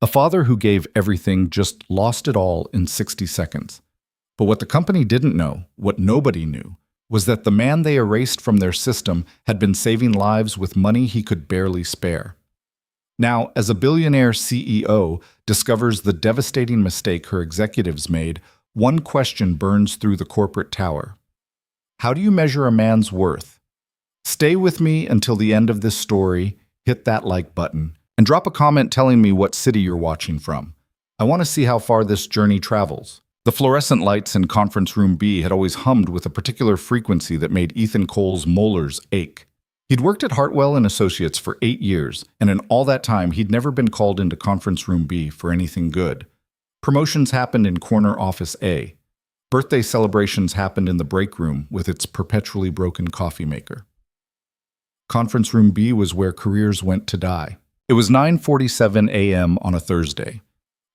A father who gave everything just lost it all in 60 seconds. But what the company didn't know, what nobody knew, was that the man they erased from their system had been saving lives with money he could barely spare. Now, as a billionaire CEO discovers the devastating mistake her executives made, one question burns through the corporate tower. How do you measure a man's worth? Stay with me until the end of this story, hit that like button, and drop a comment telling me what city you're watching from. I want to see how far this journey travels. The fluorescent lights in conference room B had always hummed with a particular frequency that made Ethan Cole's molars ache. He'd worked at Hartwell & Associates for 8 years, and in all that time he'd never been called into conference room B for anything good. Promotions happened in corner office A. Birthday celebrations happened in the break room with its perpetually broken coffee maker. Conference room B was where careers went to die. It was 9:47 a.m. on a Thursday.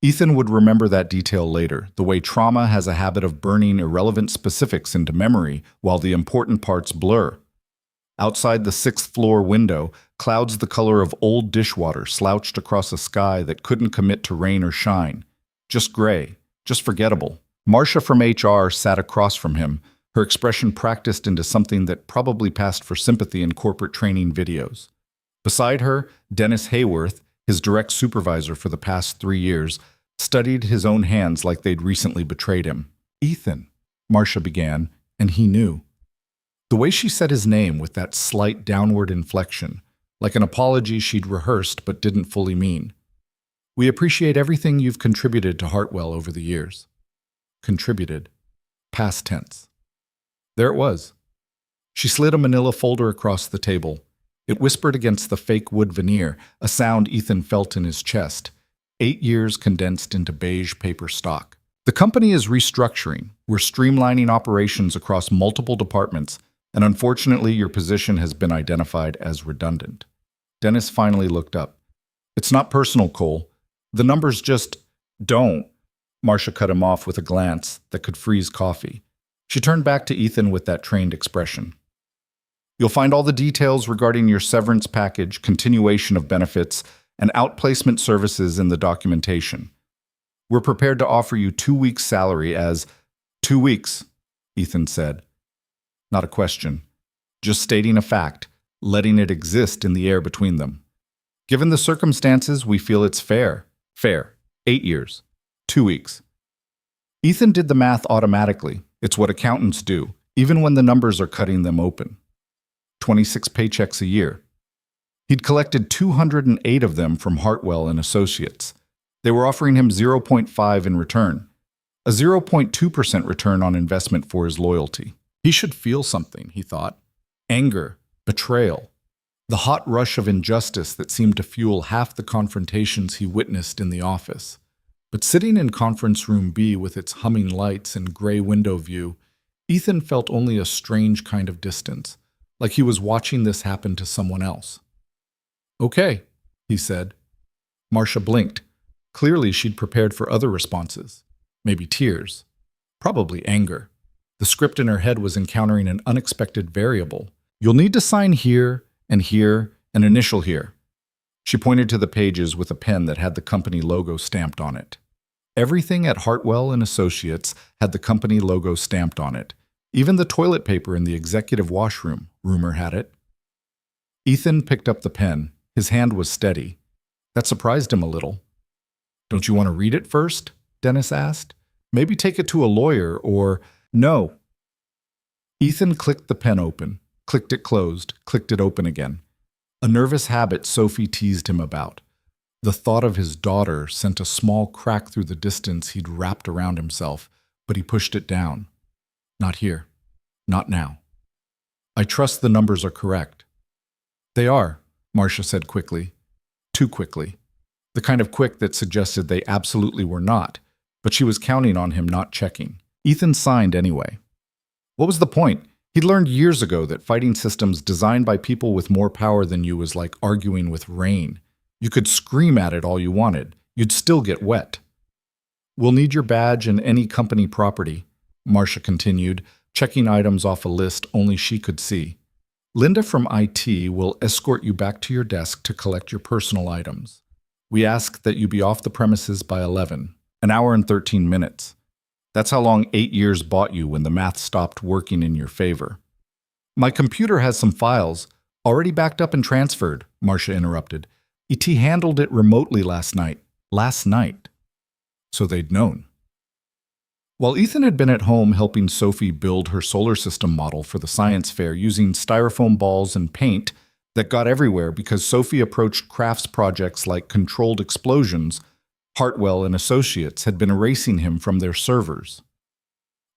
Ethan would remember that detail later, the way trauma has a habit of burning irrelevant specifics into memory while the important parts blur. Outside the 6th-floor window, clouds the color of old dishwater slouched across a sky that couldn't commit to rain or shine. Just gray, just forgettable. Marcia from HR sat across from him, her expression practiced into something that probably passed for sympathy in corporate training videos. Beside her, Dennis Hayworth, his direct supervisor for the past 3 years, studied his own hands like they'd recently betrayed him. Ethan, Marcia began, and he knew. The way she said his name with that slight downward inflection, like an apology she'd rehearsed but didn't fully mean. We appreciate everything you've contributed to Hartwell over the years. Contributed. Past tense. There it was. She slid a manila folder across the table. It whispered against the fake wood veneer, a sound Ethan felt in his chest. 8 years condensed into beige paper stock. The company is restructuring. We're streamlining operations across multiple departments, and unfortunately your position has been identified as redundant. Dennis finally looked up. It's not personal, Cole. The numbers just don't. Marcia cut him off with a glance that could freeze coffee. She turned back to Ethan with that trained expression. You'll find all the details regarding your severance package, continuation of benefits, and outplacement services in the documentation. We're prepared to offer you 2 weeks' salary as 2 weeks, Ethan said. Not a question. Just stating a fact, letting it exist in the air between them. Given the circumstances, we feel it's fair. Fair. 8 years. 2 weeks. Ethan did the math automatically. It's what accountants do, even when the numbers are cutting them open. 26 paychecks a year. He'd collected 208 of them from Hartwell & Associates. They were offering him 0.5 in return, a 0.2% return on investment for his loyalty. He should feel something, he thought. Anger, betrayal, the hot rush of injustice that seemed to fuel half the confrontations he witnessed in the office. But sitting in conference room B with its humming lights and gray window view, Ethan felt only a strange kind of distance, like he was watching this happen to someone else. Okay, he said. Marcia blinked. Clearly she'd prepared for other responses. Maybe tears. Probably anger. The script in her head was encountering an unexpected variable. You'll need to sign here and initial here. She pointed to the pages with a pen that had the company logo stamped on it. Everything at Hartwell & Associates had the company logo stamped on it. Even the toilet paper in the executive washroom, rumor had it. Ethan picked up the pen. His hand was steady. That surprised him a little. Don't you want to read it first? Dennis asked. Maybe take it to a lawyer or... No. Ethan clicked the pen open, clicked it closed, clicked it open again. A nervous habit Sophie teased him about. The thought of his daughter sent a small crack through the distance he'd wrapped around himself, but he pushed it down. Not here. Not now. I trust the numbers are correct. They are, Marcia said quickly. Too quickly. The kind of quick that suggested they absolutely were not, but she was counting on him not checking. Ethan signed anyway. What was the point? He'd learned years ago that fighting systems designed by people with more power than you was like arguing with rain. You could scream at it all you wanted. You'd still get wet. We'll need your badge and any company property, Marcia continued, checking items off a list only she could see. Linda from IT will escort you back to your desk to collect your personal items. We ask that you be off the premises by 11, an hour and 13 minutes. That's how long 8 years bought you when the math stopped working in your favor. My computer has some files, already backed up and transferred, Marcia interrupted. ET handled it remotely last night. Last night. So they'd known. While Ethan had been at home helping Sophie build her solar system model for the science fair using styrofoam balls and paint that got everywhere because Sophie approached crafts projects like controlled explosions, Hartwell and Associates had been erasing him from their servers.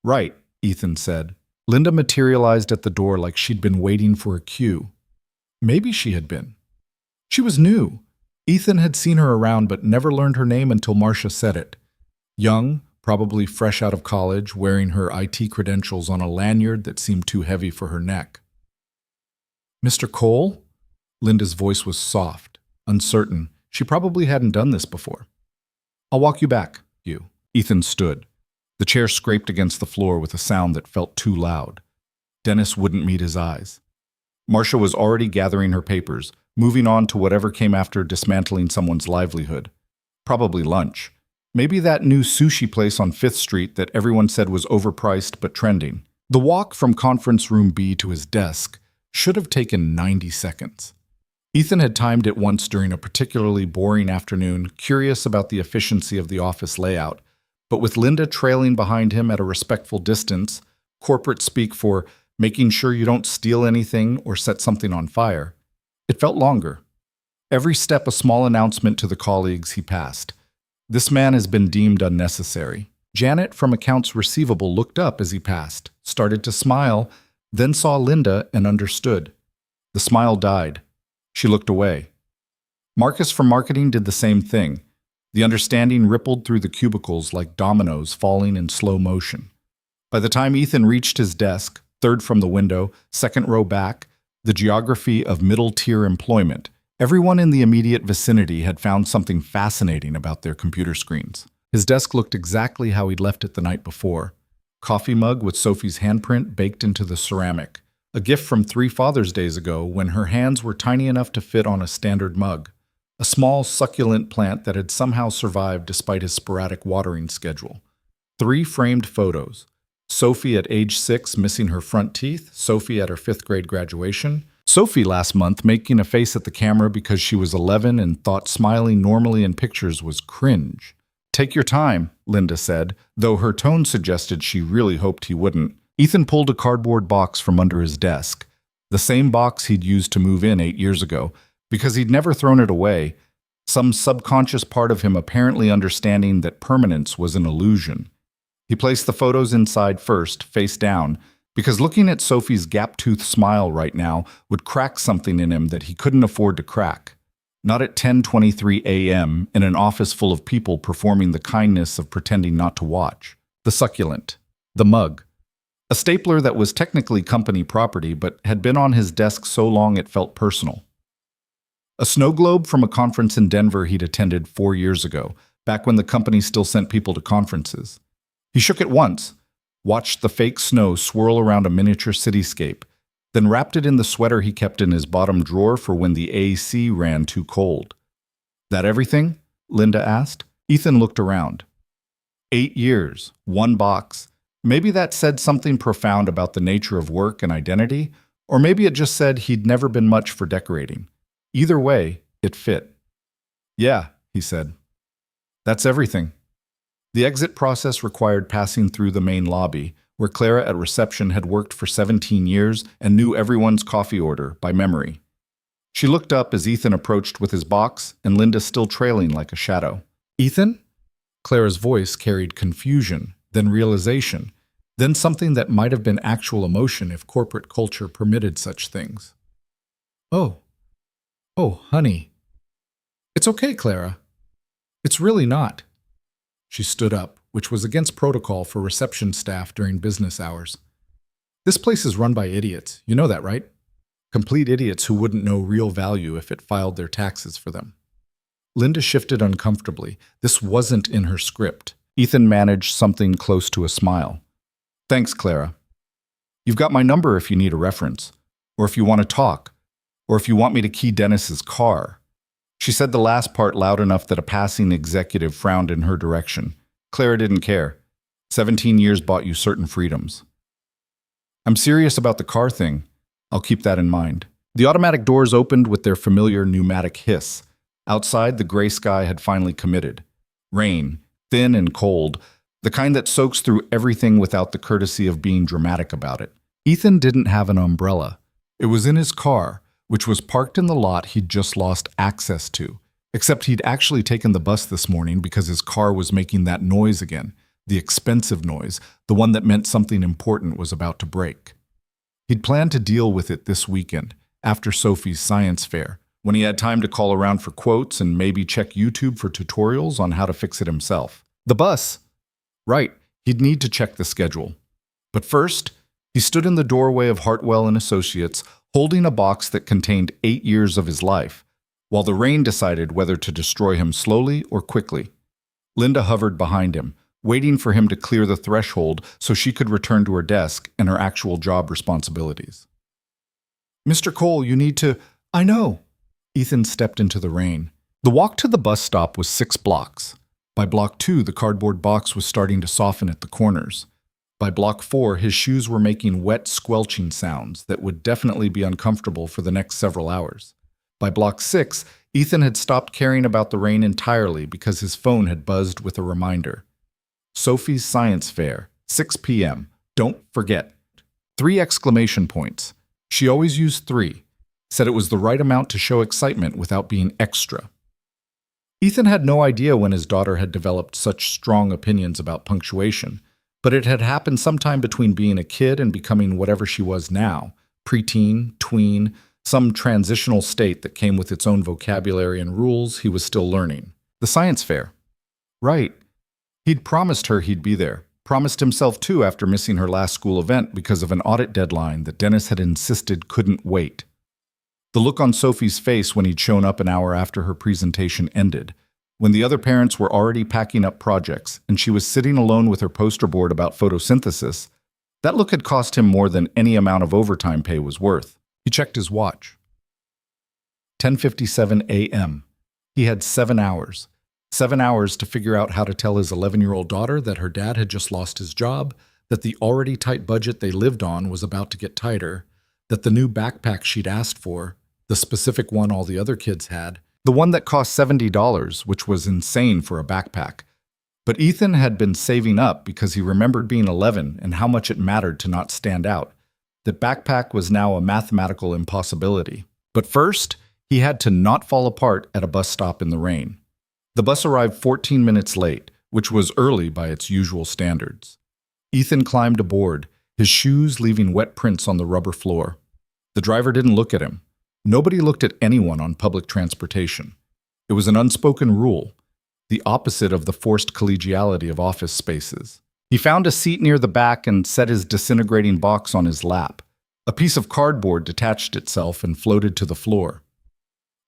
Right, Ethan said. Linda materialized at the door like she'd been waiting for a cue. Maybe she had been. She was new. Ethan had seen her around but never learned her name until Marcia said it. Young, probably fresh out of college, wearing her IT credentials on a lanyard that seemed too heavy for her neck. Mr. Cole? Linda's voice was soft, uncertain. She probably hadn't done this before. I'll walk you back, you. Ethan stood. The chair scraped against the floor with a sound that felt too loud. Dennis wouldn't meet his eyes. Marcia was already gathering her papers, moving on to whatever came after dismantling someone's livelihood. Probably lunch. Maybe that new sushi place on 5th Street that everyone said was overpriced but trending. The walk from conference room B to his desk should have taken 90 seconds. Ethan had timed it once during a particularly boring afternoon, curious about the efficiency of the office layout. But with Linda trailing behind him at a respectful distance, corporate speak for making sure you don't steal anything or set something on fire, it felt longer. Every step a small announcement to the colleagues he passed. This man has been deemed unnecessary. Janet from accounts receivable looked up as he passed, started to smile, then saw Linda and understood. The smile died. She looked away. Marcus from marketing did the same thing. The understanding rippled through the cubicles like dominoes falling in slow motion. By the time Ethan reached his desk, third from the window, second row back, the geography of middle-tier employment, everyone in the immediate vicinity had found something fascinating about their computer screens. His desk looked exactly how he'd left it the night before. Coffee mug with Sophie's handprint baked into the ceramic. A gift from 3 Father's Days ago when her hands were tiny enough to fit on a standard mug. A small, succulent plant that had somehow survived despite his sporadic watering schedule. 3 framed photos. Sophie at age 6 missing her front teeth, Sophie at her 5th grade graduation, Sophie last month making a face at the camera because she was 11 and thought smiling normally in pictures was cringe. Take your time, Linda said, though her tone suggested she really hoped he wouldn't. Ethan pulled a cardboard box from under his desk, the same box he'd used to move in 8 years ago, because he'd never thrown it away, some subconscious part of him apparently understanding that permanence was an illusion. He placed the photos inside first, face down, because looking at Sophie's gap-toothed smile right now would crack something in him that he couldn't afford to crack. Not at 10:23 a.m. in an office full of people performing the kindness of pretending not to watch. The succulent. The mug. A stapler that was technically company property but had been on his desk so long it felt personal. A snow globe from a conference in Denver he'd attended 4 years ago, back when the company still sent people to conferences. He shook it once, watched the fake snow swirl around a miniature cityscape, then wrapped it in the sweater he kept in his bottom drawer for when the AC ran too cold. That everything? Linda asked. Ethan looked around. 8 years, 1 box. Maybe that said something profound about the nature of work and identity, or maybe it just said he'd never been much for decorating. Either way, it fit. Yeah, he said. That's everything. The exit process required passing through the main lobby, where Clara at reception had worked for 17 years and knew everyone's coffee order by memory. She looked up as Ethan approached with his box and Linda still trailing like a shadow. Ethan? Clara's voice carried confusion, then realization, then something that might have been actual emotion if corporate culture permitted such things. Oh, honey. It's okay, Clara. It's really not. She stood up, which was against protocol for reception staff during business hours. This place is run by idiots. You know that, right? Complete idiots who wouldn't know real value if it filed their taxes for them. Linda shifted uncomfortably. This wasn't in her script. Ethan managed something close to a smile. Thanks, Clara. You've got my number if you need a reference, or if you want to talk, or if you want me to key Dennis's car. She said the last part loud enough that a passing executive frowned in her direction. Clara didn't care. 17 years bought you certain freedoms. I'm serious about the car thing. I'll keep that in mind. The automatic doors opened with their familiar pneumatic hiss. Outside, the gray sky had finally committed. Rain, thin and cold, the kind that soaks through everything without the courtesy of being dramatic about it. Ethan didn't have an umbrella. It was in his car, which was parked in the lot he'd just lost access to. Except he'd actually taken the bus this morning because his car was making that noise again, the expensive noise, the one that meant something important was about to break. He'd planned to deal with it this weekend, after Sophie's science fair, when he had time to call around for quotes and maybe check YouTube for tutorials on how to fix it himself. The bus. Right, he'd need to check the schedule. But first, he stood in the doorway of Hartwell and Associates, holding a box that contained 8 years of his life, while the rain decided whether to destroy him slowly or quickly. Linda hovered behind him, waiting for him to clear the threshold so she could return to her desk and her actual job responsibilities. Mr. Cole, you need to... I know. Ethan stepped into the rain. The walk to the bus stop was 6 blocks. By block 2, the cardboard box was starting to soften at the corners. By block 4, his shoes were making wet, squelching sounds that would definitely be uncomfortable for the next several hours. By block 6, Ethan had stopped caring about the rain entirely because his phone had buzzed with a reminder. Sophie's science fair, 6 p.m. Don't forget. 3 exclamation points. She always used 3. Said it was the right amount to show excitement without being extra. Ethan had no idea when his daughter had developed such strong opinions about punctuation, but it had happened sometime between being a kid and becoming whatever she was now, preteen, tween, some transitional state that came with its own vocabulary and rules he was still learning. The science fair. Right. He'd promised her he'd be there. Promised himself too after missing her last school event because of an audit deadline that Dennis had insisted couldn't wait. The look on Sophie's face when he'd shown up an hour after her presentation ended, when the other parents were already packing up projects and she was sitting alone with her poster board about photosynthesis, that look had cost him more than any amount of overtime pay was worth. He checked his watch. 10:57 a.m. He had 7 hours. 7 hours to figure out how to tell his 11-year-old daughter that her dad had just lost his job, that the already tight budget they lived on was about to get tighter, that the new backpack she'd asked for, the specific one all the other kids had, the one that cost $70, which was insane for a backpack. But Ethan had been saving up because he remembered being 11 and how much it mattered to not stand out. That backpack was now a mathematical impossibility. But first, he had to not fall apart at a bus stop in the rain. The bus arrived 14 minutes late, which was early by its usual standards. Ethan climbed aboard, his shoes leaving wet prints on the rubber floor. The driver didn't look at him. Nobody looked at anyone on public transportation. It was an unspoken rule, the opposite of the forced collegiality of office spaces. He found a seat near the back and set his disintegrating box on his lap. A piece of cardboard detached itself and floated to the floor.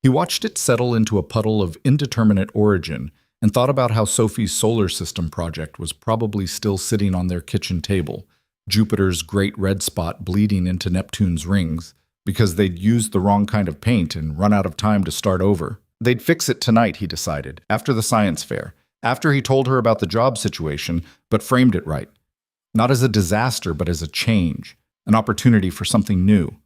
He watched it settle into a puddle of indeterminate origin and thought about how Sophie's solar system project was probably still sitting on their kitchen table, Jupiter's great red spot bleeding into Neptune's rings, because they'd used the wrong kind of paint and run out of time to start over. They'd fix it tonight, he decided, after the science fair, after he told her about the job situation, but framed it right. Not as a disaster, but as a change, an opportunity for something new.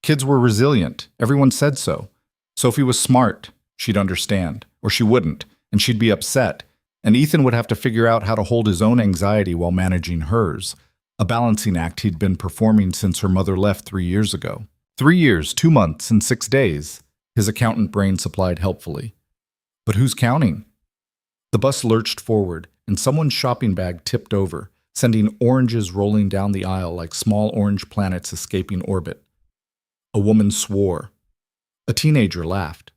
Kids were resilient. Everyone said so. Sophie was smart. She'd understand. Or she wouldn't, and she'd be upset. And Ethan would have to figure out how to hold his own anxiety while managing hers, a balancing act he'd been performing since her mother left 3 years ago. 3 years, 2 months, and 6 days, his accountant brain supplied helpfully. But who's counting? The bus lurched forward, and someone's shopping bag tipped over, sending oranges rolling down the aisle like small orange planets escaping orbit. A woman swore. A teenager laughed.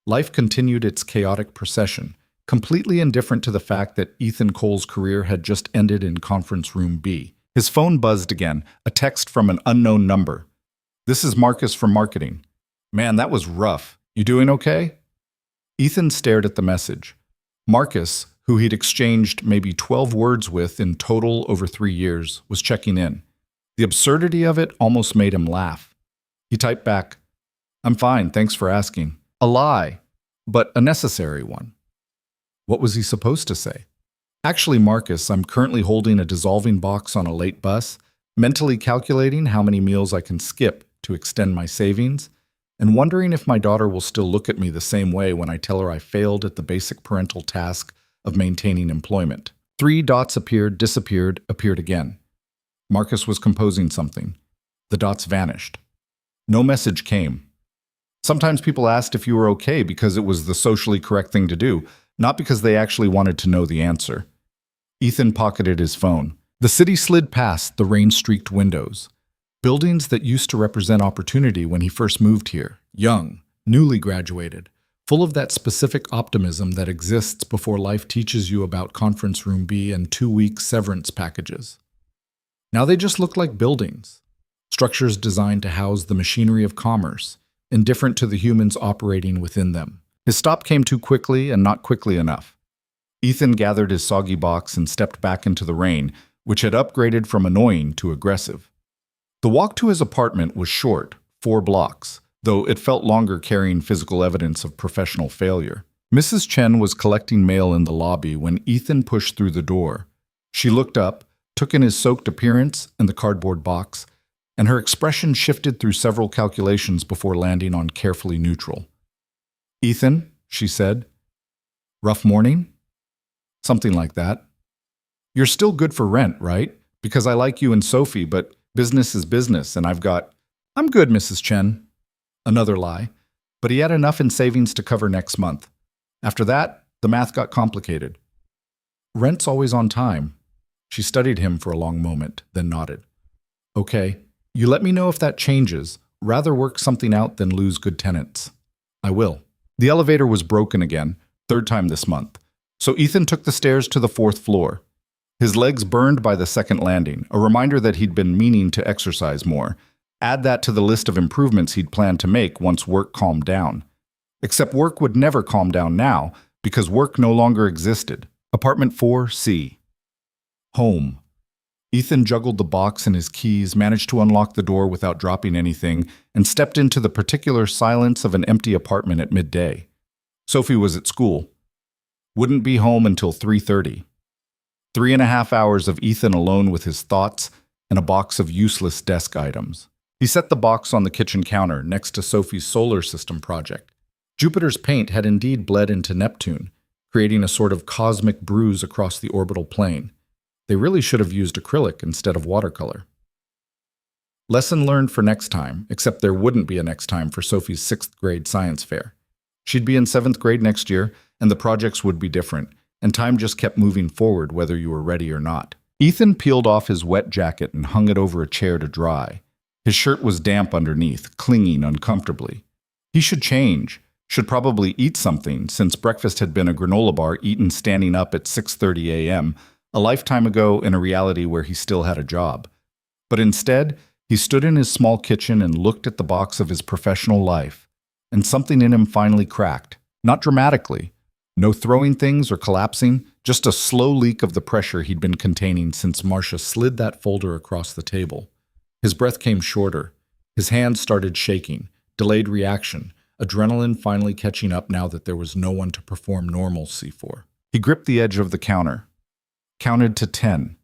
Life continued its chaotic procession, completely indifferent to the fact that Ethan Cole's career had just ended in Conference Room B. His phone buzzed again, a text from an unknown number. "This is Marcus from marketing." "Man, that was rough. You doing okay?" Ethan stared at the message. Marcus, who he'd exchanged maybe 12 words with in total over 3 years, was checking in. The absurdity of it almost made him laugh. He typed back, "I'm fine, thanks for asking." A lie. but a necessary one. What was he supposed to say? Actually, Marcus, I'm currently holding a dissolving box on a late bus, mentally calculating how many meals I can skip to extend my savings, and wondering if my daughter will still look at me the same way when I tell her I failed at the basic parental task of maintaining employment. 3 dots appeared, disappeared, appeared again. Marcus was composing something. The dots vanished. No message came. Sometimes people asked if you were okay because it was the socially correct thing to do, not because they actually wanted to know the answer. Ethan pocketed his phone. The city slid past the rain-streaked windows. Buildings that used to represent opportunity when he first moved here, young, newly graduated, full of that specific optimism that exists before life teaches you about Conference Room B and 2-week severance packages. Now they just look like buildings, structures designed to house the machinery of commerce, indifferent to the humans operating within them. His stop came too quickly and not quickly enough. Ethan gathered his soggy box and stepped back into the rain, which had upgraded from annoying to aggressive. The walk to his apartment was short, 4 blocks, though it felt longer carrying physical evidence of professional failure. Mrs. Chen was collecting mail in the lobby when Ethan pushed through the door. She looked up, took in his soaked appearance and the cardboard box, and her expression shifted through several calculations before landing on carefully neutral. "Ethan," she said. "Rough morning?" "Something like that." "You're still good for rent, right? Because I like you and Sophie, but business is business, and I'm good, Mrs. Chen." Another lie. But he had enough in savings to cover next month. After that, the math got complicated. "Rent's always on time." She studied him for a long moment, then nodded. "Okay, you let me know if that changes. Rather work something out than lose good tenants." "I will." The elevator was broken again, 3rd time this month. So Ethan took the stairs to the 4th floor. His legs burned by the 2nd landing, a reminder that he'd been meaning to exercise more. Add that to the list of improvements he'd planned to make once work calmed down. Except work would never calm down now, because work no longer existed. Apartment 4C. Home. Ethan juggled the box and his keys, managed to unlock the door without dropping anything, and stepped into the particular silence of an empty apartment at midday. Sophie was at school. Wouldn't be home until 3:30. 3.5 hours of Ethan alone with his thoughts and a box of useless desk items. He set the box on the kitchen counter next to Sophie's solar system project. Jupiter's paint had indeed bled into Neptune, creating a sort of cosmic bruise across the orbital plane. They really should have used acrylic instead of watercolor. Lesson learned for next time, except there wouldn't be a next time for Sophie's 6th grade science fair. She'd be in 7th grade next year, and the projects would be different, and time just kept moving forward whether you were ready or not. Ethan peeled off his wet jacket and hung it over a chair to dry. His shirt was damp underneath, clinging uncomfortably. He should change, should probably eat something, since breakfast had been a granola bar eaten standing up at 6:30 a.m., a lifetime ago in a reality where he still had a job. But instead, he stood in his small kitchen and looked at the box of his professional life, and something in him finally cracked. Not dramatically. No throwing things or collapsing, just a slow leak of the pressure he'd been containing since Marcia slid that folder across the table. His breath came shorter. His hands started shaking. Delayed reaction. Adrenaline finally catching up now that there was no one to perform normalcy for. He gripped the edge of the counter. Counted to 10.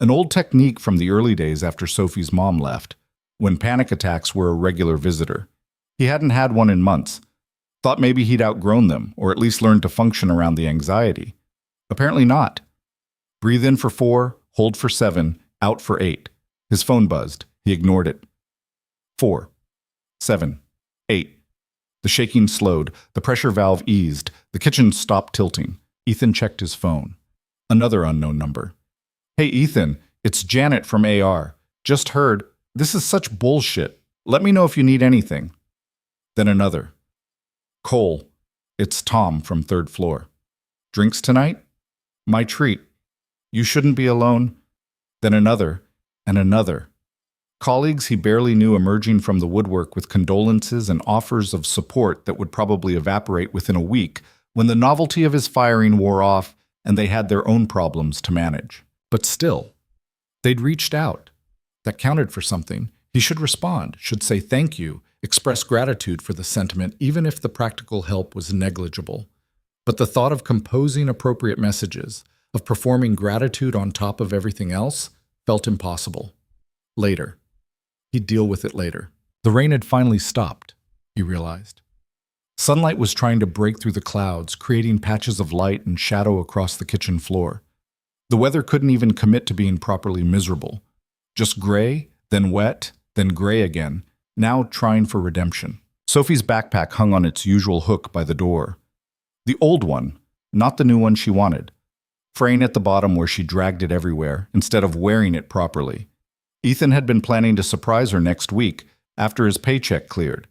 An old technique from the early days after Sophie's mom left, when panic attacks were a regular visitor. He hadn't had one in months. Thought maybe he'd outgrown them, or at least learned to function around the anxiety. Apparently not. Breathe in for 4, hold for 7, out for 8. His phone buzzed. He ignored it. 4, 7, 8. The shaking slowed. The pressure valve eased. The kitchen stopped tilting. Ethan checked his phone. Another unknown number. "Hey, Ethan, it's Janet from AR. Just heard. This is such bullshit. Let me know if you need anything." Then another. "Cole, it's Tom from 3rd floor. Drinks tonight? My treat. You shouldn't be alone." Then another, and another. Colleagues he barely knew emerging from the woodwork with condolences and offers of support that would probably evaporate within a week when the novelty of his firing wore off and they had their own problems to manage. But still, they'd reached out. That counted for something. He should respond, should say thank you, express gratitude for the sentiment even if the practical help was negligible. But the thought of composing appropriate messages, of performing gratitude on top of everything else, felt impossible. Later. He'd deal with it later. The rain had finally stopped, he realized. Sunlight was trying to break through the clouds, creating patches of light and shadow across the kitchen floor. The weather couldn't even commit to being properly miserable. Just gray, then wet, then gray again, now trying for redemption. Sophie's backpack hung on its usual hook by the door. The old one, not the new one she wanted, fraying at the bottom where she dragged it everywhere, instead of wearing it properly. Ethan had been planning to surprise her next week, after his paycheck cleared.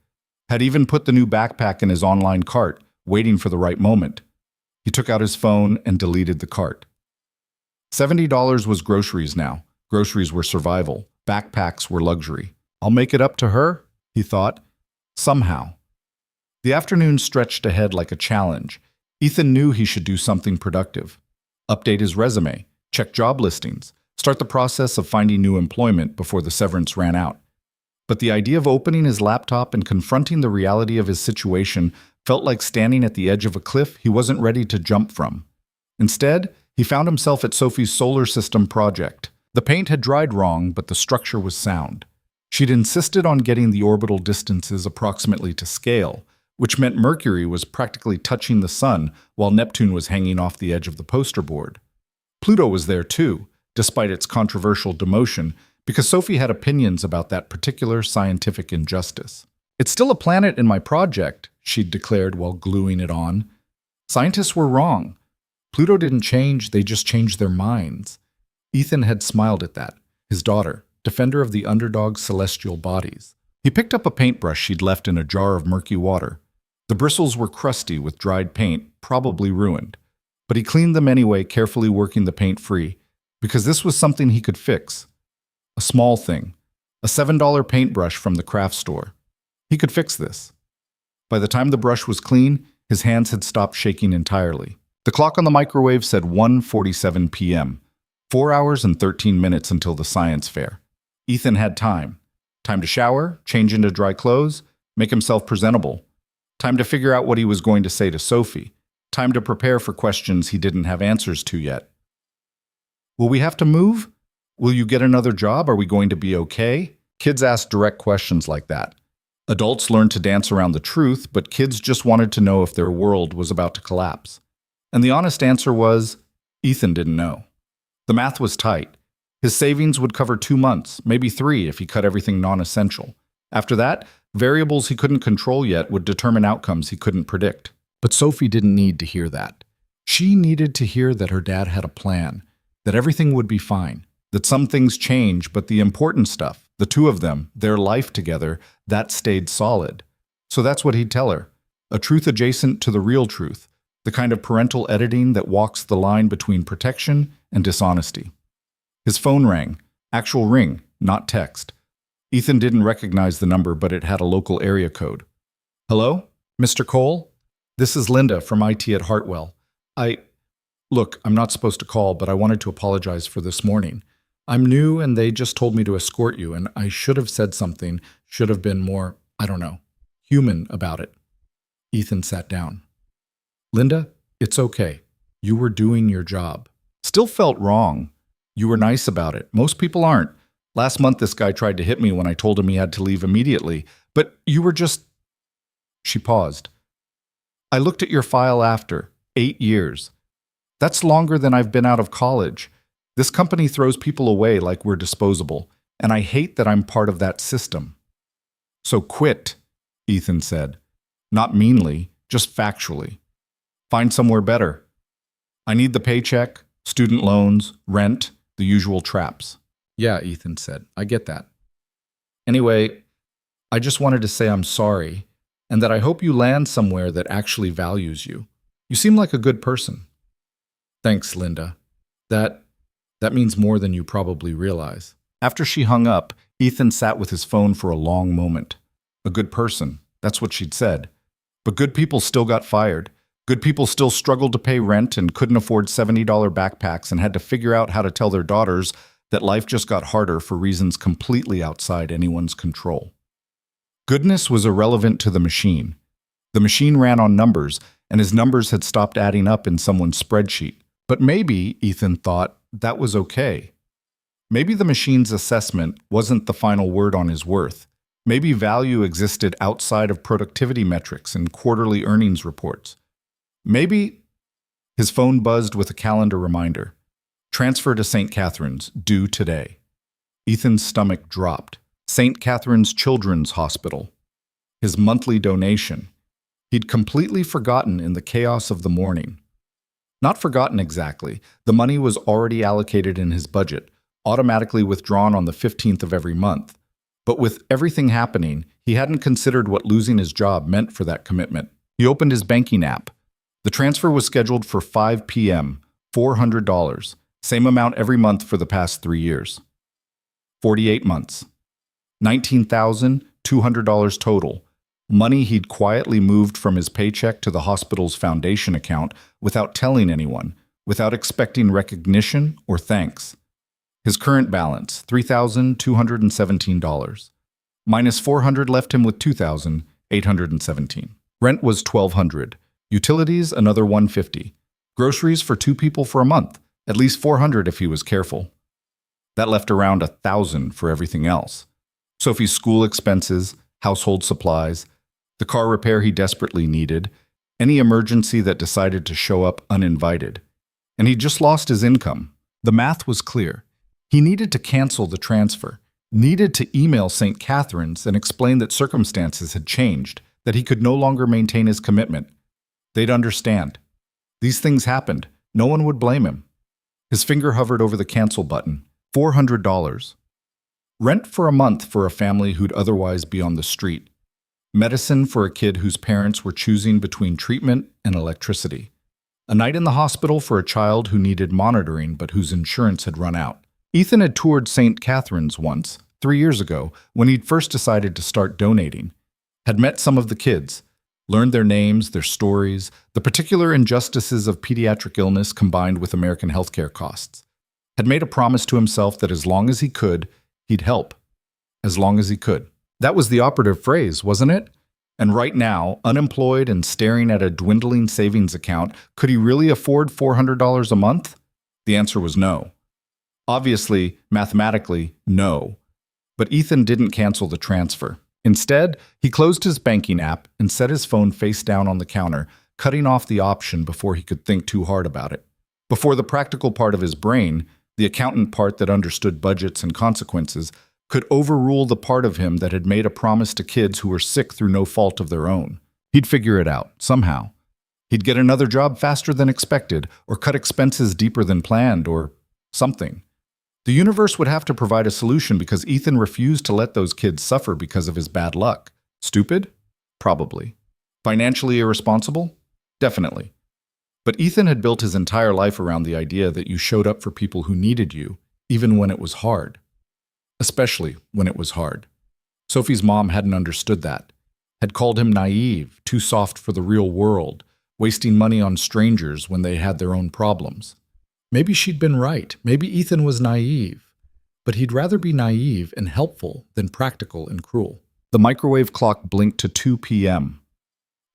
Had even put the new backpack in his online cart, waiting for the right moment. He took out his phone and deleted the cart. $70 was groceries now. Groceries were survival. Backpacks were luxury. I'll make it up to her, he thought. Somehow. The afternoon stretched ahead like a challenge. Ethan knew he should do something productive. Update his resume, check job listings, start the process of finding new employment before the severance ran out. But the idea of opening his laptop and confronting the reality of his situation felt like standing at the edge of a cliff he wasn't ready to jump from. Instead, he found himself at Sophie's solar system project. The paint had dried wrong, but the structure was sound. She'd insisted on getting the orbital distances approximately to scale, which meant Mercury was practically touching the sun while Neptune was hanging off the edge of the poster board. Pluto was there too, despite its controversial demotion, because Sophie had opinions about that particular scientific injustice. It's still a planet in my project, she'd declared while gluing it on. Scientists were wrong. Pluto didn't change, they just changed their minds. Ethan had smiled at that, his daughter, defender of the underdog celestial bodies. He picked up a paintbrush she'd left in a jar of murky water. The bristles were crusty with dried paint, probably ruined. But he cleaned them anyway, carefully working the paint free, because this was something he could fix. A small thing, a $7 paintbrush from the craft store. He could fix this. By the time the brush was clean, his hands had stopped shaking entirely. The clock on the microwave said 1:47 p.m., 4 hours and 13 minutes until the science fair. Ethan had time. Time to shower, change into dry clothes, make himself presentable. Time to figure out what he was going to say to Sophie. Time to prepare for questions he didn't have answers to yet. Will we have to move? Will you get another job? Are we going to be okay? Kids asked direct questions like that. Adults learned to dance around the truth, but kids just wanted to know if their world was about to collapse. And the honest answer was, Ethan didn't know. The math was tight. His savings would cover 2 months, maybe 3 if he cut everything non-essential. After that, variables he couldn't control yet would determine outcomes he couldn't predict. But Sophie didn't need to hear that. She needed to hear that her dad had a plan, that everything would be fine, that some things change, but the important stuff, the two of them, their life together, that stayed solid. So that's what he'd tell her, a truth adjacent to the real truth, the kind of parental editing that walks the line between protection and dishonesty. His phone rang, actual ring, not text. Ethan didn't recognize the number, but it had a local area code. Hello? Mr. Cole? This is Linda from IT at Hartwell. Look, I'm not supposed to call, but I wanted to apologize for this morning. I'm new and they just told me to escort you, and I should have said something, should have been more, human about it. Ethan sat down. Linda, it's okay. You were doing your job. Still felt wrong. You were nice about it. Most people aren't. Last month this guy tried to hit me when I told him he had to leave immediately, but you were just... She paused. I looked at your file after 8 years. That's longer than I've been out of college. This company throws people away like we're disposable, and I hate that I'm part of that system. So quit, Ethan said. Not meanly, just factually. Find somewhere better. I need the paycheck, student loans, rent, the usual traps. Yeah, Ethan said. I get that. Anyway, I just wanted to say I'm sorry, and that I hope you land somewhere that actually values you. You seem like a good person. Thanks, Linda. That means more than you probably realize. After she hung up, Ethan sat with his phone for a long moment. A good person, that's what she'd said. But good people still got fired. Good people still struggled to pay rent and couldn't afford $70 backpacks and had to figure out how to tell their daughters that life just got harder for reasons completely outside anyone's control. Goodness was irrelevant to the machine. The machine ran on numbers, and his numbers had stopped adding up in someone's spreadsheet. But maybe, Ethan thought, that was okay. Maybe the machine's assessment wasn't the final word on his worth. Maybe value existed outside of productivity metrics and quarterly earnings reports. Maybe his phone buzzed with a calendar reminder. Transfer to St. Catherine's, due today. Ethan's stomach dropped. St. Catherine's Children's Hospital. His monthly donation. He'd completely forgotten in the chaos of the morning. Not forgotten exactly. The money was already allocated in his budget, automatically withdrawn on the 15th of every month. But with everything happening, he hadn't considered what losing his job meant for that commitment. He opened his banking app. The transfer was scheduled for 5 p.m., $400, same amount every month for the past 3 years. 48 months. $19,200 total. Money he'd quietly moved from his paycheck to the hospital's foundation account without telling anyone, without expecting recognition or thanks. His current balance, $3,217. Minus $400 left him with $2,817. Rent was $1,200. Utilities, another $150. Groceries for 2 people for a month, at least $400 if he was careful. That left around $1,000 for everything else. Sophie's school expenses, household supplies, the car repair he desperately needed, any emergency that decided to show up uninvited. And he just lost his income. The math was clear. He needed to cancel the transfer, needed to email St. Catherine's and explain that circumstances had changed, that he could no longer maintain his commitment. They'd understand. These things happened. No one would blame him. His finger hovered over the cancel button. $400. Rent for a month for a family who'd otherwise be on the street. Medicine for a kid whose parents were choosing between treatment and electricity. A night in the hospital for a child who needed monitoring but whose insurance had run out. Ethan had toured St. Catherine's once, 3 years ago, when he'd first decided to start donating. Had met some of the kids, learned their names, their stories, the particular injustices of pediatric illness combined with American healthcare costs. Had made a promise to himself that as long as he could, he'd help. As long as he could. That was the operative phrase, wasn't it? And right now, unemployed and staring at a dwindling savings account, could he really afford $400 a month? The answer was no. Obviously, mathematically, no. But Ethan didn't cancel the transfer. Instead, he closed his banking app and set his phone face down on the counter, cutting off the option before he could think too hard about it. Before the practical part of his brain, the accountant part that understood budgets and consequences, could overrule the part of him that had made a promise to kids who were sick through no fault of their own. He'd figure it out, somehow. He'd get another job faster than expected, or cut expenses deeper than planned, or something. The universe would have to provide a solution because Ethan refused to let those kids suffer because of his bad luck. Stupid? Probably. Financially irresponsible? Definitely. But Ethan had built his entire life around the idea that you showed up for people who needed you, even when it was hard. Especially when it was hard. Sophie's mom hadn't understood that. Had called him naive, too soft for the real world, wasting money on strangers when they had their own problems. Maybe she'd been right. Maybe Ethan was naive. But he'd rather be naive and helpful than practical and cruel. The microwave clock blinked to 2 p.m.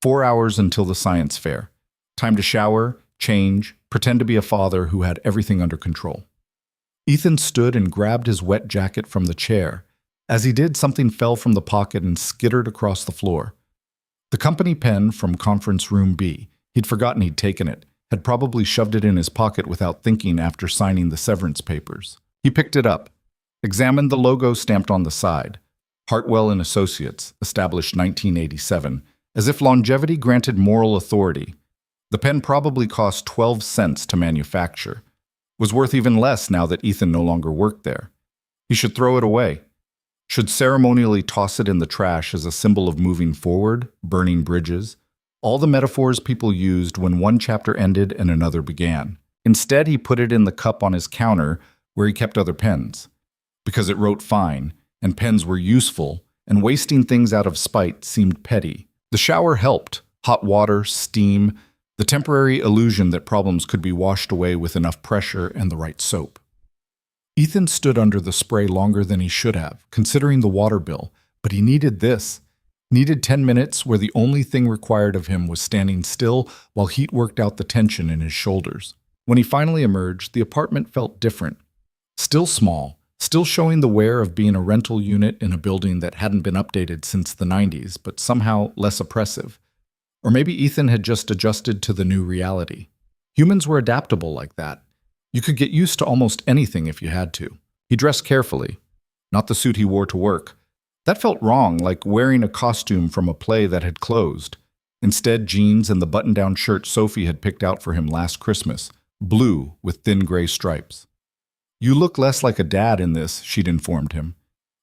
4 hours until the science fair. Time to shower, change, pretend to be a father who had everything under control. Ethan stood and grabbed his wet jacket from the chair. As he did, something fell from the pocket and skittered across the floor. The company pen from conference room B. He'd forgotten he'd taken it, had probably shoved it in his pocket without thinking after signing the severance papers. He picked it up, examined the logo stamped on the side. Hartwell and Associates, established 1987, as if longevity granted moral authority. The pen probably cost 12 cents to manufacture. Was worth even less now that Ethan no longer worked there. He should throw it away. Should ceremonially toss it in the trash as a symbol of moving forward, burning bridges, all the metaphors people used when one chapter ended and another began. Instead, he put it in the cup on his counter where he kept other pens. Because it wrote fine, and pens were useful, and wasting things out of spite seemed petty. The shower helped. Hot water, steam, the temporary illusion that problems could be washed away with enough pressure and the right soap. Ethan stood under the spray longer than he should have, considering the water bill, but he needed this. Needed 10 minutes where the only thing required of him was standing still while heat worked out the tension in his shoulders. When he finally emerged, the apartment felt different. Still small, still showing the wear of being a rental unit in a building that hadn't been updated since the 90s, but somehow less oppressive. Or maybe Ethan had just adjusted to the new reality. Humans were adaptable like that. You could get used to almost anything if you had to. He dressed carefully, not the suit he wore to work. That felt wrong, like wearing a costume from a play that had closed. Instead, jeans and the button-down shirt Sophie had picked out for him last Christmas, blue with thin gray stripes. "You look less like a dad in this," she'd informed him.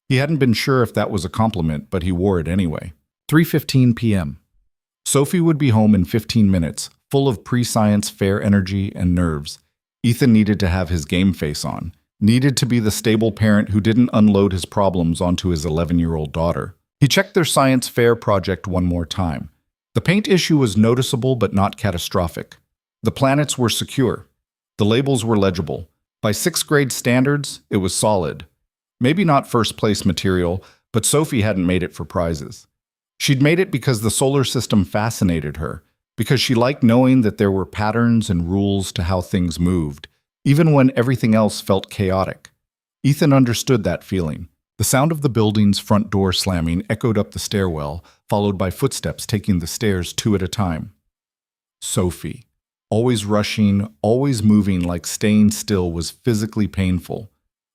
He hadn't been sure if that was a compliment, but he wore it anyway. 3:15 p.m. Sophie would be home in 15 minutes, full of pre-science fair energy and nerves. Ethan needed to have his game face on, needed to be the stable parent who didn't unload his problems onto his 11-year-old daughter. He checked their science fair project one more time. The paint issue was noticeable but not catastrophic. The planets were secure. The labels were legible. By sixth grade standards, it was solid. Maybe not first-place material, but Sophie hadn't made it for prizes. She'd made it because the solar system fascinated her, because she liked knowing that there were patterns and rules to how things moved, even when everything else felt chaotic. Ethan understood that feeling. The sound of the building's front door slamming echoed up the stairwell, followed by footsteps taking the stairs two at a time. Sophie. Always rushing, always moving like staying still was physically painful.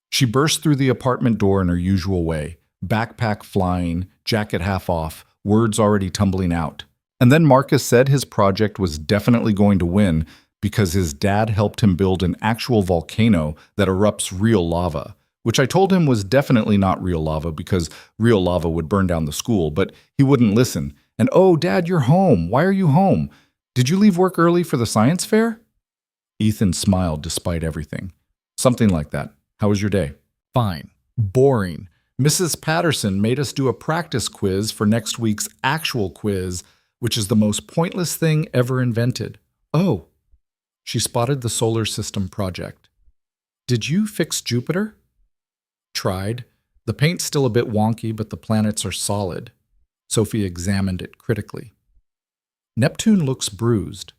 She burst through the apartment door in her usual way, backpack flying, jacket half off, words already tumbling out. And then Marcus said his project was definitely going to win because his dad helped him build an actual volcano that erupts real lava, which I told him was definitely not real lava because real lava would burn down the school, but he wouldn't listen. And, "Oh, Dad, you're home. Why are you home? Did you leave work early for the science fair?" Ethan smiled despite everything. "Something like that. How was your day?" "Fine. Boring. Mrs. Patterson made us do a practice quiz for next week's actual quiz, which is the most pointless thing ever invented." "Oh." She spotted the solar system project. "Did you fix Jupiter?" "Tried. The paint's still a bit wonky, but the planets are solid." Sophie examined it critically. "Neptune looks bruised."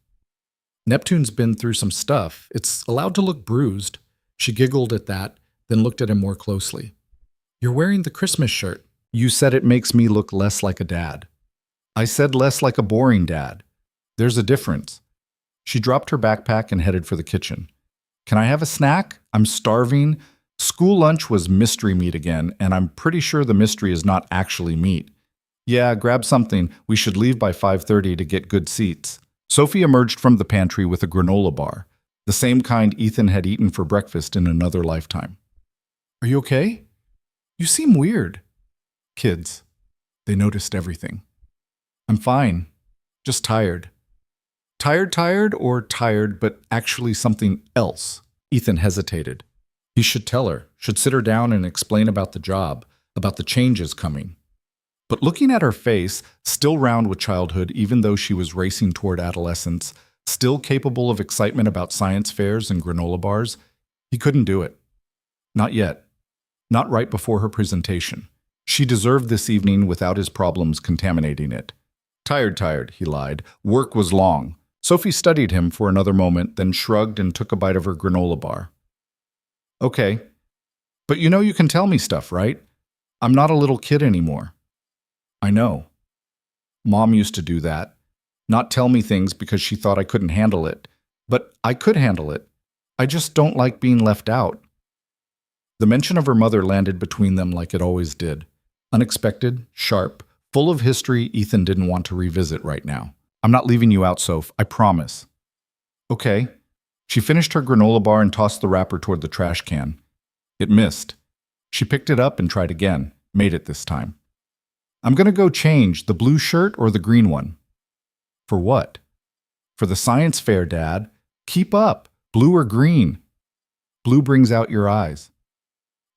"Neptune's been through some stuff. It's allowed to look bruised." She giggled at that, then looked at him more closely. "You're wearing the Christmas shirt. You said it makes me look less like a dad." "I said less like a boring dad. There's a difference." She dropped her backpack and headed for the kitchen. "Can I have a snack? I'm starving." School lunch was mystery meat again, and I'm pretty sure the mystery is not actually meat. "Yeah, grab something. We should leave by 5:30 to get good seats." Sophie emerged from the pantry with a granola bar, the same kind Ethan had eaten for breakfast in another lifetime. "Are you okay? You seem weird." Kids. They noticed everything. "I'm fine. Just tired." Tired or tired, but actually something else? Ethan hesitated. He should tell her, should sit her down and explain about the job, about the changes coming. But looking at her face, still round with childhood even though she was racing toward adolescence, still capable of excitement about science fairs and granola bars, he couldn't do it. Not yet. Not right before her presentation. She deserved this evening without his problems contaminating it. Tired, he lied. Work was long. Sophie studied him for another moment, then shrugged and took a bite of her granola bar. "Okay. But you know you can tell me stuff, right? I'm not a little kid anymore." "I know. Mom used to do that. Not tell me things because she thought I couldn't handle it. But I could handle it. I just don't like being left out." The mention of her mother landed between them like it always did. Unexpected, sharp, full of history Ethan didn't want to revisit right now. "I'm not leaving you out, Soph. I promise." "Okay." She finished her granola bar and tossed the wrapper toward the trash can. It missed. She picked it up and tried again. Made it this time. "I'm going to go change. The blue shirt or the green one?" "For what?" "For the science fair, Dad. Keep up. Blue or green?" "Blue brings out your eyes."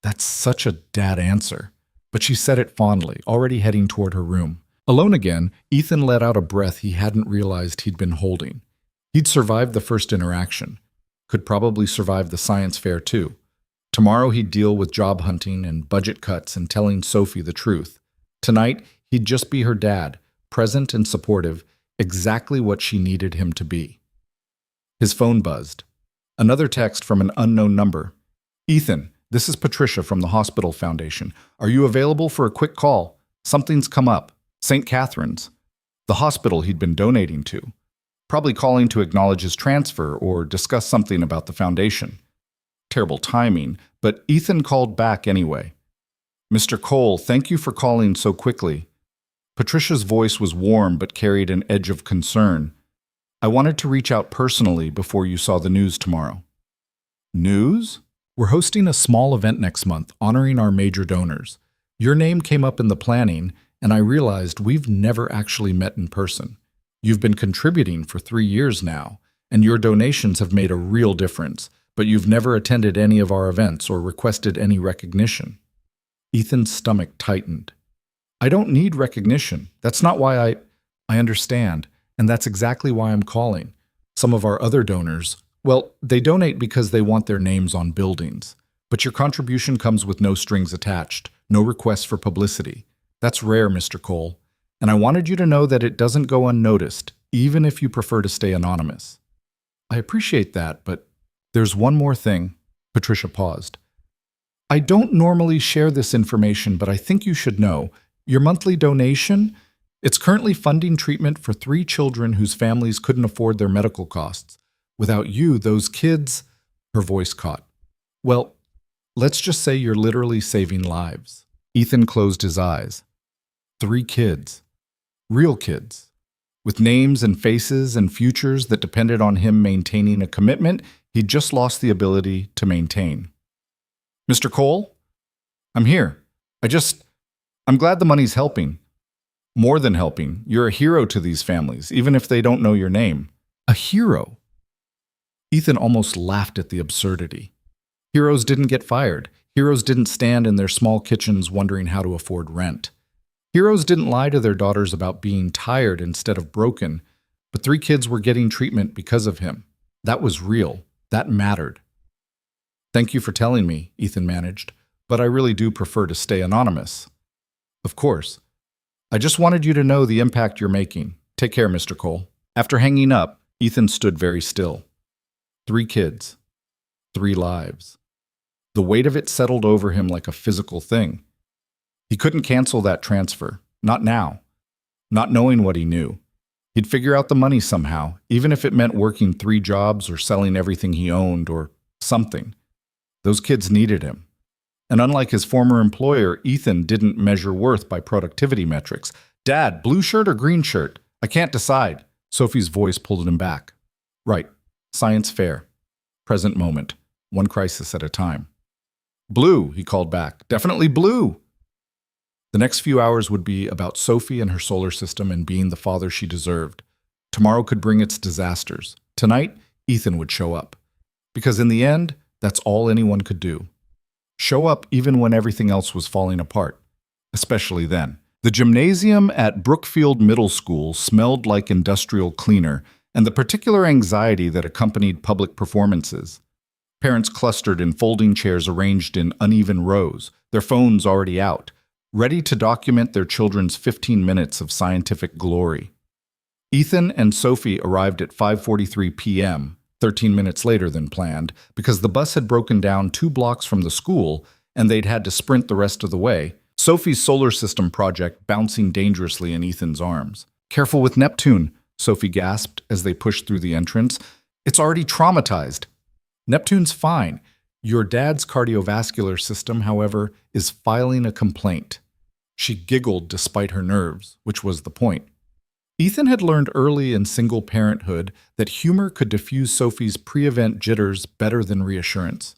That's such a dad answer. But she said it fondly, already heading toward her room. Alone again, Ethan let out a breath he hadn't realized he'd been holding. He'd survived the first interaction. Could probably survive the science fair too. Tomorrow he'd deal with job hunting and budget cuts and telling Sophie the truth. Tonight, He'd just be her dad, present and supportive, exactly what she needed him to be. His phone buzzed. Another text from an unknown number. "Ethan, this is Patricia from the Hospital Foundation. Are you available for a quick call? Something's come up. St. Catherine's." The hospital he'd been donating to. Probably calling to acknowledge his transfer or discuss something about the foundation. Terrible timing, but Ethan called back anyway. "Mr. Cole, thank you for calling so quickly." Patricia's voice was warm but carried an edge of concern. "I wanted to reach out personally before you saw the news tomorrow." "News?" "We're hosting a small event next month honoring our major donors. Your name came up in the planning, and I realized we've never actually met in person. You've been contributing for 3 years now, and your donations have made a real difference, but you've never attended any of our events or requested any recognition." Ethan's stomach tightened. "I don't need recognition. That's not why I understand, and that's exactly why I'm calling. Some of our other donors, well, they donate because they want their names on buildings. But your contribution comes with no strings attached, no requests for publicity. That's rare, Mr. Cole. And I wanted you to know that it doesn't go unnoticed, even if you prefer to stay anonymous." "I appreciate that, but there's one more thing." Patricia paused. "I don't normally share this information, but I think you should know. Your monthly donation, it's currently funding treatment for 3 children whose families couldn't afford their medical costs. Without you, those kids—" Her voice caught. "Well, let's just say you're literally saving lives." Ethan closed his eyes. 3 kids. Real kids. With names and faces and futures that depended on him maintaining a commitment he'd just lost the ability to maintain. "Mr. Cole? I'm here. I'm glad the money's helping. More than helping, you're a hero to these families, even if they don't know your name." A hero? Ethan almost laughed at the absurdity. Heroes didn't get fired. Heroes didn't stand in their small kitchens wondering how to afford rent. Heroes didn't lie to their daughters about being tired instead of broken, but 3 kids were getting treatment because of him. That was real. That mattered. "Thank you for telling me," Ethan managed, "but I really do prefer to stay anonymous." "Of course. I just wanted you to know the impact you're making. Take care, Mr. Cole." After hanging up, Ethan stood very still. 3 kids. 3 lives. The weight of it settled over him like a physical thing. He couldn't cancel that transfer. Not now. Not knowing what he knew. He'd figure out the money somehow, even if it meant working 3 jobs or selling everything he owned or something. Those kids needed him. And unlike his former employer, Ethan didn't measure worth by productivity metrics. "Dad, blue shirt or green shirt? I can't decide." Sophie's voice pulled him back. "Right. Science fair. Present moment. One crisis at a time." "Blue," he called back. "Definitely blue." The next few hours would be about Sophie and her solar system and being the father she deserved. Tomorrow could bring its disasters. Tonight, Ethan would show up. Because in the end, that's all anyone could do. Show up even when everything else was falling apart. Especially then. The gymnasium at Brookfield Middle School smelled like industrial cleaner, and the particular anxiety that accompanied public performances. Parents clustered in folding chairs arranged in uneven rows, their phones already out, ready to document their children's 15 minutes of scientific glory. Ethan and Sophie arrived at 5:43 p.m., 13 minutes later than planned, because the bus had broken down 2 blocks from the school and they'd had to sprint the rest of the way, Sophie's solar system project bouncing dangerously in Ethan's arms. "Careful with Neptune," Sophie gasped as they pushed through the entrance. "It's already traumatized." "Neptune's fine. Your dad's cardiovascular system, however, is filing a complaint." She giggled despite her nerves, which was the point. Ethan had learned early in single parenthood that humor could diffuse Sophie's pre-event jitters better than reassurance.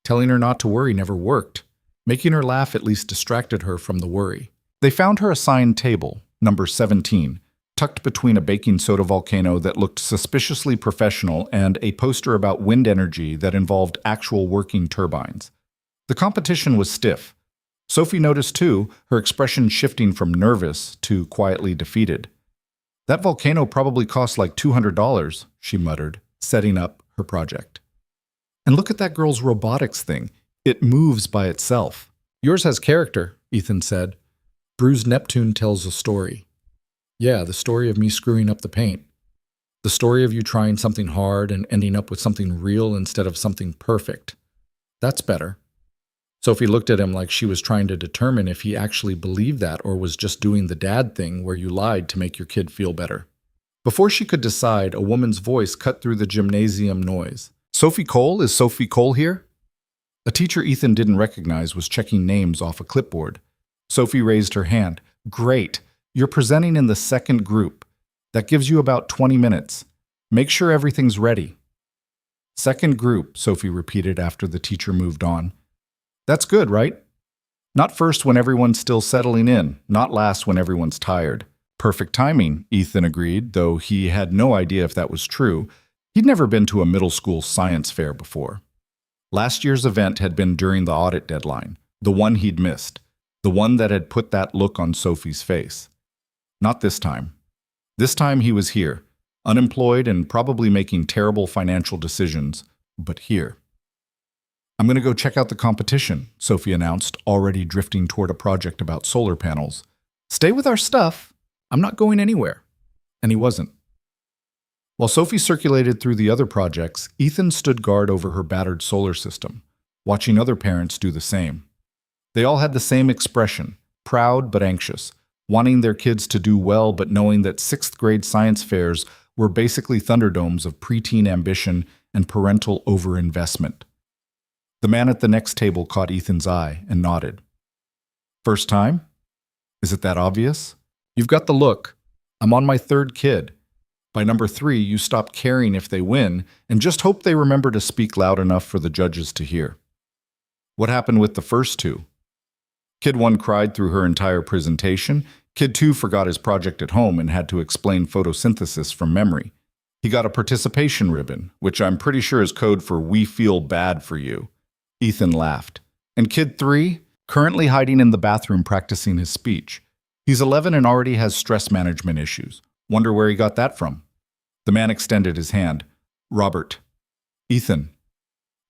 Telling her not to worry never worked. Making her laugh at least distracted her from the worry. They found her assigned table, number 17, tucked between a baking soda volcano that looked suspiciously professional and a poster about wind energy that involved actual working turbines. The competition was stiff. Sophie noticed too, her expression shifting from nervous to quietly defeated. "That volcano probably cost like $200, she muttered, setting up her project. "And look at that girl's robotics thing. It moves by itself." "Yours has character," Ethan said. Bruised Neptune tells a story. Yeah, the story of me screwing up the paint. The story of you trying something hard and ending up with something real instead of something perfect. That's better. Sophie looked at him like she was trying to determine if he actually believed that or was just doing the dad thing where you lied to make your kid feel better. Before she could decide, a woman's voice cut through the gymnasium noise. Sophie Cole? Is Sophie Cole here? A teacher Ethan didn't recognize was checking names off a clipboard. Sophie raised her hand. Great. You're presenting in the second group. That gives you about 20 minutes. Make sure everything's ready. Second group, Sophie repeated after the teacher moved on. That's good, right? Not first when everyone's still settling in, not last when everyone's tired. Perfect timing, Ethan agreed, though he had no idea if that was true. He'd never been to a middle school science fair before. Last year's event had been during the audit deadline, the one he'd missed, the one that had put that look on Sophie's face. Not this time. This time he was here, unemployed and probably making terrible financial decisions, but here. I'm going to go check out the competition, Sophie announced, already drifting toward a project about solar panels. Stay with our stuff. I'm not going anywhere. And he wasn't. While Sophie circulated through the other projects, Ethan stood guard over her battered solar system, watching other parents do the same. They all had the same expression, proud but anxious, wanting their kids to do well but knowing that sixth-grade science fairs were basically thunderdomes of preteen ambition and parental overinvestment. The man at the next table caught Ethan's eye and nodded. First time? Is it that obvious? You've got the look. I'm on my third kid. By number 3, you stop caring if they win and just hope they remember to speak loud enough for the judges to hear. What happened with the first 2? Kid 1 cried through her entire presentation. Kid 2 forgot his project at home and had to explain photosynthesis from memory. He got a participation ribbon, which I'm pretty sure is code for "we feel bad for you." Ethan laughed. And Kid 3? Currently hiding in the bathroom practicing his speech. He's 11 and already has stress management issues. Wonder where he got that from. The man extended his hand. Robert. Ethan.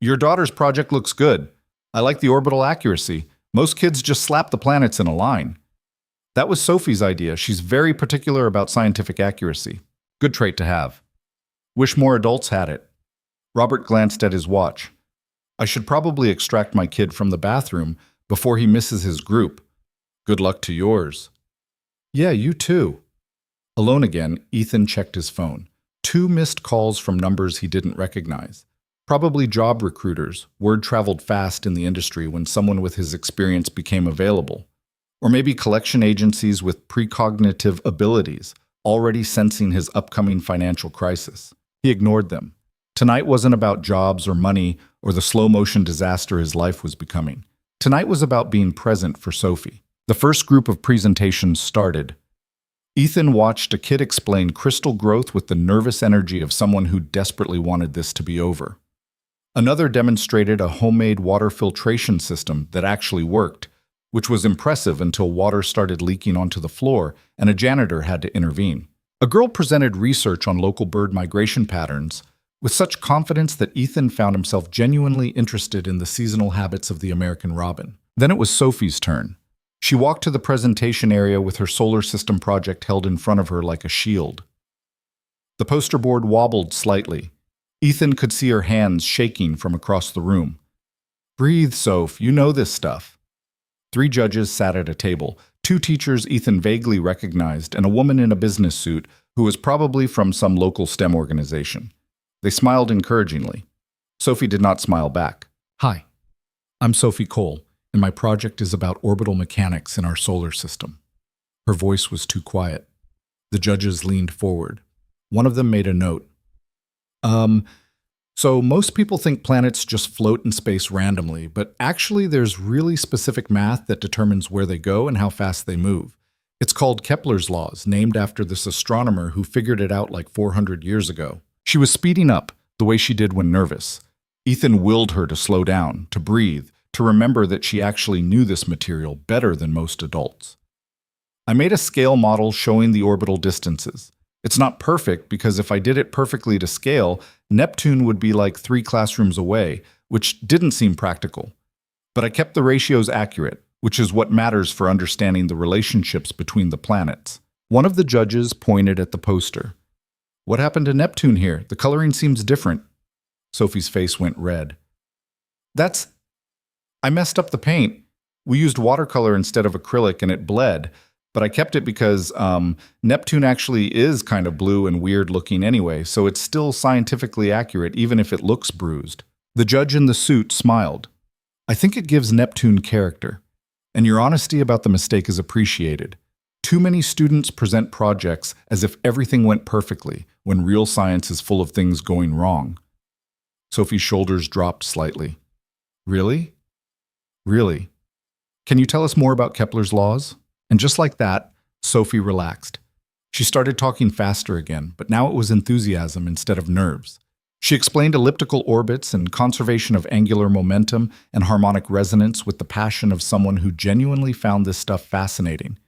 Your daughter's project looks good. I like the orbital accuracy. Most kids just slap the planets in a line. That was Sophie's idea. She's very particular about scientific accuracy. Good trait to have. Wish more adults had it. Robert glanced at his watch. I should probably extract my kid from the bathroom before he misses his group. Good luck to yours. Yeah, you too. Alone again, Ethan checked his phone. 2 missed calls from numbers he didn't recognize. Probably job recruiters. Word traveled fast in the industry when someone with his experience became available. Or maybe collection agencies with precognitive abilities, already sensing his upcoming financial crisis. He ignored them. Tonight wasn't about jobs or money or the slow-motion disaster his life was becoming. Tonight was about being present for Sophie. The first group of presentations started. Ethan watched a kid explain crystal growth with the nervous energy of someone who desperately wanted this to be over. Another demonstrated a homemade water filtration system that actually worked, which was impressive until water started leaking onto the floor and a janitor had to intervene. A girl presented research on local bird migration patterns with such confidence that Ethan found himself genuinely interested in the seasonal habits of the American robin. Then it was Sophie's turn. She walked to the presentation area with her solar system project held in front of her like a shield. The poster board wobbled slightly. Ethan could see her hands shaking from across the room. Breathe, Soph, you know this stuff. 3 judges sat at a table, 2 teachers Ethan vaguely recognized, and a woman in a business suit who was probably from some local STEM organization. They smiled encouragingly. Sophie did not smile back. Hi, I'm Sophie Cole, and my project is about orbital mechanics in our solar system. Her voice was too quiet. The judges leaned forward. One of them made a note. So most people think planets just float in space randomly, but actually there's really specific math that determines where they go and how fast they move. It's called Kepler's laws, named after this astronomer who figured it out like 400 years ago. She was speeding up, the way she did when nervous. Ethan willed her to slow down, to breathe, to remember that she actually knew this material better than most adults. I made a scale model showing the orbital distances. It's not perfect because if I did it perfectly to scale, Neptune would be like 3 classrooms away, which didn't seem practical. But I kept the ratios accurate, which is what matters for understanding the relationships between the planets. One of the judges pointed at the poster. What happened to Neptune here? The coloring seems different. Sophie's face went red. I messed up the paint. We used watercolor instead of acrylic and it bled, but I kept it because Neptune actually is kind of blue and weird looking anyway, so it's still scientifically accurate even if it looks bruised. The judge in the suit smiled. I think it gives Neptune character, and your honesty about the mistake is appreciated. Too many students present projects as if everything went perfectly, when real science is full of things going wrong. Sophie's shoulders dropped slightly. Really? Really? Can you tell us more about Kepler's laws? And just like that, Sophie relaxed. She started talking faster again, but now it was enthusiasm instead of nerves. She explained elliptical orbits and conservation of angular momentum and harmonic resonance with the passion of someone who genuinely found this stuff fascinating.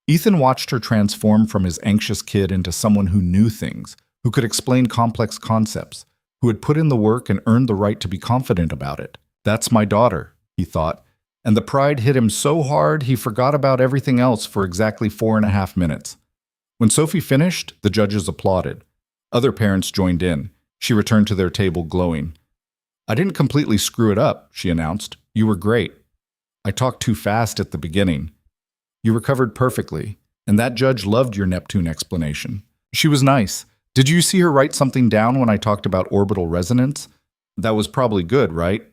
Ethan watched her transform from his anxious kid into someone who knew things, who could explain complex concepts, who had put in the work and earned the right to be confident about it. That's my daughter, he thought, and the pride hit him so hard he forgot about everything else for exactly 4.5 minutes. When Sophie finished, the judges applauded. Other parents joined in. She returned to their table glowing. I didn't completely screw it up, she announced. You were great. I talked too fast at the beginning. You recovered perfectly, and that judge loved your Neptune explanation. She was nice. Did you see her write something down when I talked about orbital resonance? That was probably good, right?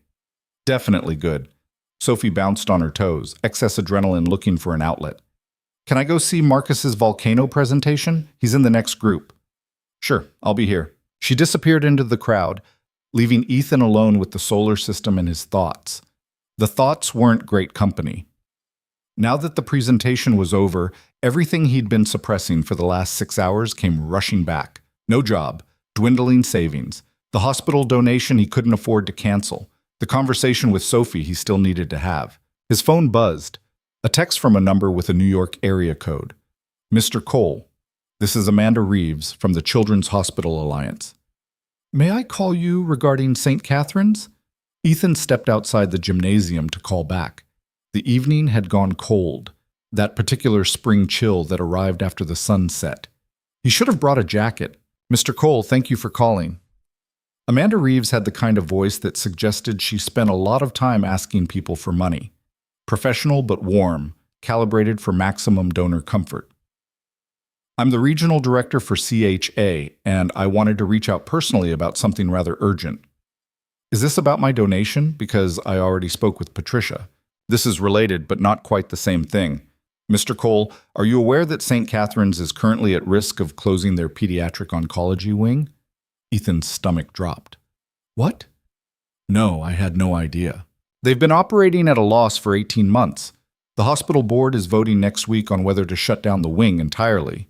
Definitely good. Sophie bounced on her toes, excess adrenaline looking for an outlet. Can I go see Marcus's volcano presentation? He's in the next group. Sure, I'll be here. She disappeared into the crowd, leaving Ethan alone with the solar system and his thoughts. The thoughts weren't great company. Now that the presentation was over, everything he'd been suppressing for the last 6 hours came rushing back. No job, dwindling savings, the hospital donation he couldn't afford to cancel, the conversation with Sophie he still needed to have. His phone buzzed. A text from a number with a New York area code. Mr. Cole, this is Amanda Reeves from the Children's Hospital Alliance. May I call you regarding St. Catherine's? Ethan stepped outside the gymnasium to call back. The evening had gone cold, that particular spring chill that arrived after the sun set. He should have brought a jacket. Mr. Cole, thank you for calling. Amanda Reeves had the kind of voice that suggested she spent a lot of time asking people for money. Professional but warm, calibrated for maximum donor comfort. I'm the regional director for CHA, and I wanted to reach out personally about something rather urgent. Is this about my donation? Because I already spoke with Patricia. This is related, but not quite the same thing. Mr. Cole, are you aware that St. Catherine's is currently at risk of closing their pediatric oncology wing? Ethan's stomach dropped. What? No, I had no idea. They've been operating at a loss for 18 months. The hospital board is voting next week on whether to shut down the wing entirely.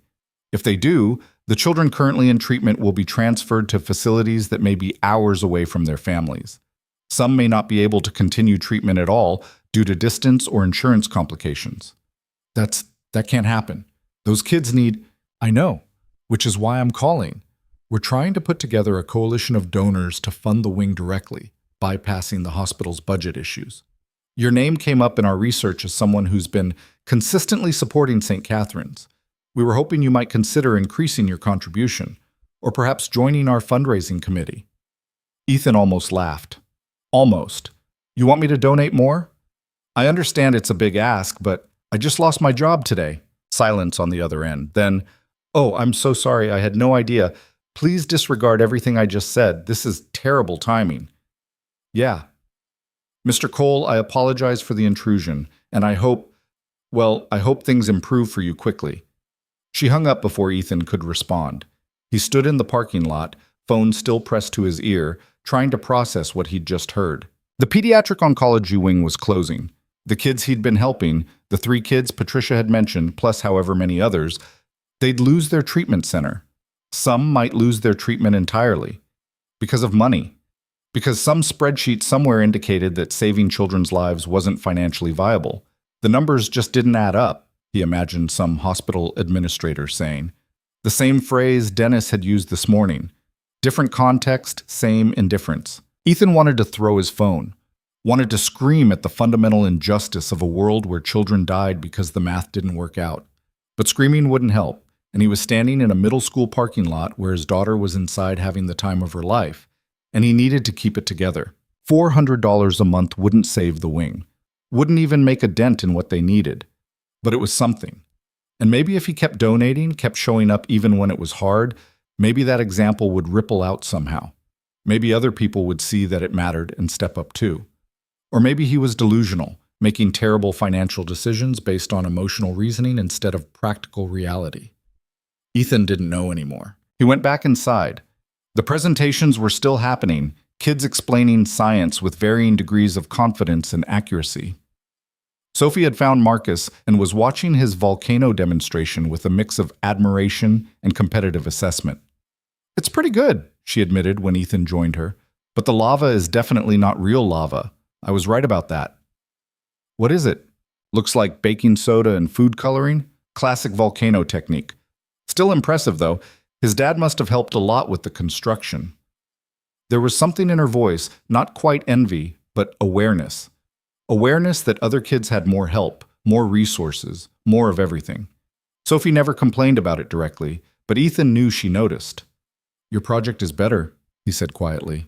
If they do, the children currently in treatment will be transferred to facilities that may be hours away from their families. Some may not be able to continue treatment at all due to distance or insurance complications. That can't happen. Those kids need... I know, which is why I'm calling. We're trying to put together a coalition of donors to fund the wing directly, bypassing the hospital's budget issues. Your name came up in our research as someone who's been consistently supporting St. Catherine's. We were hoping you might consider increasing your contribution, or perhaps joining our fundraising committee. Ethan almost laughed. Almost. You want me to donate more? I understand it's a big ask, but I just lost my job today. Silence on the other end. Then, oh, I'm so sorry, I had no idea. Please disregard everything I just said. This is terrible timing. Yeah. Mr. Cole, I apologize for the intrusion, and I hope things improve for you quickly. She hung up before Ethan could respond. He stood in the parking lot, phone still pressed to his ear, trying to process what he'd just heard. The pediatric oncology wing was closing. The kids he'd been helping, the 3 kids Patricia had mentioned, plus however many others, they'd lose their treatment center. Some might lose their treatment entirely. Because of money. Because some spreadsheet somewhere indicated that saving children's lives wasn't financially viable. The numbers just didn't add up, he imagined some hospital administrator saying. The same phrase Dennis had used this morning. Different context, same indifference. Ethan wanted to throw his phone. wanted to scream at the fundamental injustice of a world where children died because the math didn't work out. But screaming wouldn't help, and he was standing in a middle school parking lot where his daughter was inside having the time of her life, and he needed to keep it together. $400 a month wouldn't save the wing, wouldn't even make a dent in what they needed, but it was something. And maybe if he kept donating, kept showing up even when it was hard, maybe that example would ripple out somehow. Maybe other people would see that it mattered and step up too. Or maybe he was delusional, making terrible financial decisions based on emotional reasoning instead of practical reality. Ethan didn't know anymore. He went back inside. The presentations were still happening, kids explaining science with varying degrees of confidence and accuracy. Sophie had found Marcus and was watching his volcano demonstration with a mix of admiration and competitive assessment. "It's pretty good," she admitted when Ethan joined her, "but the lava is definitely not real lava. I was right about that." "What is it?" "Looks like baking soda and food coloring. Classic volcano technique. Still impressive, though. His dad must have helped a lot with the construction." There was something in her voice, not quite envy, but awareness. Awareness that other kids had more help, more resources, more of everything. Sophie never complained about it directly, but Ethan knew she noticed. "Your project is better," he said quietly.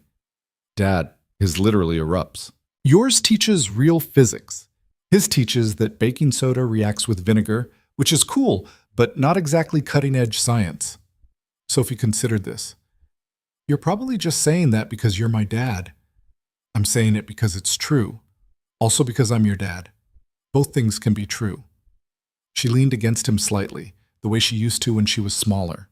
"Dad, his literally erupts. Yours teaches real physics. His teaches that baking soda reacts with vinegar, which is cool, but not exactly cutting-edge science." Sophie considered this. "You're probably just saying that because you're my dad. I'm saying it because it's true. Also because I'm your dad. Both things can be true." She leaned against him slightly, the way she used to when she was smaller.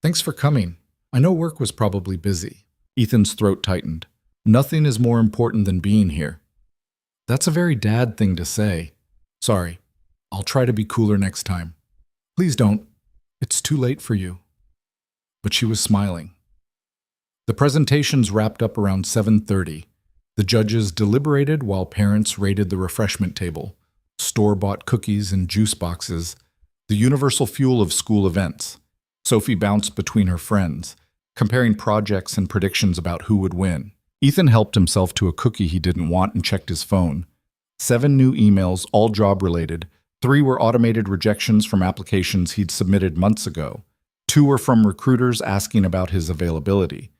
"Thanks for coming. I know work was probably busy." Ethan's throat tightened. "Nothing is more important than being here." "That's a very dad thing to say. Sorry. I'll try to be cooler next time." "Please don't. It's too late for you." But she was smiling. The presentations wrapped up around 7:30. The judges deliberated while parents raided the refreshment table, store-bought cookies and juice boxes, the universal fuel of school events. Sophie bounced between her friends, comparing projects and predictions about who would win. Ethan helped himself to a cookie he didn't want and checked his phone. 7 new emails, all job-related. 3 were automated rejections from applications he'd submitted months ago. 2 were from recruiters asking about his availability.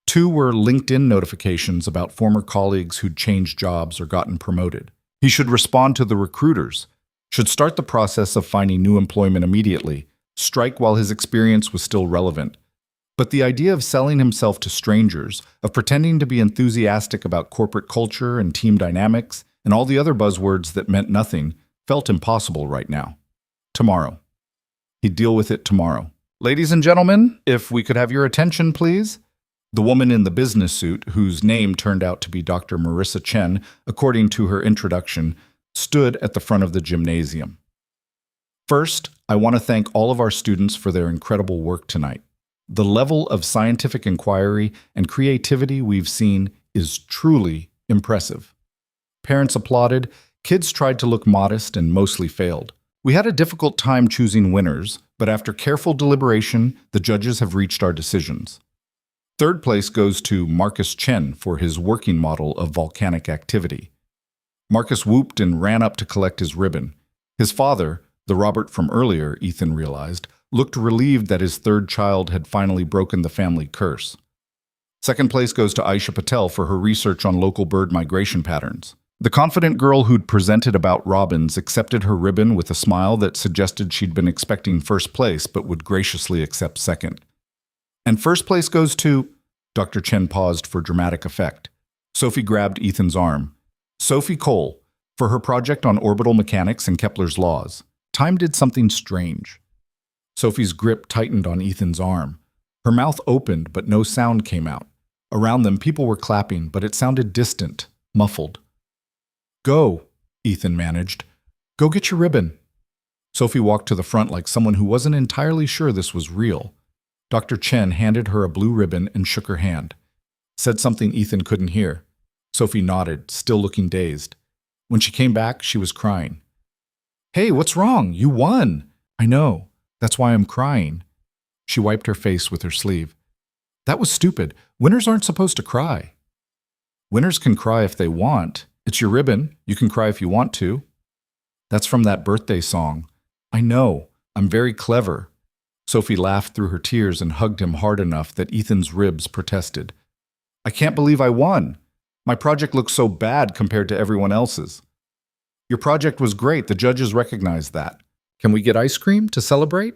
2 were LinkedIn notifications about former colleagues who'd changed jobs or gotten promoted. He should respond to the recruiters, should start the process of finding new employment immediately, strike while his experience was still relevant. But the idea of selling himself to strangers, of pretending to be enthusiastic about corporate culture and team dynamics, and all the other buzzwords that meant nothing, felt impossible right now. Tomorrow. He'd deal with it tomorrow. "Ladies and gentlemen, if we could have your attention, please." The woman in the business suit, whose name turned out to be Dr. Marissa Chen, according to her introduction, stood at the front of the gymnasium. "First, I want to thank all of our students for their incredible work tonight. The level of scientific inquiry and creativity we've seen is truly impressive." Parents applauded, kids tried to look modest and mostly failed. "We had a difficult time choosing winners, but after careful deliberation, the judges have reached our decisions. Third place goes to Marcus Chen for his working model of volcanic activity." Marcus whooped and ran up to collect his ribbon. His father, the Robert from earlier, Ethan realized, looked relieved that his third child had finally broken the family curse. Second place goes to Aisha Patel for her research on local bird migration patterns. The confident girl who'd presented about robins accepted her ribbon with a smile that suggested she'd been expecting first place but would graciously accept second. "And first place goes to—" Dr. Chen paused for dramatic effect. Sophie grabbed Ethan's arm. "Sophie Cole, for her project on orbital mechanics and Kepler's laws. Time did something strange." Sophie's grip tightened on Ethan's arm. Her mouth opened, but no sound came out. Around them, people were clapping, but it sounded distant, muffled. "Go," Ethan managed. "Go get your ribbon." Sophie walked to the front like someone who wasn't entirely sure this was real. Dr. Chen handed her a blue ribbon and shook her hand. Said something Ethan couldn't hear. Sophie nodded, still looking dazed. When she came back, she was crying. "Hey, what's wrong? You won!" "I know. That's why I'm crying." She wiped her face with her sleeve. "That was stupid. Winners aren't supposed to cry." "Winners can cry if they want, It's your ribbon. You can cry if you want to. That's from that birthday song. I know. I'm very clever. Sophie laughed through her tears and hugged him hard enough that Ethan's ribs protested. I can't believe I won. My project looks so bad compared to everyone else's. Your project was great. The judges recognized that. Can we get ice cream to celebrate?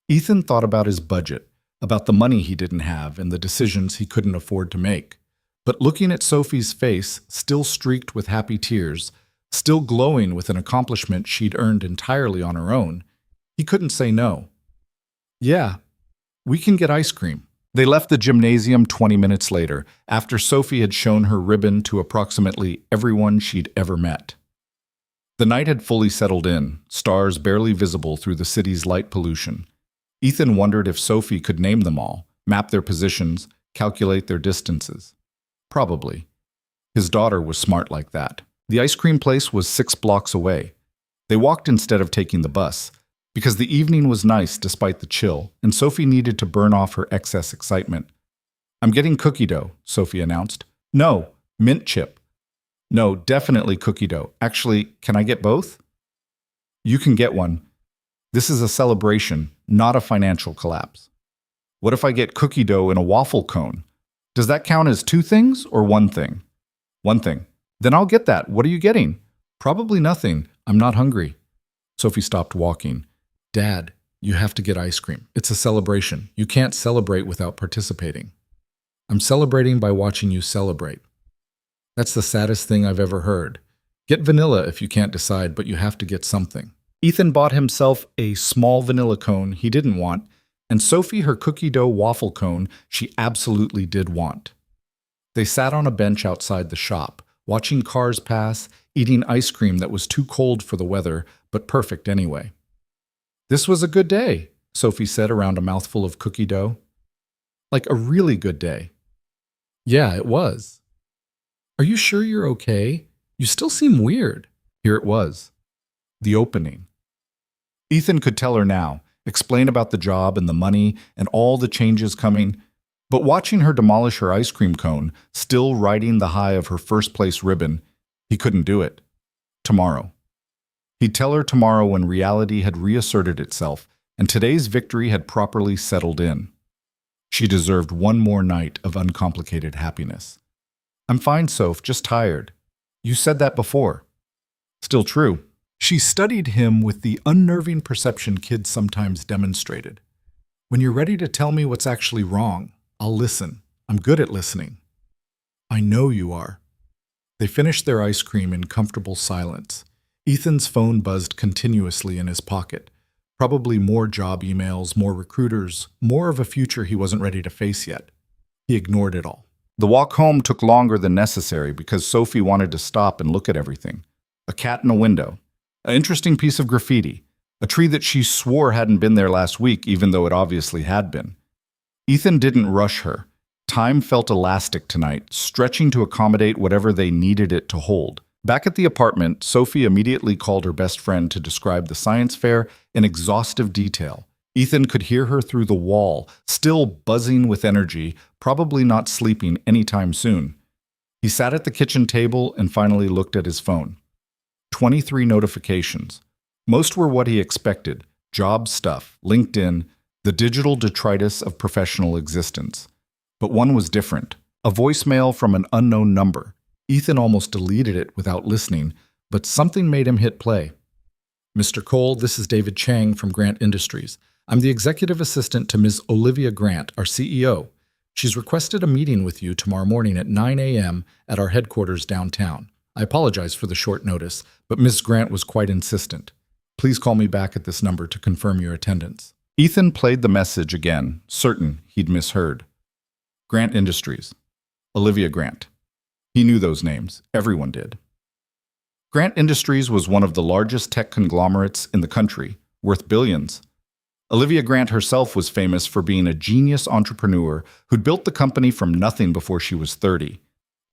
Ethan thought about his budget, about the money he didn't have and the decisions he couldn't afford to make. But looking at Sophie's face, still streaked with happy tears, still glowing with an accomplishment she'd earned entirely on her own, he couldn't say no. Yeah, we can get ice cream. They left the gymnasium 20 minutes later, after Sophie had shown her ribbon to approximately everyone she'd ever met. The night had fully settled in, stars barely visible through the city's light pollution. Ethan wondered if Sophie could name them all, map their positions, calculate their distances. Probably. His daughter was smart like that. The ice cream place was 6 blocks away. They walked instead of taking the bus, because the evening was nice despite the chill, and Sophie needed to burn off her excess excitement. I'm getting cookie dough, Sophie announced. No, mint chip. No, definitely cookie dough. Actually, can I get both? You can get one. This is a celebration, not a financial collapse. What if I get cookie dough in a waffle cone? Does that count as 2 things or 1 thing? 1 thing. Then I'll get that. What are you getting? Probably nothing. I'm not hungry. Sophie stopped walking. Dad, you have to get ice cream. It's a celebration. You can't celebrate without participating. I'm celebrating by watching you celebrate. That's the saddest thing I've ever heard. Get vanilla if you can't decide, but you have to get something. Ethan bought himself a small vanilla cone he didn't want, and Sophie her cookie dough waffle cone she absolutely did want. They sat on a bench outside the shop, watching cars pass, eating ice cream that was too cold for the weather, but perfect anyway. This was a good day, Sophie said around a mouthful of cookie dough. Like a really good day. Yeah, it was. Are you sure you're okay? You still seem weird. Here it was. The opening. Ethan could tell her now, explain about the job and the money and all the changes coming, but watching her demolish her ice cream cone, still riding the high of her first-place ribbon, he couldn't do it. Tomorrow. He'd tell her tomorrow when reality had reasserted itself and today's victory had properly settled in. She deserved one more night of uncomplicated happiness. I'm fine, Soph, just tired. You said that before. Still true. She studied him with the unnerving perception kids sometimes demonstrated. When you're ready to tell me what's actually wrong, I'll listen. I'm good at listening. I know you are. They finished their ice cream in comfortable silence. Ethan's phone buzzed continuously in his pocket. Probably more job emails, more recruiters, more of a future he wasn't ready to face yet. He ignored it all. The walk home took longer than necessary because Sophie wanted to stop and look at everything. A cat in a window. An interesting piece of graffiti. A tree that she swore hadn't been there last week, even though it obviously had been. Ethan didn't rush her. Time felt elastic tonight, stretching to accommodate whatever they needed it to hold. Back at the apartment, Sophie immediately called her best friend to describe the science fair in exhaustive detail. Ethan could hear her through the wall, still buzzing with energy, probably not sleeping anytime soon. He sat at the kitchen table and finally looked at his phone. 23 notifications. Most were what he expected. Job stuff, LinkedIn, the digital detritus of professional existence. But one was different. A voicemail from an unknown number. Ethan almost deleted it without listening, but something made him hit play. Mr. Cole, this is David Chang from Grant Industries. I'm the executive assistant to Ms. Olivia Grant, our CEO. She's requested a meeting with you tomorrow morning at 9 a.m. at our headquarters downtown. I apologize for the short notice, but Ms. Grant was quite insistent. Please call me back at this number to confirm your attendance. Ethan played the message again, certain he'd misheard. Grant Industries. Olivia Grant. He knew those names. Everyone did. Grant Industries was one of the largest tech conglomerates in the country, worth billions. Olivia Grant herself was famous for being a genius entrepreneur who'd built the company from nothing before she was 30.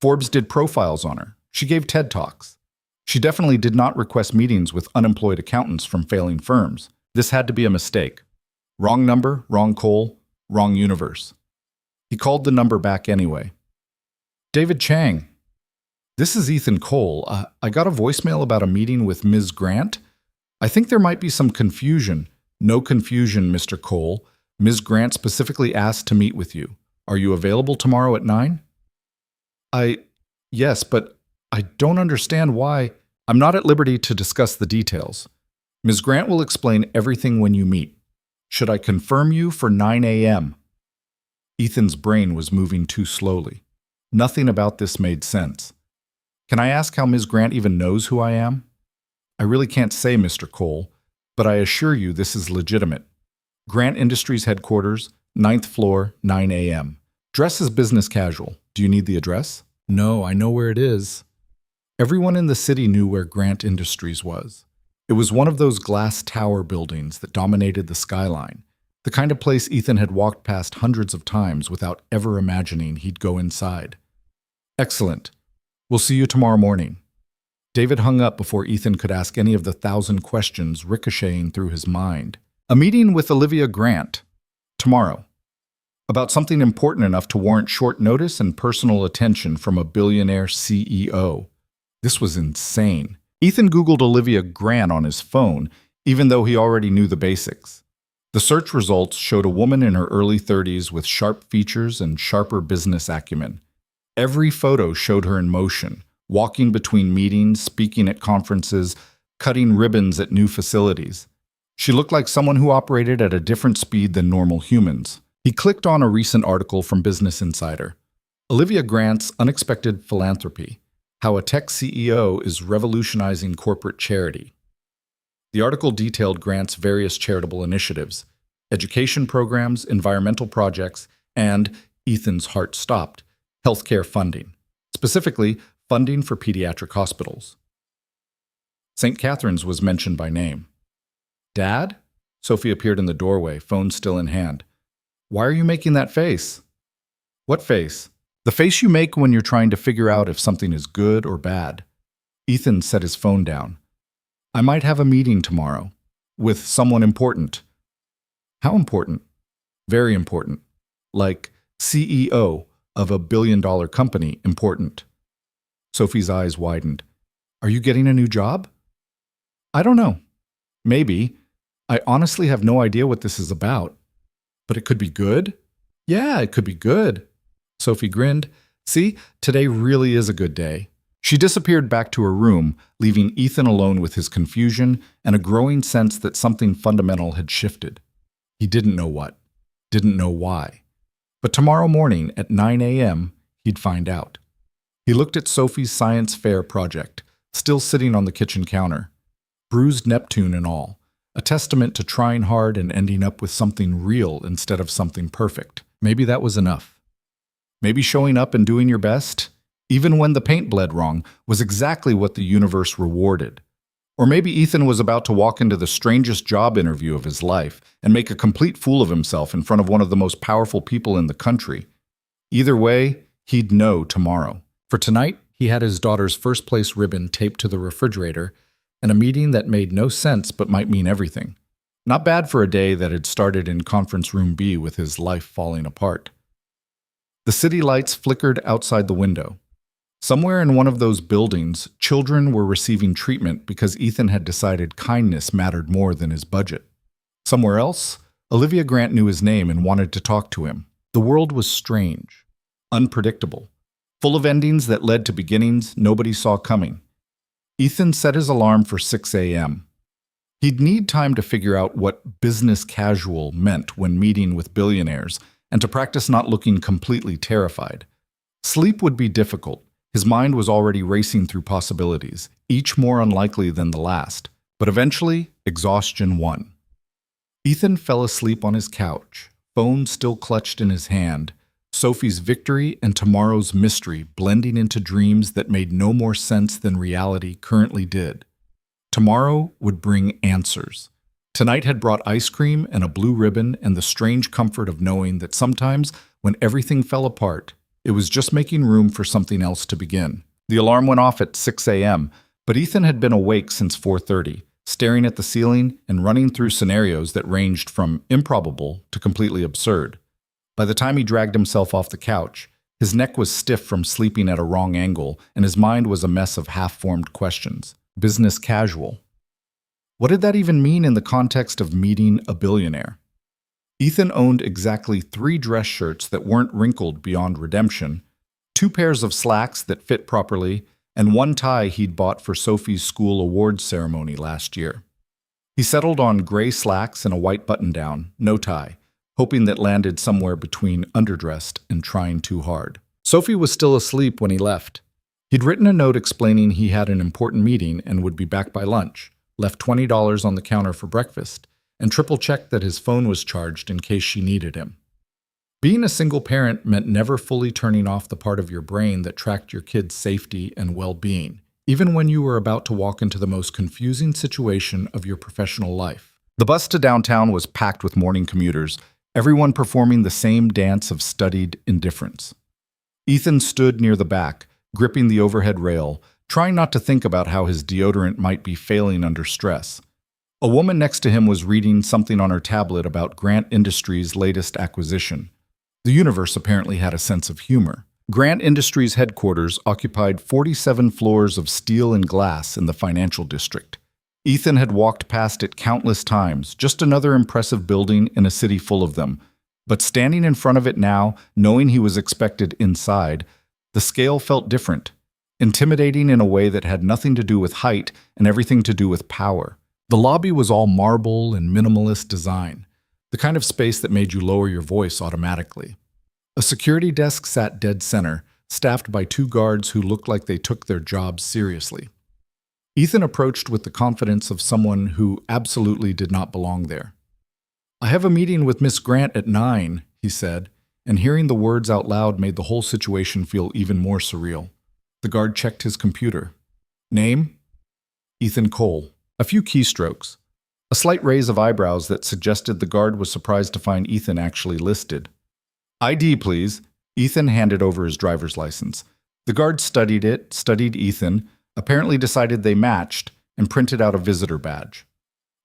Forbes did profiles on her. She gave TED Talks. She definitely did not request meetings with unemployed accountants from failing firms. This had to be a mistake. Wrong number, wrong Cole, wrong universe. He called the number back anyway. David Chang. This is Ethan Cole. I got a voicemail about a meeting with Ms. Grant. I think there might be some confusion. No confusion, Mr. Cole. Ms. Grant specifically asked to meet with you. Are you available tomorrow at 9? Yes, but I don't understand why. I'm not at liberty to discuss the details. Ms. Grant will explain everything when you meet. Should I confirm you for 9 a.m.? Ethan's brain was moving too slowly. Nothing about this made sense. Can I ask how Ms. Grant even knows who I am? I really can't say, Mr. Cole, but I assure you this is legitimate. Grant Industries headquarters, 9th floor, 9 a.m. Dress is business casual. Do you need the address? No, I know where it is. Everyone in the city knew where Grant Industries was. It was one of those glass tower buildings that dominated the skyline, the kind of place Ethan had walked past hundreds of times without ever imagining he'd go inside. Excellent. We'll see you tomorrow morning. David hung up before Ethan could ask any of the 1,000 questions ricocheting through his mind. A meeting with Olivia Grant. Tomorrow. About something important enough to warrant short notice and personal attention from a billionaire CEO. This was insane. Ethan Googled Olivia Grant on his phone, even though he already knew the basics. The search results showed a woman in her early 30s with sharp features and sharper business acumen. Every photo showed her in motion, walking between meetings, speaking at conferences, cutting ribbons at new facilities. She looked like someone who operated at a different speed than normal humans. He clicked on a recent article from Business Insider. Olivia Grant's Unexpected Philanthropy: How a Tech CEO is Revolutionizing Corporate Charity. The article detailed Grant's various charitable initiatives, education programs, environmental projects, and, Ethan's heart stopped, healthcare funding, specifically funding for pediatric hospitals. St. Catherine's was mentioned by name. Dad? Sophie appeared in the doorway, phone still in hand. Why are you making that face? What face? The face you make when you're trying to figure out if something is good or bad. Ethan set his phone down. I might have a meeting tomorrow. With someone important. How important? Very important. Like CEO of a billion-dollar company important. Sophie's eyes widened. Are you getting a new job? I don't know. Maybe. I honestly have no idea what this is about. But it could be good? Yeah, it could be good. Sophie grinned. See, today really is a good day. She disappeared back to her room, leaving Ethan alone with his confusion and a growing sense that something fundamental had shifted. He didn't know what, didn't know why. But tomorrow morning at 9 a.m., he'd find out. He looked at Sophie's science fair project, still sitting on the kitchen counter. Bruised Neptune and all, a testament to trying hard and ending up with something real instead of something perfect. Maybe that was enough. Maybe showing up and doing your best, even when the paint bled wrong, was exactly what the universe rewarded. Or maybe Ethan was about to walk into the strangest job interview of his life and make a complete fool of himself in front of one of the most powerful people in the country. Either way, he'd know tomorrow. For tonight, he had his daughter's first-place ribbon taped to the refrigerator and a meeting that made no sense but might mean everything. Not bad for a day that had started in Conference Room B with his life falling apart. The city lights flickered outside the window. Somewhere in one of those buildings, children were receiving treatment because Ethan had decided kindness mattered more than his budget. Somewhere else, Olivia Grant knew his name and wanted to talk to him. The world was strange, unpredictable, full of endings that led to beginnings nobody saw coming. Ethan set his alarm for 6 a.m. He'd need time to figure out what business casual meant when meeting with billionaires and to practice not looking completely terrified. Sleep would be difficult. His mind was already racing through possibilities, each more unlikely than the last, but eventually, exhaustion won. Ethan fell asleep on his couch, phone still clutched in his hand, Sophie's victory and tomorrow's mystery blending into dreams that made no more sense than reality currently did. Tomorrow would bring answers. Tonight had brought ice cream and a blue ribbon and the strange comfort of knowing that sometimes, when everything fell apart, it was just making room for something else to begin. The alarm went off at 6 a.m., but Ethan had been awake since 4:30, staring at the ceiling and running through scenarios that ranged from improbable to completely absurd. By the time he dragged himself off the couch, His neck was stiff from sleeping at a wrong angle, and his mind was a mess of half-formed questions. Business casual. What did that even mean in the context of meeting a billionaire? Ethan owned exactly 3 dress shirts that weren't wrinkled beyond redemption, 2 pairs of slacks that fit properly, and 1 tie he'd bought for Sophie's school awards ceremony last year. He settled on gray slacks and a white button-down, no tie, hoping that landed somewhere between underdressed and trying too hard. Sophie was still asleep when he left. He'd written a note explaining he had an important meeting and would be back by lunch, left $20 on the counter for breakfast, and triple-checked that his phone was charged in case she needed him. Being a single parent meant never fully turning off the part of your brain that tracked your kids' safety and well-being, even when you were about to walk into the most confusing situation of your professional life. The bus to downtown was packed with morning commuters, everyone performing the same dance of studied indifference. Ethan stood near the back, gripping the overhead rail, trying not to think about how his deodorant might be failing under stress. A woman next to him was reading something on her tablet about Grant Industries' latest acquisition. The universe apparently had a sense of humor. Grant Industries' headquarters occupied 47 floors of steel and glass in the financial district. Ethan had walked past it countless times, just another impressive building in a city full of them. But standing in front of it now, knowing he was expected inside, the scale felt different, intimidating in a way that had nothing to do with height and everything to do with power. The lobby was all marble and minimalist design, the kind of space that made you lower your voice automatically. A security desk sat dead center, staffed by 2 guards who looked like they took their jobs seriously. Ethan approached with the confidence of someone who absolutely did not belong there. "I have a meeting with Miss Grant at 9, he said, and hearing the words out loud made the whole situation feel even more surreal. The guard checked his computer. Name? Ethan Cole. A few keystrokes. A slight raise of eyebrows that suggested the guard was surprised to find Ethan actually listed. ID, please. Ethan handed over his driver's license. The guard studied it, studied Ethan, apparently decided they matched, and printed out a visitor badge.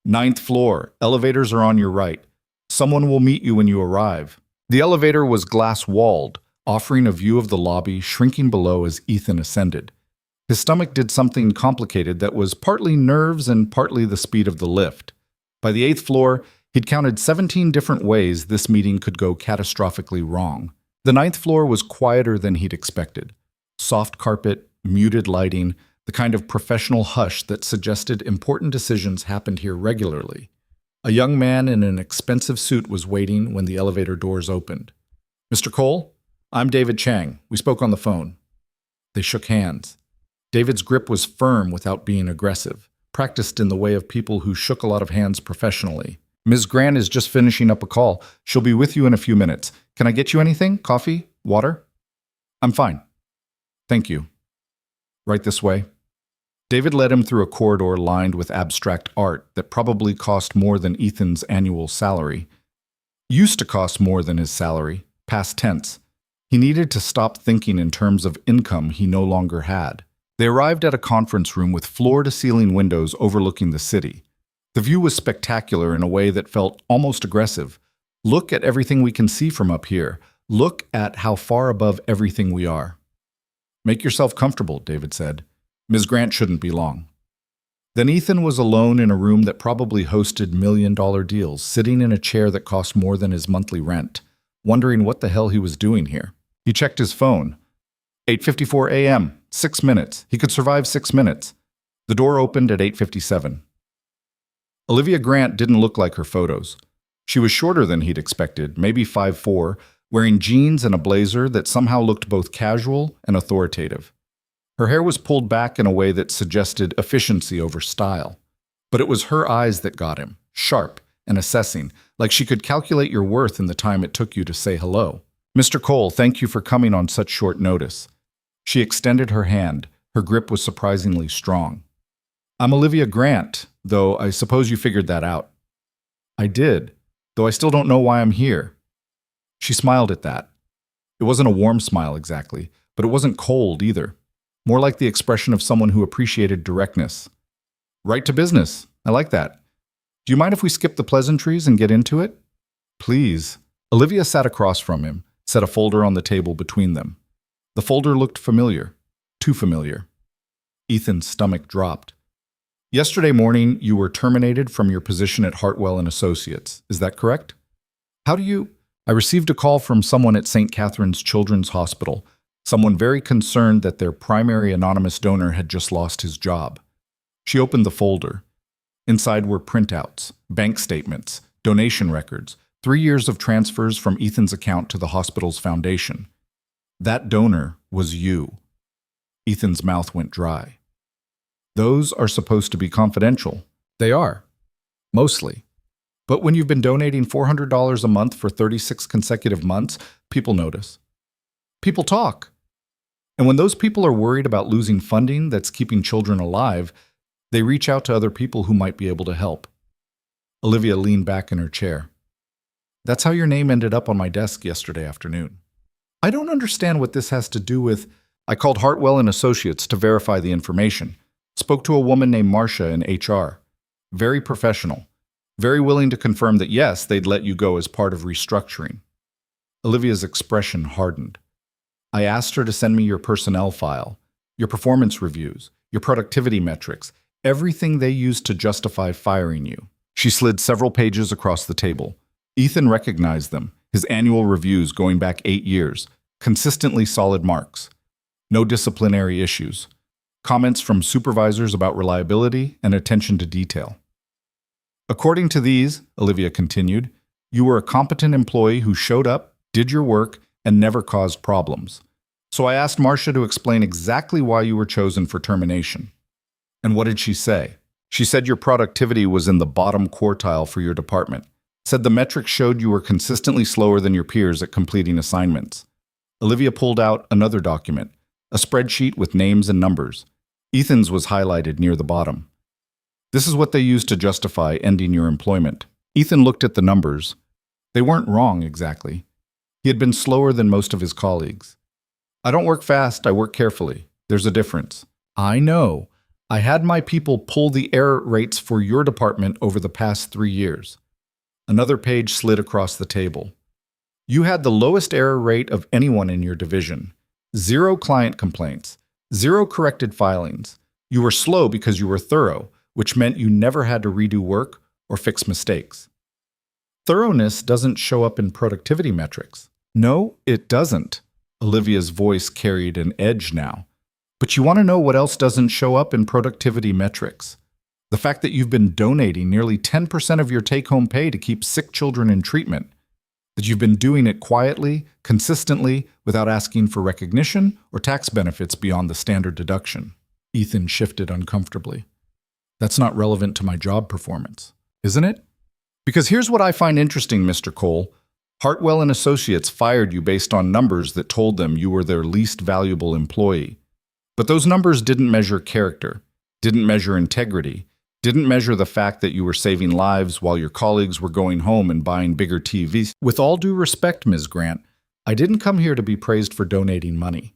9th floor. Elevators are on your right. Someone will meet you when you arrive. The elevator was glass-walled, offering a view of the lobby, shrinking below as Ethan ascended. His stomach did something complicated that was partly nerves and partly the speed of the lift. By the 8th floor, he'd counted 17 different ways this meeting could go catastrophically wrong. The 9th floor was quieter than he'd expected. Soft carpet, muted lighting, the kind of professional hush that suggested important decisions happened here regularly. A young man in an expensive suit was waiting when the elevator doors opened. "Mr. Cole? I'm David Chang. We spoke on the phone." They shook hands. David's grip was firm without being aggressive, practiced in the way of people who shook a lot of hands professionally. "Ms. Grant is just finishing up a call. She'll be with you in a few minutes. Can I get you anything? Coffee? Water?" "I'm fine. Thank you." "Right this way." David led him through a corridor lined with abstract art that probably cost more than Ethan's annual salary. Used to cost more than his salary, past tense. He needed to stop thinking in terms of income he no longer had. They arrived at a conference room with floor-to-ceiling windows overlooking the city. The view was spectacular in a way that felt almost aggressive. "Look at everything we can see from up here. Look at how far above everything we are." "Make yourself comfortable," David said. "Ms. Grant shouldn't be long." Then Ethan was alone in a room that probably hosted million-dollar deals, sitting in a chair that cost more than his monthly rent, wondering what the hell he was doing here. He checked his phone. 8:54 a.m., 6 minutes. He could survive 6 minutes. The door opened at 8:57. Olivia Grant didn't look like her photos. She was shorter than he'd expected, maybe 5'4", wearing jeans and a blazer that somehow looked both casual and authoritative. Her hair was pulled back in a way that suggested efficiency over style. But it was her eyes that got him, sharp and assessing, like she could calculate your worth in the time it took you to say hello. "Mr. Cole, thank you for coming on such short notice." She extended her hand. Her grip was surprisingly strong. "I'm Olivia Grant, though I suppose you figured that out." "I did, though I still don't know why I'm here." She smiled at that. It wasn't a warm smile exactly, but it wasn't cold either. More like the expression of someone who appreciated directness. "Right to business. I like that. Do you mind if we skip the pleasantries and get into it?" "Please." Olivia sat across from him, set a folder on the table between them. The folder looked familiar. Too familiar. Ethan's stomach dropped. Yesterday morning, you were terminated from your position at Hartwell and Associates. Is that correct? How do you... I received a call from someone at St. Catherine's Children's Hospital, someone very concerned that their primary anonymous donor had just lost his job. She opened the folder. Inside were printouts, bank statements, donation records, 3 years of transfers from Ethan's account to the hospital's foundation. That donor was you. Ethan's mouth went dry. Those are supposed to be confidential. They are. Mostly. But when you've been donating $400 a month for 36 consecutive months, people notice. People talk. And when those people are worried about losing funding that's keeping children alive, they reach out to other people who might be able to help. Olivia leaned back in her chair. That's how your name ended up on my desk yesterday afternoon. I don't understand what this has to do with... I called Hartwell and Associates to verify the information. Spoke to a woman named Marcia in HR. Very professional. Very willing to confirm that yes, they'd let you go as part of restructuring. Olivia's expression hardened. I asked her to send me your personnel file, your performance reviews, your productivity metrics, everything they used to justify firing you. She slid several pages across the table. Ethan recognized them, his annual reviews going back 8 years, consistently solid marks. No disciplinary issues. Comments from supervisors about reliability and attention to detail. According to these, Olivia continued, you were a competent employee who showed up, did your work, and never caused problems. So I asked Marcia to explain exactly why you were chosen for termination. And what did she say? She said your productivity was in the bottom quartile for your department. Said the metrics showed you were consistently slower than your peers at completing assignments. Olivia pulled out another document, a spreadsheet with names and numbers. Ethan's was highlighted near the bottom. This is what they used to justify ending your employment. Ethan looked at the numbers. They weren't wrong exactly. He had been slower than most of his colleagues. I don't work fast, I work carefully. There's a difference. I know. I had my people pull the error rates for your department over the past 3 years. Another page slid across the table. You had the lowest error rate of anyone in your division. 0 client complaints. 0 corrected filings. You were slow because you were thorough, which meant you never had to redo work or fix mistakes. Thoroughness doesn't show up in productivity metrics. No, it doesn't. Olivia's voice carried an edge now. But you want to know what else doesn't show up in productivity metrics? The fact that you've been donating nearly 10% of your take-home pay to keep sick children in treatment. That you've been doing it quietly, consistently, without asking for recognition or tax benefits beyond the standard deduction. Ethan shifted uncomfortably. That's not relevant to my job performance, isn't it? Because here's what I find interesting, Mr. Cole. Hartwell and Associates fired you based on numbers that told them you were their least valuable employee. But those numbers didn't measure character, didn't measure integrity, didn't measure the fact that you were saving lives while your colleagues were going home and buying bigger TVs. With all due respect, Ms. Grant, I didn't come here to be praised for donating money.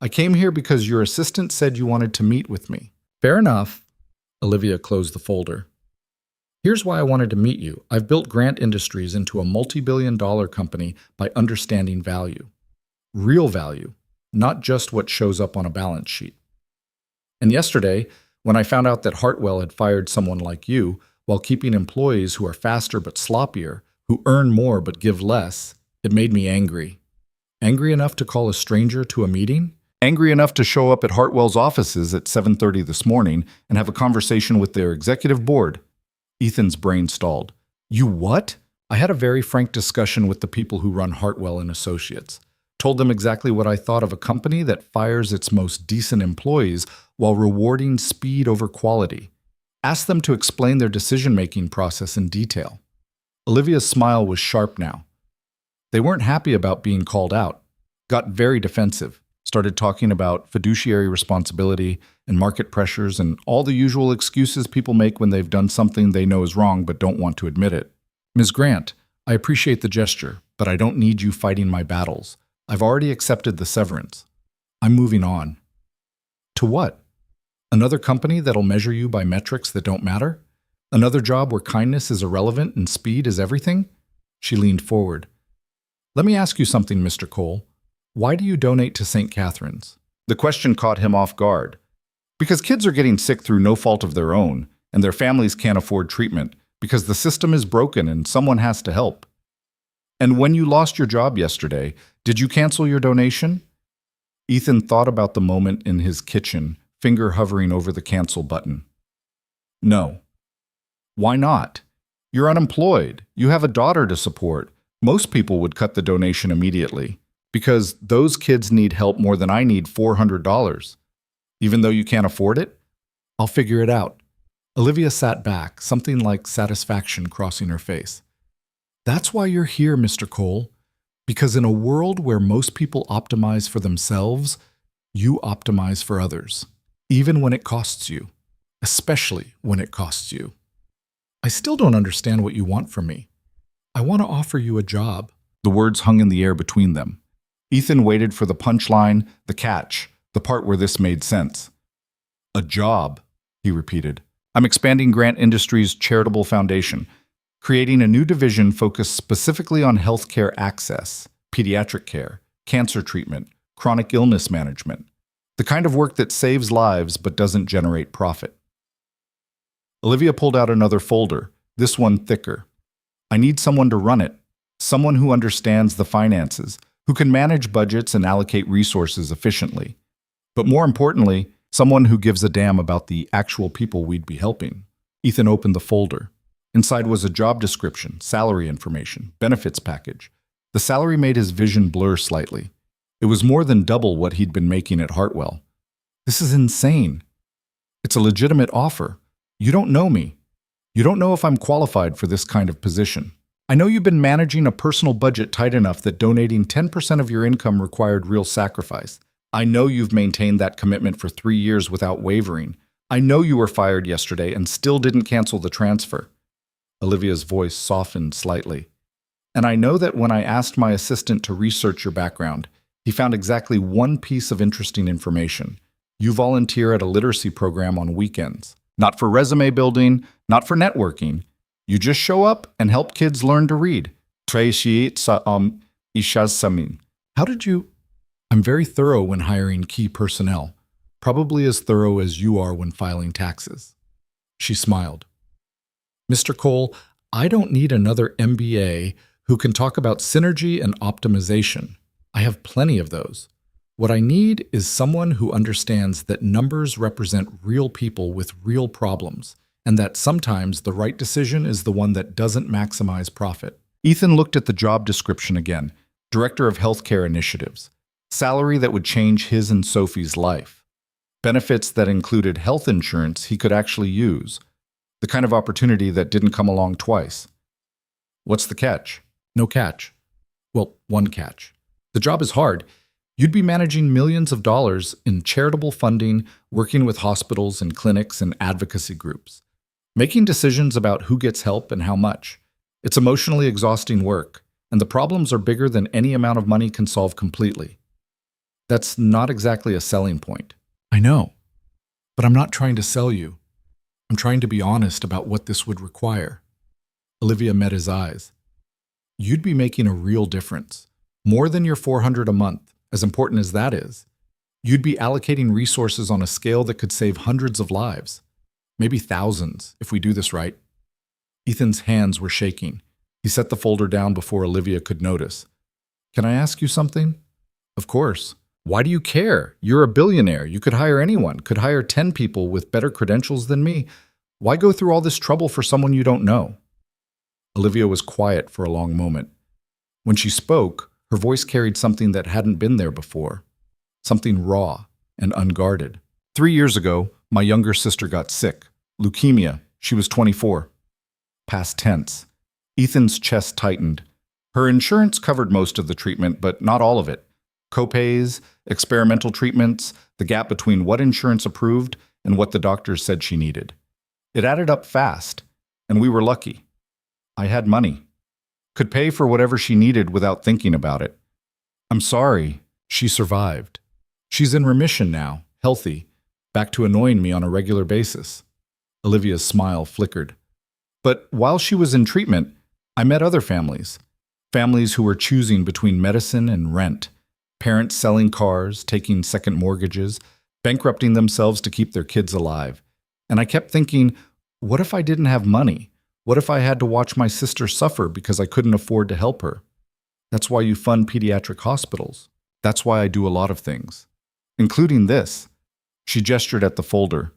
I came here because your assistant said you wanted to meet with me. Fair enough. Olivia closed the folder. Here's why I wanted to meet you. I've built Grant Industries into a multi-billion-dollar company by understanding value. Real value, not just what shows up on a balance sheet. And yesterday, when I found out that Hartwell had fired someone like you while keeping employees who are faster but sloppier, who earn more but give less, it made me angry. Angry enough to call a stranger to a meeting? Angry enough to show up at Hartwell's offices at 7:30 this morning and have a conversation with their executive board. Ethan's brain stalled. You what? I had a very frank discussion with the people who run Hartwell and Associates. Told them exactly what I thought of a company that fires its most decent employees while rewarding speed over quality. Asked them to explain their decision-making process in detail. Olivia's smile was sharp now. They weren't happy about being called out. Got very defensive. Started talking about fiduciary responsibility and market pressures and all the usual excuses people make when they've done something they know is wrong but don't want to admit it. Ms. Grant, I appreciate the gesture, but I don't need you fighting my battles. I've already accepted the severance. I'm moving on. To what? Another company that'll measure you by metrics that don't matter? Another job where kindness is irrelevant and speed is everything? She leaned forward. Let me ask you something, Mr. Cole. Why do you donate to St. Catherine's? The question caught him off guard. Because kids are getting sick through no fault of their own, and their families can't afford treatment, because the system is broken and someone has to help. And when you lost your job yesterday, did you cancel your donation? Ethan thought about the moment in his kitchen, finger hovering over the cancel button. No. Why not? You're unemployed. You have a daughter to support. Most people would cut the donation immediately, because those kids need help more than I need $400. Even though you can't afford it? I'll figure it out. Olivia sat back, something like satisfaction crossing her face. That's why you're here, Mr. Cole. Because in a world where most people optimize for themselves, you optimize for others, even when it costs you, especially when it costs you. I still don't understand what you want from me. I want to offer you a job. The words hung in the air between them. Ethan waited for the punchline, the catch, the part where this made sense. A job, he repeated. I'm expanding Grant Industries' charitable foundation, creating a new division focused specifically on healthcare access, pediatric care, cancer treatment, chronic illness management, the kind of work that saves lives but doesn't generate profit. Olivia pulled out another folder, this one thicker. I need someone to run it, someone who understands the finances, who can manage budgets and allocate resources efficiently. But more importantly, someone who gives a damn about the actual people we'd be helping. Ethan opened the folder. Inside was a job description, salary information, benefits package. The salary made his vision blur slightly. It was more than double what he'd been making at Hartwell. This is insane. It's a legitimate offer. You don't know me. You don't know if I'm qualified for this kind of position. I know you've been managing a personal budget tight enough that donating 10% of your income required real sacrifice. I know you've maintained that commitment for 3 years without wavering. I know you were fired yesterday and still didn't cancel the transfer. Olivia's voice softened slightly. And I know that when I asked my assistant to research your background, he found exactly one piece of interesting information. You volunteer at a literacy program on weekends. Not for resume building, not for networking. You just show up and help kids learn to read. How did you... I'm very thorough when hiring key personnel, probably as thorough as you are when filing taxes. She smiled. Mr. Cole, I don't need another MBA who can talk about synergy and optimization. I have plenty of those. What I need is someone who understands that numbers represent real people with real problems, and that sometimes the right decision is the one that doesn't maximize profit. Ethan looked at the job description again, Director of Healthcare Initiatives. Salary that would change his and Sophie's life. Benefits that included health insurance he could actually use. The kind of opportunity that didn't come along twice. What's the catch? No catch. Well, one catch. The job is hard. You'd be managing millions of dollars in charitable funding, working with hospitals and clinics and advocacy groups, making decisions about who gets help and how much. It's emotionally exhausting work, and the problems are bigger than any amount of money can solve completely. That's not exactly a selling point. I know, but I'm not trying to sell you. I'm trying to be honest about what this would require. Olivia met his eyes. You'd be making a real difference, more than your $400 a month. As important as that is, you'd be allocating resources on a scale that could save hundreds of lives, maybe thousands, if we do this right. Ethan's hands were shaking. He set the folder down before Olivia could notice. Can I ask you something? Of course. Why do you care? You're a billionaire. You could hire anyone, could hire 10 people with better credentials than me. Why go through all this trouble for someone you don't know? Olivia was quiet for a long moment. When she spoke, her voice carried something that hadn't been there before, something raw and unguarded. 3 years ago, my younger sister got sick. Leukemia. She was 24. Past tense. Ethan's chest tightened. Her insurance covered most of the treatment, but not all of it. Copays, experimental treatments, the gap between what insurance approved and what the doctors said she needed. It added up fast, and we were lucky. I had money. Could pay for whatever she needed without thinking about it. I'm sorry, she survived. She's in remission now, healthy, back to annoying me on a regular basis. Olivia's smile flickered. But while she was in treatment, I met other families. Families who were choosing between medicine and rent. Parents selling cars, taking second mortgages, bankrupting themselves to keep their kids alive. And I kept thinking, what if I didn't have money? What if I had to watch my sister suffer because I couldn't afford to help her? That's why you fund pediatric hospitals. That's why I do a lot of things, including this. She gestured at the folder.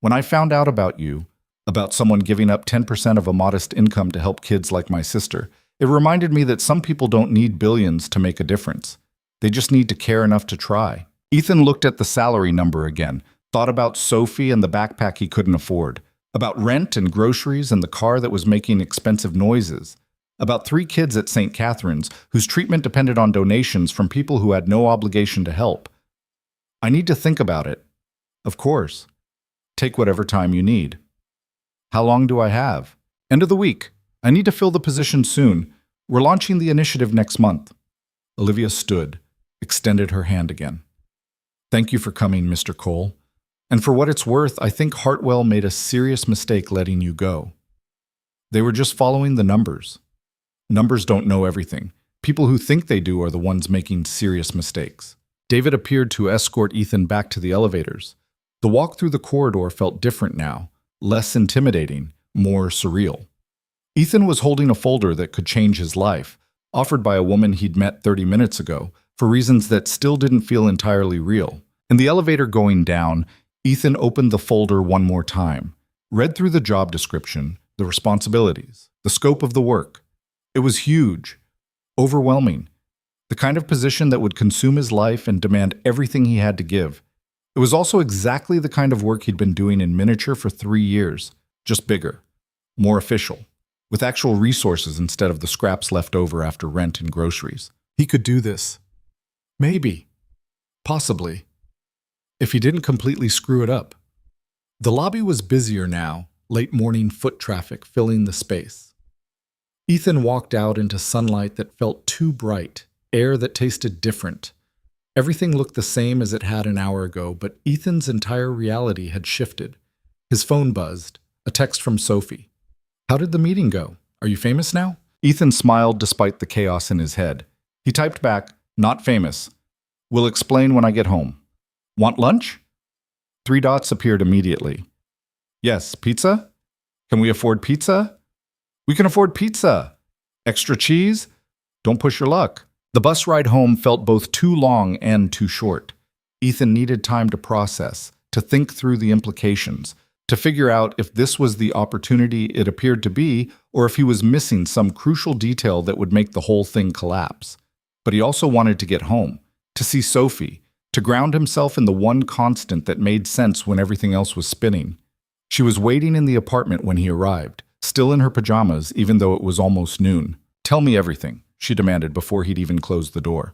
When I found out about you, about someone giving up 10% of a modest income to help kids like my sister, it reminded me that some people don't need billions to make a difference. They just need to care enough to try. Ethan looked at the salary number again, thought about Sophie and the backpack he couldn't afford, about rent and groceries and the car that was making expensive noises, about 3 kids at St. Catherine's whose treatment depended on donations from people who had no obligation to help. I need to think about it. Of course. Take whatever time you need. How long do I have? End of the week. I need to fill the position soon. We're launching the initiative next month. Olivia stood, extended her hand again. Thank you for coming, Mr. Cole. And for what it's worth, I think Hartwell made a serious mistake letting you go. They were just following the numbers. Numbers don't know everything. People who think they do are the ones making serious mistakes. David appeared to escort Ethan back to the elevators. The walk through the corridor felt different now, less intimidating, more surreal. Ethan was holding a folder that could change his life, offered by a woman he'd met 30 minutes ago, for reasons that still didn't feel entirely real. In the elevator going down, Ethan opened the folder one more time, read through the job description, the responsibilities, the scope of the work. It was huge, overwhelming, the kind of position that would consume his life and demand everything he had to give. It was also exactly the kind of work he'd been doing in miniature for 3 years, just bigger, more official, with actual resources instead of the scraps left over after rent and groceries. He could do this. Maybe. Possibly. If he didn't completely screw it up. The lobby was busier now, late morning foot traffic filling the space. Ethan walked out into sunlight that felt too bright, air that tasted different. Everything looked the same as it had an hour ago, but Ethan's entire reality had shifted. His phone buzzed, a text from Sophie. How did the meeting go? Are you famous now? Ethan smiled despite the chaos in his head. He typed back, not famous. Will explain when I get home. Want lunch? 3 dots appeared immediately. Yes, pizza? Can we afford pizza? We can afford pizza. Extra cheese? Don't push your luck. The bus ride home felt both too long and too short. Ethan needed time to process, to think through the implications, to figure out if this was the opportunity it appeared to be or if he was missing some crucial detail that would make the whole thing collapse. But he also wanted to get home, to see Sophie, to ground himself in the one constant that made sense when everything else was spinning. She was waiting in the apartment when he arrived, still in her pajamas even though it was almost noon. Tell me everything, she demanded before he'd even closed the door.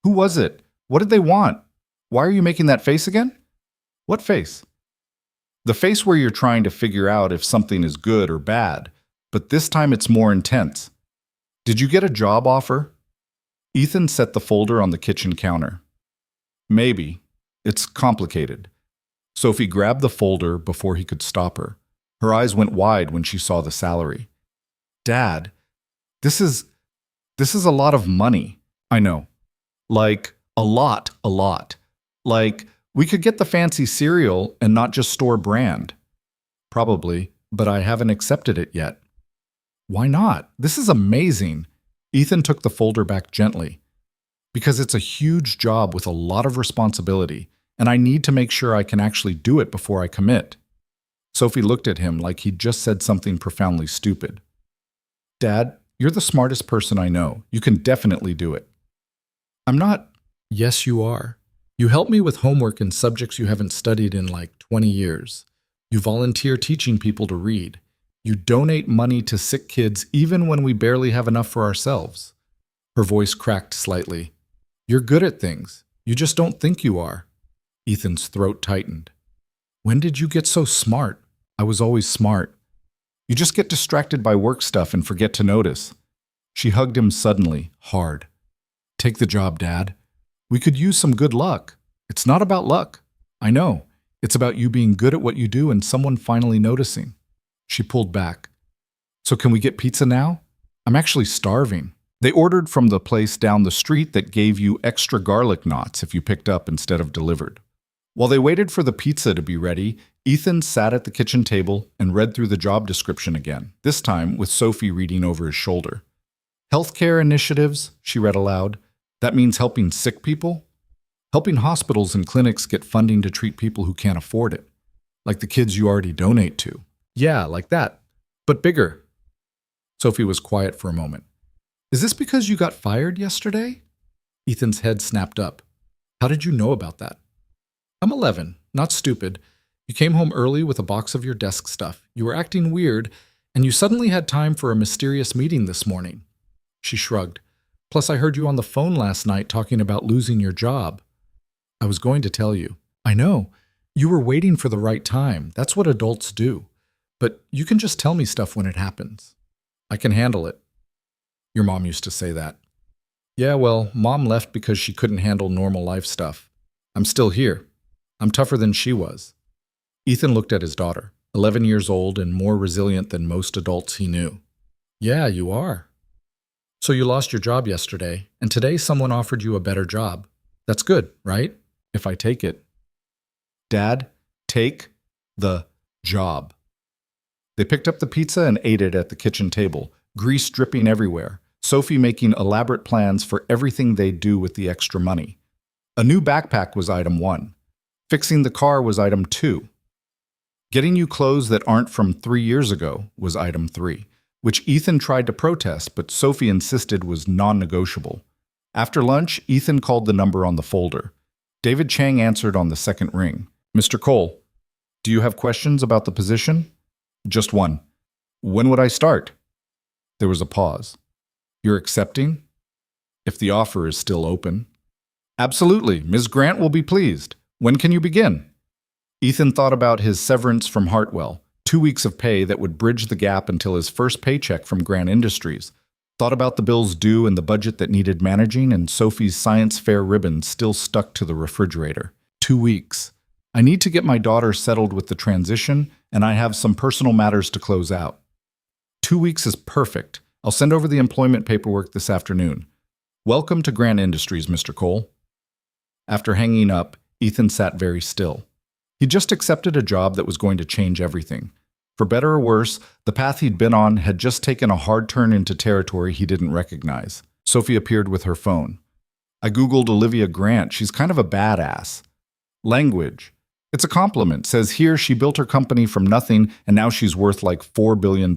Who was it? What did they want? Why are you making that face again? What face? The face where you're trying to figure out if something is good or bad, but this time it's more intense. Did you get a job offer? Ethan set the folder on the kitchen counter. Maybe. It's complicated. Sophie grabbed the folder before he could stop her. Her eyes went wide when she saw the salary. Dad, this is a lot of money. I know. Like, a lot. Like, we could get the fancy cereal and not just store brand. Probably, but I haven't accepted it yet. Why not? This is amazing. Ethan took the folder back gently. Because it's a huge job with a lot of responsibility, and I need to make sure I can actually do it before I commit. Sophie looked at him like he'd just said something profoundly stupid. Dad, you're the smartest person I know. You can definitely do it. I'm not. Yes, you are. You help me with homework in subjects you haven't studied in like 20 years. You volunteer teaching people to read. You donate money to sick kids even when we barely have enough for ourselves. Her voice cracked slightly. You're good at things. You just don't think you are. Ethan's throat tightened. When did you get so smart? I was always smart. You just get distracted by work stuff and forget to notice. She hugged him suddenly, hard. Take the job, Dad. We could use some good luck. It's not about luck. I know. It's about you being good at what you do and someone finally noticing. She pulled back. So can we get pizza now? I'm actually starving. They ordered from the place down the street that gave you extra garlic knots if you picked up instead of delivered. While they waited for the pizza to be ready, Ethan sat at the kitchen table and read through the job description again, this time with Sophie reading over his shoulder. Healthcare initiatives, she read aloud. That means helping sick people? Helping hospitals and clinics get funding to treat people who can't afford it. Like the kids you already donate to. Yeah, like that. But bigger. Sophie was quiet for a moment. Is this because you got fired yesterday? Ethan's head snapped up. How did you know about that? I'm 11, not stupid. You came home early with a box of your desk stuff. You were acting weird, and you suddenly had time for a mysterious meeting this morning. She shrugged. Plus, I heard you on the phone last night talking about losing your job. I was going to tell you. I know. You were waiting for the right time. That's what adults do. But you can just tell me stuff when it happens. I can handle it. Your mom used to say that. Yeah, well, Mom left because she couldn't handle normal life stuff. I'm still here. I'm tougher than she was. Ethan looked at his daughter, 11 years old and more resilient than most adults he knew. Yeah, you are. So you lost your job yesterday, and today someone offered you a better job. That's good, right? If I take it. Dad, take the job. They picked up the pizza and ate it at the kitchen table, grease dripping everywhere, Sophie making elaborate plans for everything they'd do with the extra money. A new backpack was item 1. Fixing the car was item 2. Getting you clothes that aren't from 3 years ago was item 3, which Ethan tried to protest, but Sophie insisted was non-negotiable. After lunch, Ethan called the number on the folder. David Chang answered on the second ring. Mr. Cole, do you have questions about the position? Just one. When would I start? There was a pause. You're accepting? If the offer is still open. Absolutely. Ms. Grant will be pleased. When can you begin? Ethan thought about his severance from Hartwell, 2 weeks of pay that would bridge the gap until his first paycheck from Grant Industries. Thought about the bills due and the budget that needed managing, and Sophie's science fair ribbon still stuck to the refrigerator. 2 weeks. I need to get my daughter settled with the transition, and I have some personal matters to close out. 2 weeks is perfect. I'll send over the employment paperwork this afternoon. Welcome to Grant Industries, Mr. Cole. After hanging up, Ethan sat very still. He just accepted a job that was going to change everything. For better or worse, the path he'd been on had just taken a hard turn into territory he didn't recognize. Sophie appeared with her phone. I Googled Olivia Grant. She's kind of a badass. Language. It's a compliment. Says here she built her company from nothing and now she's worth like $4 billion.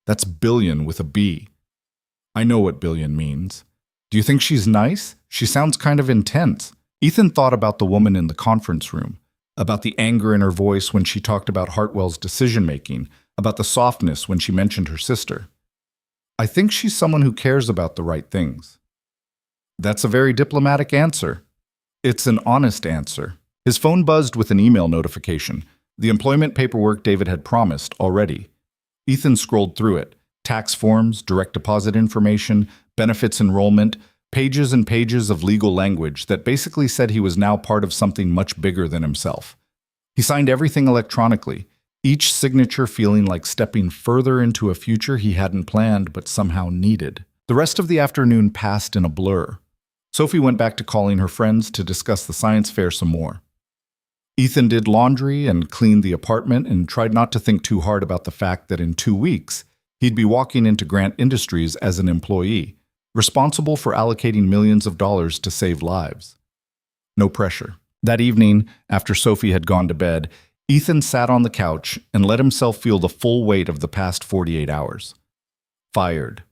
That's billion with a B. I know what billion means. Do you think she's nice? She sounds kind of intense. Ethan thought about the woman in the conference room, about the anger in her voice when she talked about Hartwell's decision-making, about the softness when she mentioned her sister. I think she's someone who cares about the right things. That's a very diplomatic answer. It's an honest answer. His phone buzzed with an email notification, the employment paperwork David had promised already. Ethan scrolled through it. Tax forms, direct deposit information, benefits enrollment, pages and pages of legal language that basically said he was now part of something much bigger than himself. He signed everything electronically, each signature feeling like stepping further into a future he hadn't planned but somehow needed. The rest of the afternoon passed in a blur. Sophie went back to calling her friends to discuss the science fair some more. Ethan did laundry and cleaned the apartment and tried not to think too hard about the fact that in 2 weeks, he'd be walking into Grant Industries as an employee, responsible for allocating millions of dollars to save lives. No pressure. That evening, after Sophie had gone to bed, Ethan sat on the couch and let himself feel the full weight of the past 48 hours. Fired.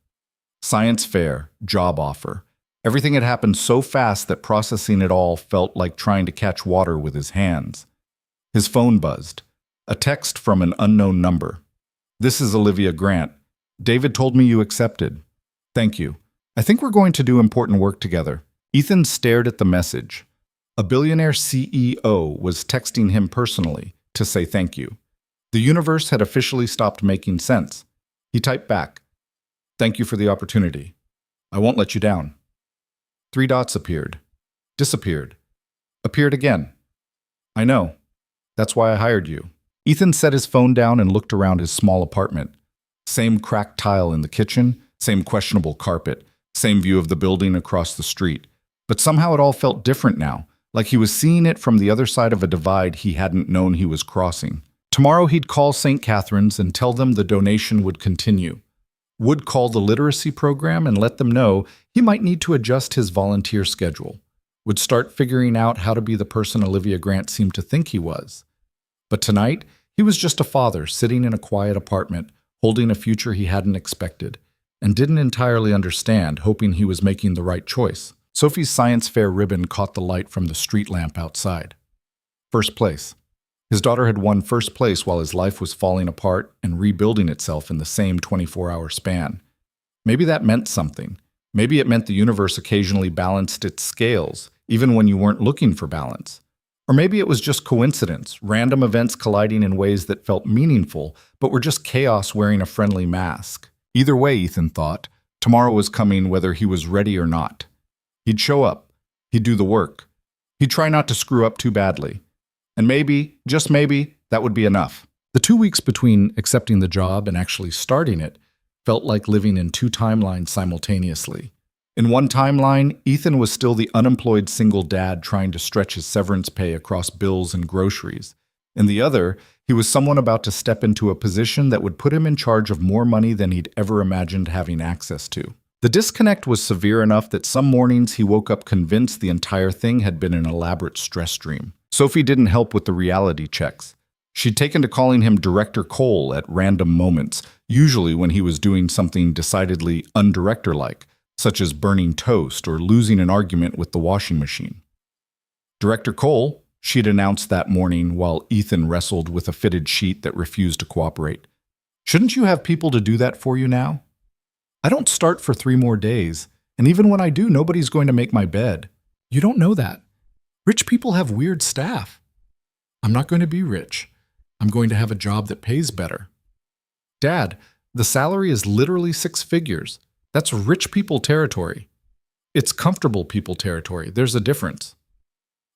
Science fair, job offer. Everything had happened so fast that processing it all felt like trying to catch water with his hands. His phone buzzed. A text from an unknown number. This is Olivia Grant. David told me you accepted. Thank you. I think we're going to do important work together. Ethan stared at the message. A billionaire CEO was texting him personally to say thank you. The universe had officially stopped making sense. He typed back, "Thank you for the opportunity. I won't let you down." 3 dots appeared, disappeared, appeared again. I know. That's why I hired you. Ethan set his phone down and looked around his small apartment. Same cracked tile in the kitchen, same questionable carpet, Same view of the building across the street. But somehow it all felt different now, like he was seeing it from the other side of a divide he hadn't known he was crossing. Tomorrow he'd call St. Catherine's and tell them the donation would continue. Would call the literacy program and let them know he might need to adjust his volunteer schedule. Would start figuring out how to be the person Olivia Grant seemed to think he was. But tonight, he was just a father sitting in a quiet apartment, holding a future he hadn't expected, and didn't entirely understand, hoping he was making the right choice. Sophie's science fair ribbon caught the light from the street lamp outside. First place. His daughter had won first place while his life was falling apart and rebuilding itself in the same 24-hour span. Maybe that meant something. Maybe it meant the universe occasionally balanced its scales, even when you weren't looking for balance. Or maybe it was just coincidence, random events colliding in ways that felt meaningful, but were just chaos wearing a friendly mask. Either way, Ethan thought, tomorrow was coming whether he was ready or not. He'd show up. He'd do the work. He'd try not to screw up too badly. And maybe, just maybe, that would be enough. The 2 weeks between accepting the job and actually starting it felt like living in two timelines simultaneously. In one timeline, Ethan was still the unemployed single dad trying to stretch his severance pay across bills and groceries. In the other, he was someone about to step into a position that would put him in charge of more money than he'd ever imagined having access to. The disconnect was severe enough that some mornings he woke up convinced the entire thing had been an elaborate stress dream. Sophie didn't help with the reality checks. She'd taken to calling him Director Cole at random moments, usually when he was doing something decidedly undirector-like, such as burning toast or losing an argument with the washing machine. Director Cole, she'd announced that morning while Ethan wrestled with a fitted sheet that refused to cooperate. Shouldn't you have people to do that for you now? I don't start for 3 more days, and even when I do, nobody's going to make my bed. You don't know that. Rich people have weird staff. I'm not going to be rich. I'm going to have a job that pays better. Dad, the salary is literally 6 figures. That's rich people territory. It's comfortable people territory. There's a difference.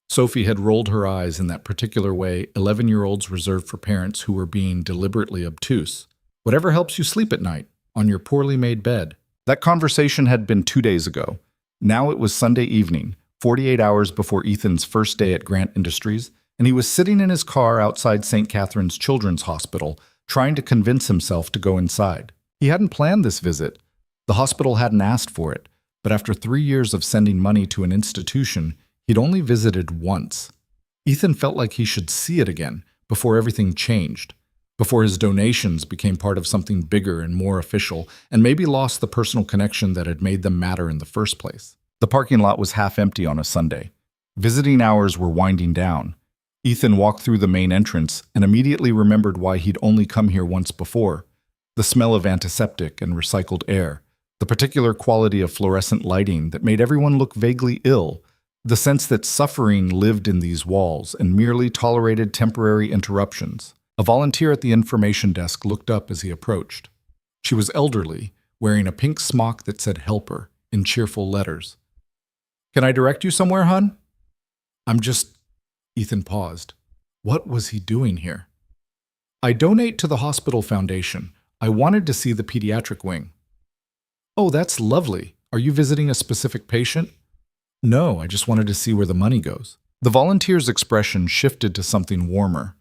Sophie had rolled her eyes in that particular way 11-year-olds reserved for parents who were being deliberately obtuse. Whatever helps you sleep at night, on your poorly made bed. That conversation had been 2 days ago. Now it was Sunday evening, 48 hours before Ethan's first day at Grant Industries, and he was sitting in his car outside St. Catherine's Children's Hospital, trying to convince himself to go inside. He hadn't planned this visit. The hospital hadn't asked for it, but after 3 years of sending money to an institution, he'd only visited once. Ethan felt like he should see it again before everything changed, before his donations became part of something bigger and more official, and maybe lost the personal connection that had made them matter in the first place. The parking lot was half empty on a Sunday. Visiting hours were winding down. Ethan walked through the main entrance and immediately remembered why he'd only come here once before. The smell of antiseptic and recycled air, the particular quality of fluorescent lighting that made everyone look vaguely ill, the sense that suffering lived in these walls and merely tolerated temporary interruptions. A volunteer at the information desk looked up as he approached. She was elderly, wearing a pink smock that said "Helper" in cheerful letters. "Can I direct you somewhere, hon?" Ethan paused. What was he doing here? "I donate to the hospital foundation. I wanted to see the pediatric wing." "Oh, that's lovely. Are you visiting a specific patient?" "No, I just wanted to see where the money goes." The volunteer's expression shifted to something warmer.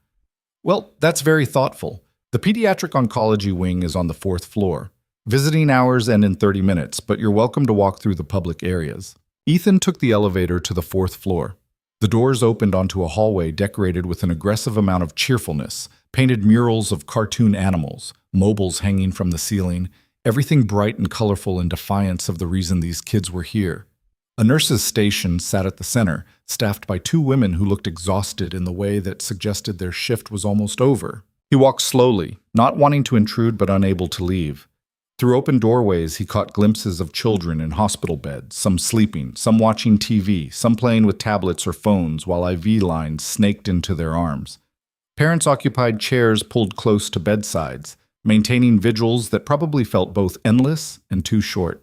"Well, that's very thoughtful. The pediatric oncology wing is on the 4th floor. Visiting hours end in 30 minutes, but you're welcome to walk through the public areas." Ethan took the elevator to the 4th floor. The doors opened onto a hallway decorated with an aggressive amount of cheerfulness, painted murals of cartoon animals, mobiles hanging from the ceiling, everything bright and colorful in defiance of the reason these kids were here. A nurse's station sat at the center, staffed by 2 women who looked exhausted in the way that suggested their shift was almost over. He walked slowly, not wanting to intrude but unable to leave. Through open doorways, he caught glimpses of children in hospital beds, some sleeping, some watching TV, some playing with tablets or phones while IV lines snaked into their arms. Parents occupied chairs pulled close to bedsides, maintaining vigils that probably felt both endless and too short.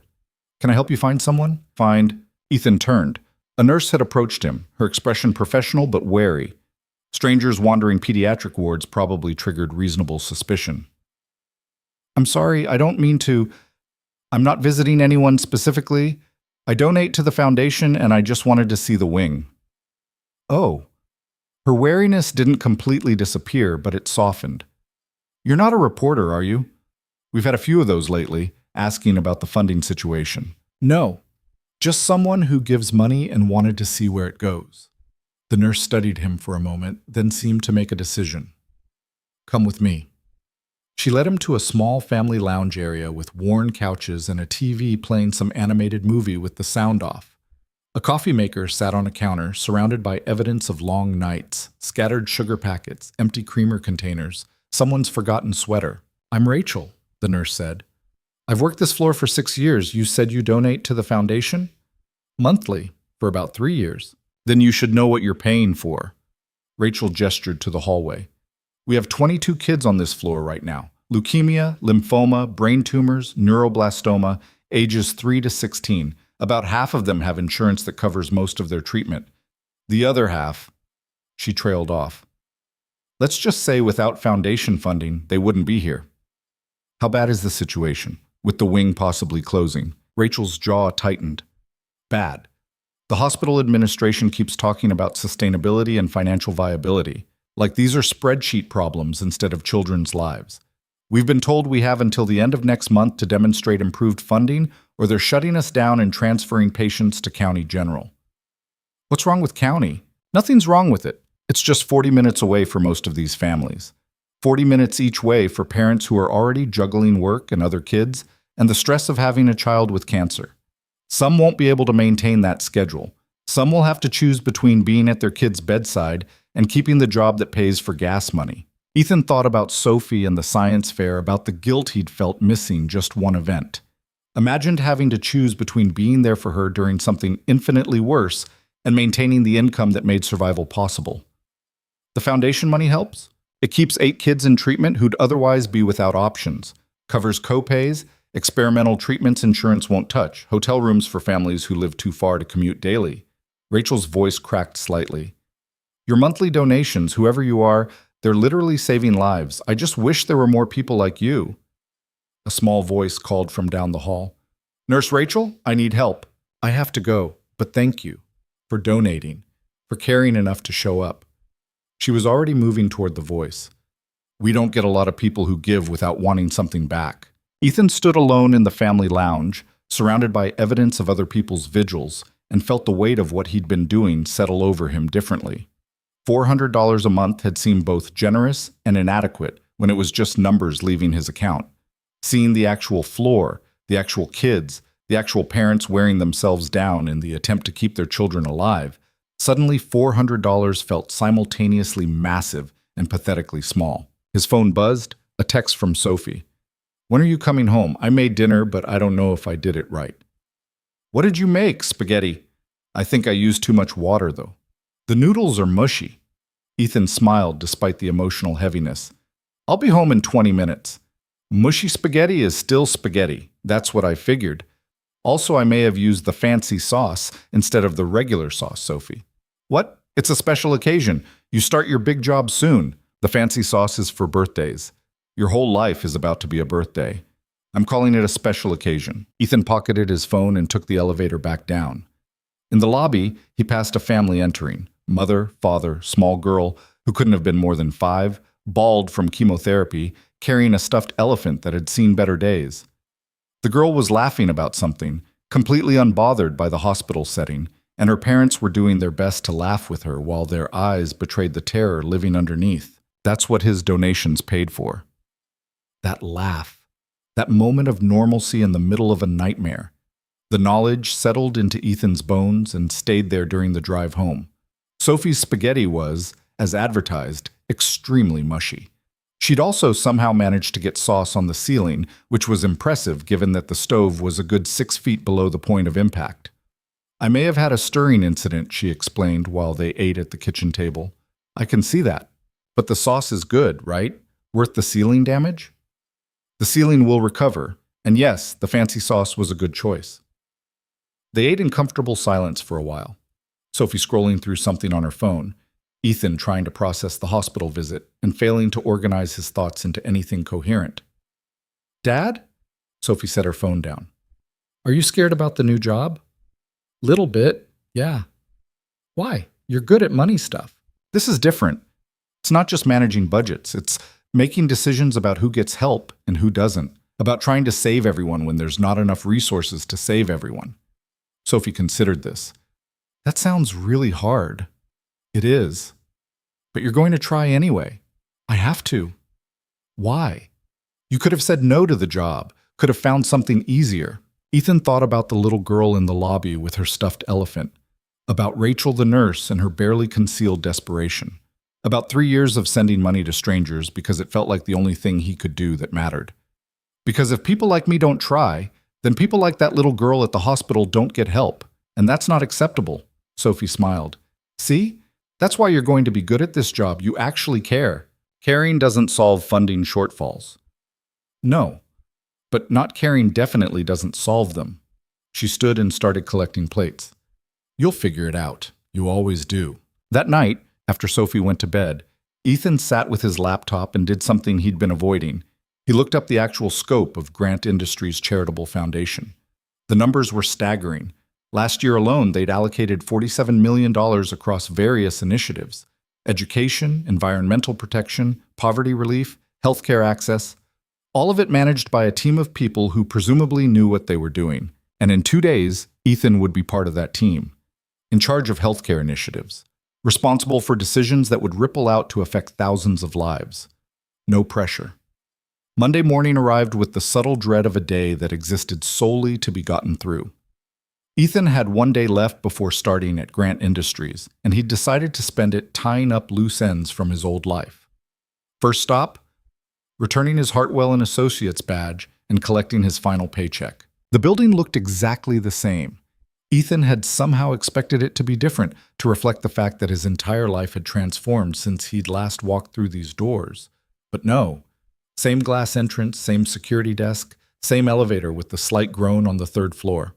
"Can I help you find someone?" Ethan turned. A nurse had approached him, her expression professional but wary. Strangers wandering pediatric wards probably triggered reasonable suspicion. "I'm sorry, I don't mean to..." I'm not visiting anyone specifically. I donate to the foundation and I just wanted to see the wing. Oh, her wariness didn't completely disappear, but it softened. You're not a reporter, are you? We've had a few of those lately, asking about the funding situation. No, just someone who gives money and wanted to see where it goes. The nurse studied him for a moment, then seemed to make a decision. Come with me. She led him to a small family lounge area with worn couches and a TV playing some animated movie with the sound off. A coffee maker sat on a counter, surrounded by evidence of long nights, scattered sugar packets, empty creamer containers, someone's forgotten sweater. I'm Rachel, the nurse said. I've worked this floor for 6 years. You said you donate to the foundation? Monthly, for about 3 years. Then you should know what you're paying for. Rachel gestured to the hallway. We have 22 kids on this floor right now. Leukemia, lymphoma, brain tumors, neuroblastoma, ages 3 to 16. About half of them have insurance that covers most of their treatment. The other half, she trailed off. Let's just say without foundation funding, they wouldn't be here. How bad is the situation, with the wing possibly closing? Rachel's jaw tightened. Bad. The hospital administration keeps talking about sustainability and financial viability, like these are spreadsheet problems instead of children's lives. We've been told we have until the end of next month to demonstrate improved funding, or they're shutting us down and transferring patients to County General. What's wrong with County? Nothing's wrong with it. It's just 40 minutes away for most of these families. 40 minutes each way for parents who are already juggling work and other kids, and the stress of having a child with cancer. Some won't be able to maintain that schedule. Some will have to choose between being at their kid's bedside and keeping the job that pays for gas money. Ethan thought about Sophie and the science fair, about the guilt he'd felt missing just one event. Imagined having to choose between being there for her during something infinitely worse and maintaining the income that made survival possible. The foundation money helps. It keeps 8 kids in treatment who'd otherwise be without options, covers co-pays, experimental treatments insurance won't touch, hotel rooms for families who live too far to commute daily. Rachel's voice cracked slightly. Your monthly donations, whoever you are, they're literally saving lives. I just wish there were more people like you. A small voice called from down the hall. Nurse Rachel, I need help. I have to go, but thank you for donating, for caring enough to show up. She was already moving toward the voice. We don't get a lot of people who give without wanting something back. Ethan stood alone in the family lounge, surrounded by evidence of other people's vigils, and felt the weight of what he'd been doing settle over him differently. $400 a month had seemed both generous and inadequate when it was just numbers leaving his account. Seeing the actual floor, the actual kids, the actual parents wearing themselves down in the attempt to keep their children alive, suddenly $400 felt simultaneously massive and pathetically small. His phone buzzed, a text from Sophie. When are you coming home? I made dinner, but I don't know if I did it right. What did you make? Spaghetti. I think I used too much water, though. The noodles are mushy. Ethan smiled despite the emotional heaviness. I'll be home in 20 minutes. Mushy spaghetti is still spaghetti. That's what I figured. Also, I may have used the fancy sauce instead of the regular sauce, Sophie. What? It's a special occasion. You start your big job soon. The fancy sauce is for birthdays. Your whole life is about to be a birthday. I'm calling it a special occasion. Ethan pocketed his phone and took the elevator back down. In the lobby, he passed a family entering. Mother, father, small girl, who couldn't have been more than 5, bald from chemotherapy, carrying a stuffed elephant that had seen better days. The girl was laughing about something, completely unbothered by the hospital setting, and her parents were doing their best to laugh with her while their eyes betrayed the terror living underneath. That's what his donations paid for. That laugh, that moment of normalcy in the middle of a nightmare. The knowledge settled into Ethan's bones and stayed there during the drive home. Sophie's spaghetti was, as advertised, extremely mushy. She'd also somehow managed to get sauce on the ceiling, which was impressive given that the stove was a good 6 feet below the point of impact. I may have had a stirring incident, she explained while they ate at the kitchen table. I can see that. But the sauce is good, right? Worth the ceiling damage? The ceiling will recover, and yes, the fancy sauce was a good choice. They ate in comfortable silence for a while. Sophie scrolling through something on her phone, Ethan trying to process the hospital visit and failing to organize his thoughts into anything coherent. Dad? Sophie set her phone down. Are you scared about the new job? Little bit, yeah. Why? You're good at money stuff. This is different. It's not just managing budgets, it's making decisions about who gets help and who doesn't, about trying to save everyone when there's not enough resources to save everyone. Sophie considered this. That sounds really hard. It is. But you're going to try anyway. I have to. Why? You could have said no to the job, could have found something easier. Ethan thought about the little girl in the lobby with her stuffed elephant, about Rachel the nurse and her barely concealed desperation, about 3 years of sending money to strangers because it felt like the only thing he could do that mattered. Because if people like me don't try, then people like that little girl at the hospital don't get help, and that's not acceptable. Sophie smiled. See? That's why you're going to be good at this job. You actually care. Caring doesn't solve funding shortfalls. No, but not caring definitely doesn't solve them. She stood and started collecting plates. You'll figure it out. You always do. That night, after Sophie went to bed, Ethan sat with his laptop and did something he'd been avoiding. He looked up the actual scope of Grant Industries' charitable foundation. The numbers were staggering. Last year alone, they'd allocated $47 million across various initiatives: education, environmental protection, poverty relief, healthcare access, all of it managed by a team of people who presumably knew what they were doing. And in 2 days, Ethan would be part of that team, in charge of healthcare initiatives, responsible for decisions that would ripple out to affect thousands of lives. No pressure. Monday morning arrived with the subtle dread of a day that existed solely to be gotten through. Ethan had 1 day left before starting at Grant Industries, and he'd decided to spend it tying up loose ends from his old life. First stop? Returning his Hartwell and Associates badge and collecting his final paycheck. The building looked exactly the same. Ethan had somehow expected it to be different, to reflect the fact that his entire life had transformed since he'd last walked through these doors. But no. Same glass entrance, same security desk, same elevator with the slight groan on the 3rd floor.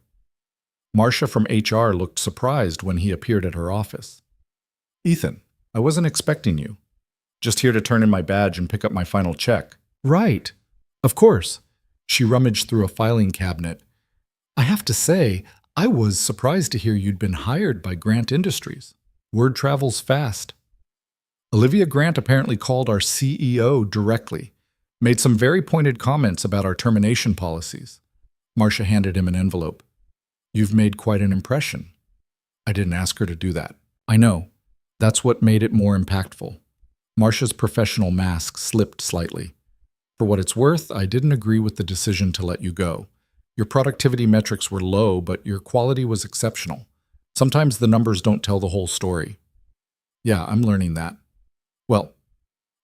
Marcia from HR looked surprised when he appeared at her office. Ethan, I wasn't expecting you. Just here to turn in my badge and pick up my final check. Right. Of course. She rummaged through a filing cabinet. I have to say, I was surprised to hear you'd been hired by Grant Industries. Word travels fast. Olivia Grant apparently called our CEO directly, made some very pointed comments about our termination policies. Marcia handed him an envelope. You've made quite an impression. I didn't ask her to do that. I know. That's what made it more impactful. Marcia's professional mask slipped slightly. For what it's worth, I didn't agree with the decision to let you go. Your productivity metrics were low, but your quality was exceptional. Sometimes the numbers don't tell the whole story. Yeah, I'm learning that. Well,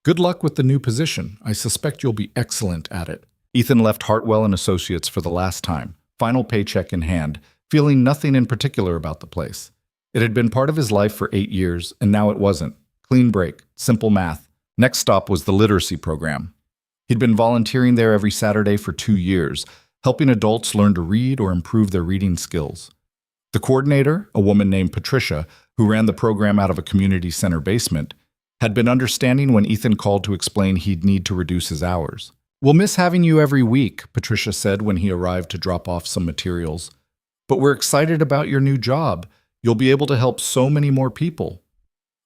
good luck with the new position. I suspect you'll be excellent at it. Ethan left Hartwell and Associates for the last time, final paycheck in hand, feeling nothing in particular about the place. It had been part of his life for 8 years, and now it wasn't. Clean break, simple math. Next stop was the literacy program. He'd been volunteering there every Saturday for 2 years, helping adults learn to read or improve their reading skills. The coordinator, a woman named Patricia, who ran the program out of a community center basement, had been understanding when Ethan called to explain he'd need to reduce his hours. We'll miss having you every week, Patricia said when he arrived to drop off some materials. But we're excited about your new job. You'll be able to help so many more people.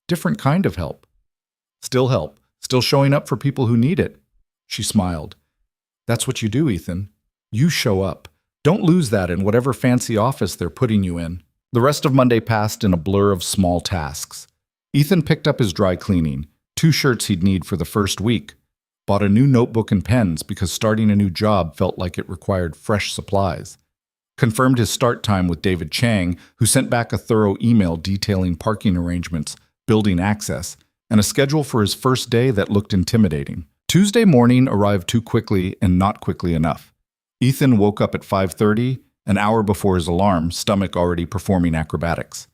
Different kind of help. Still showing up for people who need it. She smiled. That's what you do, Ethan. You show up. Don't lose that in whatever fancy office they're putting you in. The rest of Monday passed in a blur of small tasks. Ethan picked up his dry cleaning, 2 shirts he'd need for the first week, bought a new notebook and pens because starting a new job felt like it required fresh supplies, confirmed his start time with David Chang, who sent back a thorough email detailing parking arrangements, building access, and a schedule for his first day that looked intimidating. Tuesday morning arrived too quickly and not quickly enough. Ethan woke up at 5:30, an hour before his alarm, stomach already performing acrobatics.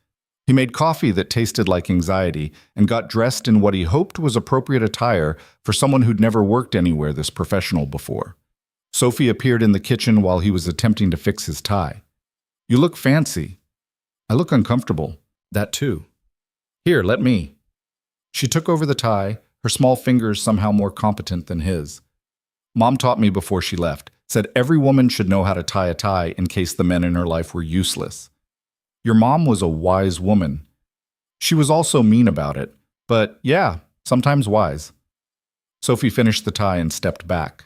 He made coffee that tasted like anxiety and got dressed in what he hoped was appropriate attire for someone who'd never worked anywhere this professional before. Sophie appeared in the kitchen while he was attempting to fix his tie. You look fancy. I look uncomfortable. That too. Here, let me. She took over the tie, her small fingers somehow more competent than his. Mom taught me before she left. said every woman should know how to tie a tie in case the men in her life were useless. Your mom was a wise woman. She was also mean about it, but yeah, sometimes wise. Sophie finished the tie and stepped back.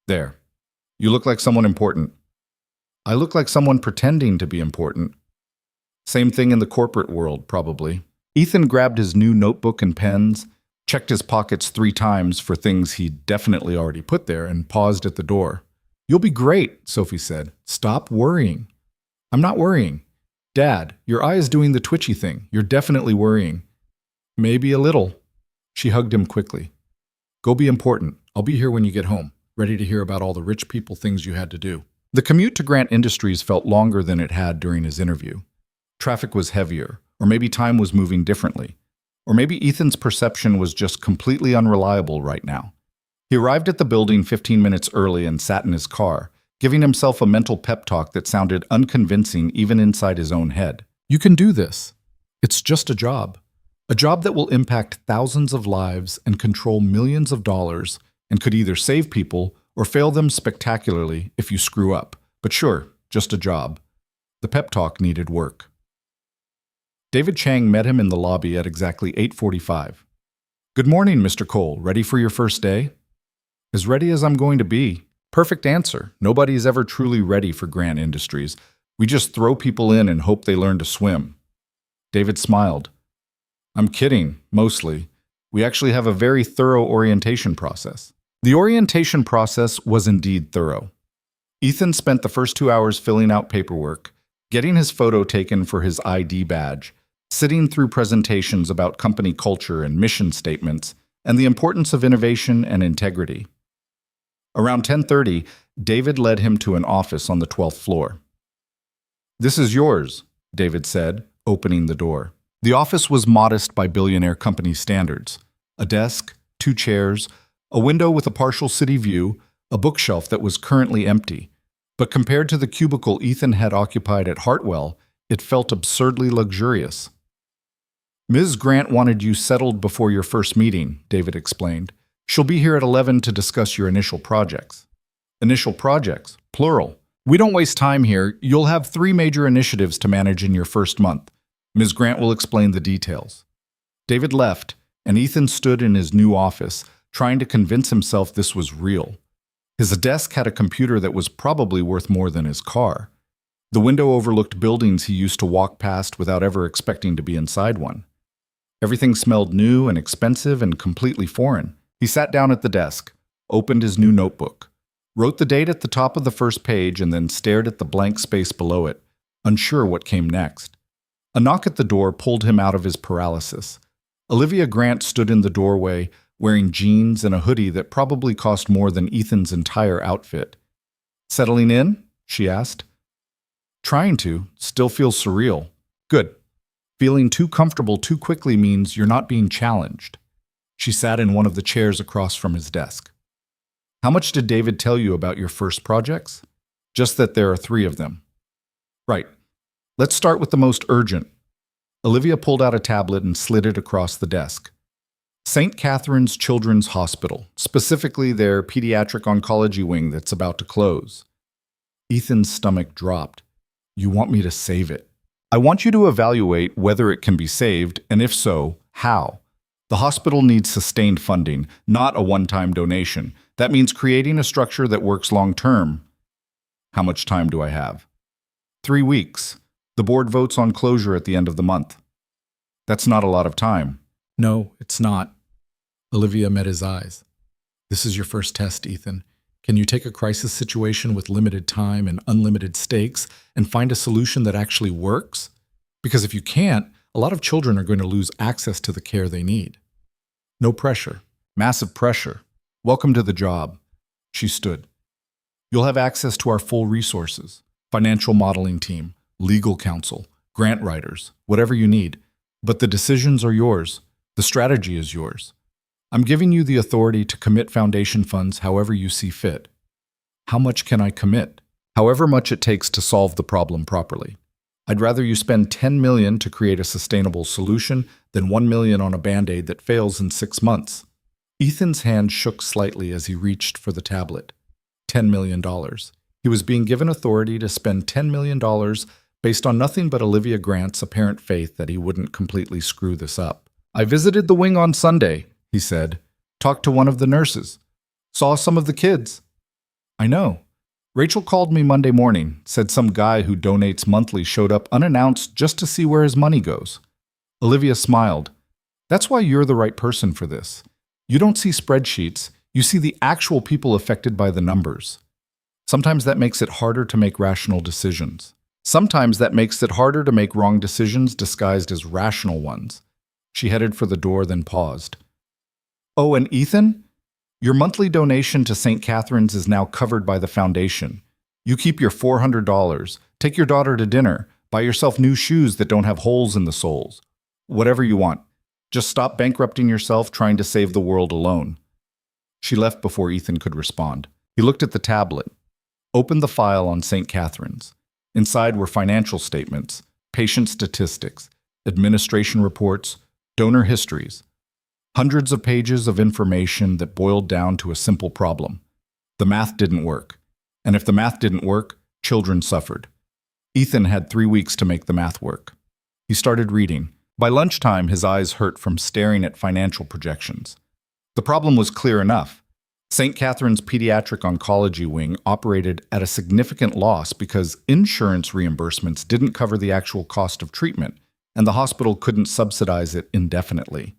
There. You look like someone important. I look like someone pretending to be important. Same thing in the corporate world, probably. Ethan grabbed his new notebook and pens, checked his pockets 3 times for things he'd definitely already put there, and paused at the door. You'll be great, Sophie said. Stop worrying. I'm not worrying. Dad, your eye is doing the twitchy thing. You're definitely worrying. Maybe a little. She hugged him quickly. Go be important. I'll be here when you get home, ready to hear about all the rich people things you had to do. The commute to Grant Industries felt longer than it had during his interview. Traffic was heavier, or maybe time was moving differently. Or maybe Ethan's perception was just completely unreliable right now. He arrived at the building 15 minutes early and sat in his car, giving himself a mental pep talk that sounded unconvincing even inside his own head. You can do this. It's just a job. A job that will impact thousands of lives and control millions of dollars and could either save people or fail them spectacularly if you screw up. But sure, just a job. The pep talk needed work. David Chang met him in the lobby at exactly 8:45. Good morning, Mr. Cole. Ready for your first day? As ready as I'm going to be. Perfect answer. Nobody is ever truly ready for Grant Industries. We just throw people in and hope they learn to swim. David smiled. I'm kidding, mostly. We actually have a very thorough orientation process. The orientation process was indeed thorough. Ethan spent the first 2 hours filling out paperwork, getting his photo taken for his ID badge, sitting through presentations about company culture and mission statements, and the importance of innovation and integrity. Around 10:30, David led him to an office on the 12th floor. This is yours, David said, opening the door. The office was modest by Billionaire company standards. A desk, 2 chairs, a window with a partial city view, a bookshelf that was currently empty. But compared to the cubicle Ethan had occupied at Hartwell, it felt absurdly luxurious. Ms. Grant wanted you settled before your first meeting, David explained. She'll be here at 11 to discuss your initial projects. Initial projects, plural. We don't waste time here. You'll have 3 major initiatives to manage in your first month. Ms. Grant will explain the details. David left, and Ethan stood in his new office, trying to convince himself this was real. His desk had a computer that was probably worth more than his car. The window overlooked buildings he used to walk past without ever expecting to be inside one. Everything smelled new and expensive and completely foreign. He sat down at the desk, opened his new notebook, wrote the date at the top of the first page, and then stared at the blank space below it, unsure what came next. A knock at the door pulled him out of his paralysis. Olivia Grant stood in the doorway, wearing jeans and a hoodie that probably cost more than Ethan's entire outfit. Settling in? She asked. Trying to. Still feels surreal. Good. Feeling too comfortable too quickly means you're not being challenged. She sat in one of the chairs across from his desk. How much did David tell you about your first projects? Just that there are 3 of them. Right. Let's start with the most urgent. Olivia pulled out a tablet and slid it across the desk. St. Catherine's Children's Hospital, specifically their pediatric oncology wing that's about to close. Ethan's stomach dropped. You want me to save it? I want you to evaluate whether it can be saved, and if so, how. The hospital needs sustained funding, not a one-time donation. That means creating a structure that works long-term. How much time do I have? 3 weeks. The board votes on closure at the end of the month. That's not a lot of time. No, it's not. Olivia met his eyes. This is your first test, Ethan. Can you take a crisis situation with limited time and unlimited stakes and find a solution that actually works? Because if you can't, a lot of children are going to lose access to the care they need. No pressure. Massive pressure. Welcome to the job. She stood. You'll have access to our full resources. Financial modeling team, legal counsel, grant writers, whatever you need. But the decisions are yours. The strategy is yours. I'm giving you the authority to commit foundation funds however you see fit. How much can I commit? However much it takes to solve the problem properly. I'd rather you spend $10 million to create a sustainable solution than $1 million on a Band-Aid that fails in 6 months. Ethan's hand shook slightly as he reached for the tablet. $10 million. He was being given authority to spend $10 million based on nothing but Olivia Grant's apparent faith that he wouldn't completely screw this up. I visited the wing on Sunday, he said, talked to one of the nurses, saw some of the kids. I know. Rachel called me Monday morning, said some guy who donates monthly showed up unannounced just to see where his money goes. Olivia smiled. That's why you're the right person for this. You don't see spreadsheets, you see the actual people affected by the numbers. Sometimes that makes it harder to make rational decisions. Sometimes that makes it harder to make wrong decisions disguised as rational ones. She headed for the door, then paused. Oh, and Ethan? Your monthly donation to St. Catherine's is now covered by the foundation. You keep your $400, take your daughter to dinner, buy yourself new shoes that don't have holes in the soles. Whatever you want. Just stop bankrupting yourself trying to save the world alone. She left before Ethan could respond. He looked at the tablet, opened the file on St. Catherine's. Inside were financial statements, patient statistics, administration reports, donor histories. Hundreds of pages of information that boiled down to a simple problem. The math didn't work. And if the math didn't work, children suffered. Ethan had 3 weeks to make the math work. He started reading. By lunchtime, his eyes hurt from staring at financial projections. The problem was clear enough. St. Catherine's Pediatric Oncology Wing operated at a significant loss because insurance reimbursements didn't cover the actual cost of treatment, and the hospital couldn't subsidize it indefinitely.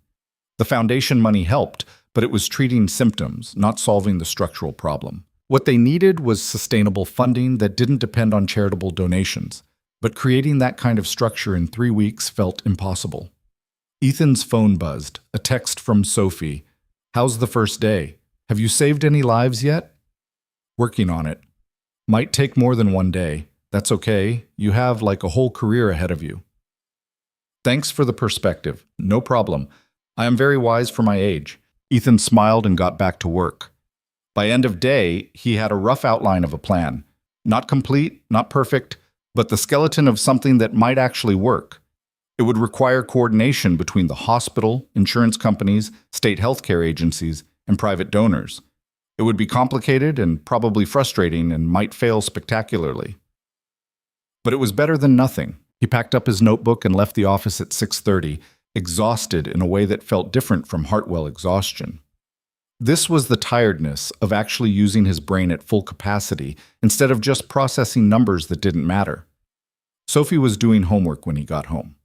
The foundation money helped, but it was treating symptoms, not solving the structural problem. What they needed was sustainable funding that didn't depend on charitable donations, but creating that kind of structure in 3 weeks felt impossible. Ethan's phone buzzed, a text from Sophie. How's the first day? Have you saved any lives yet? Working on it. Might take more than 1 day. That's okay. You have like a whole career ahead of you. Thanks for the perspective. No problem. I am very wise for my age. Ethan smiled and got back to work. By end of day, he had a rough outline of a plan. Not complete, not perfect, but the skeleton of something that might actually work. It would require coordination between the hospital, insurance companies, state healthcare agencies, and private donors. It would be complicated and probably frustrating and might fail spectacularly. But it was better than nothing. He packed up his notebook and left the office at 6:30, exhausted in a way that felt different from Hartwell exhaustion. This was the tiredness of actually using his brain at full capacity instead of just processing numbers that didn't matter. Sophie was doing homework when he got home.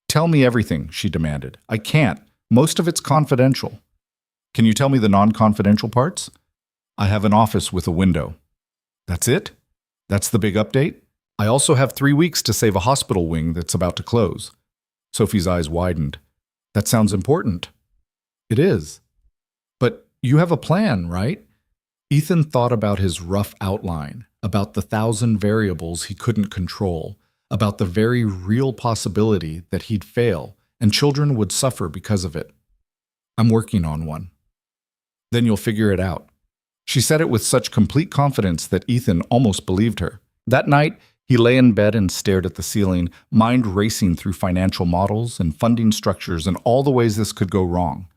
Tell me everything, she demanded. I can't. Most of it's confidential. Can you tell me the non-confidential parts? I have an office with a window. That's it? That's the big update? I also have 3 weeks to save a hospital wing that's about to close. Sophie's eyes widened. That sounds important. It is. But you have a plan, right? Ethan thought about his rough outline, about the 1,000 variables he couldn't control, about the very real possibility that he'd fail and children would suffer because of it. I'm working on one. Then you'll figure it out. She said it with such complete confidence that Ethan almost believed her. That night, he lay in bed and stared at the ceiling, mind racing through financial models and funding structures and all the ways this could go wrong.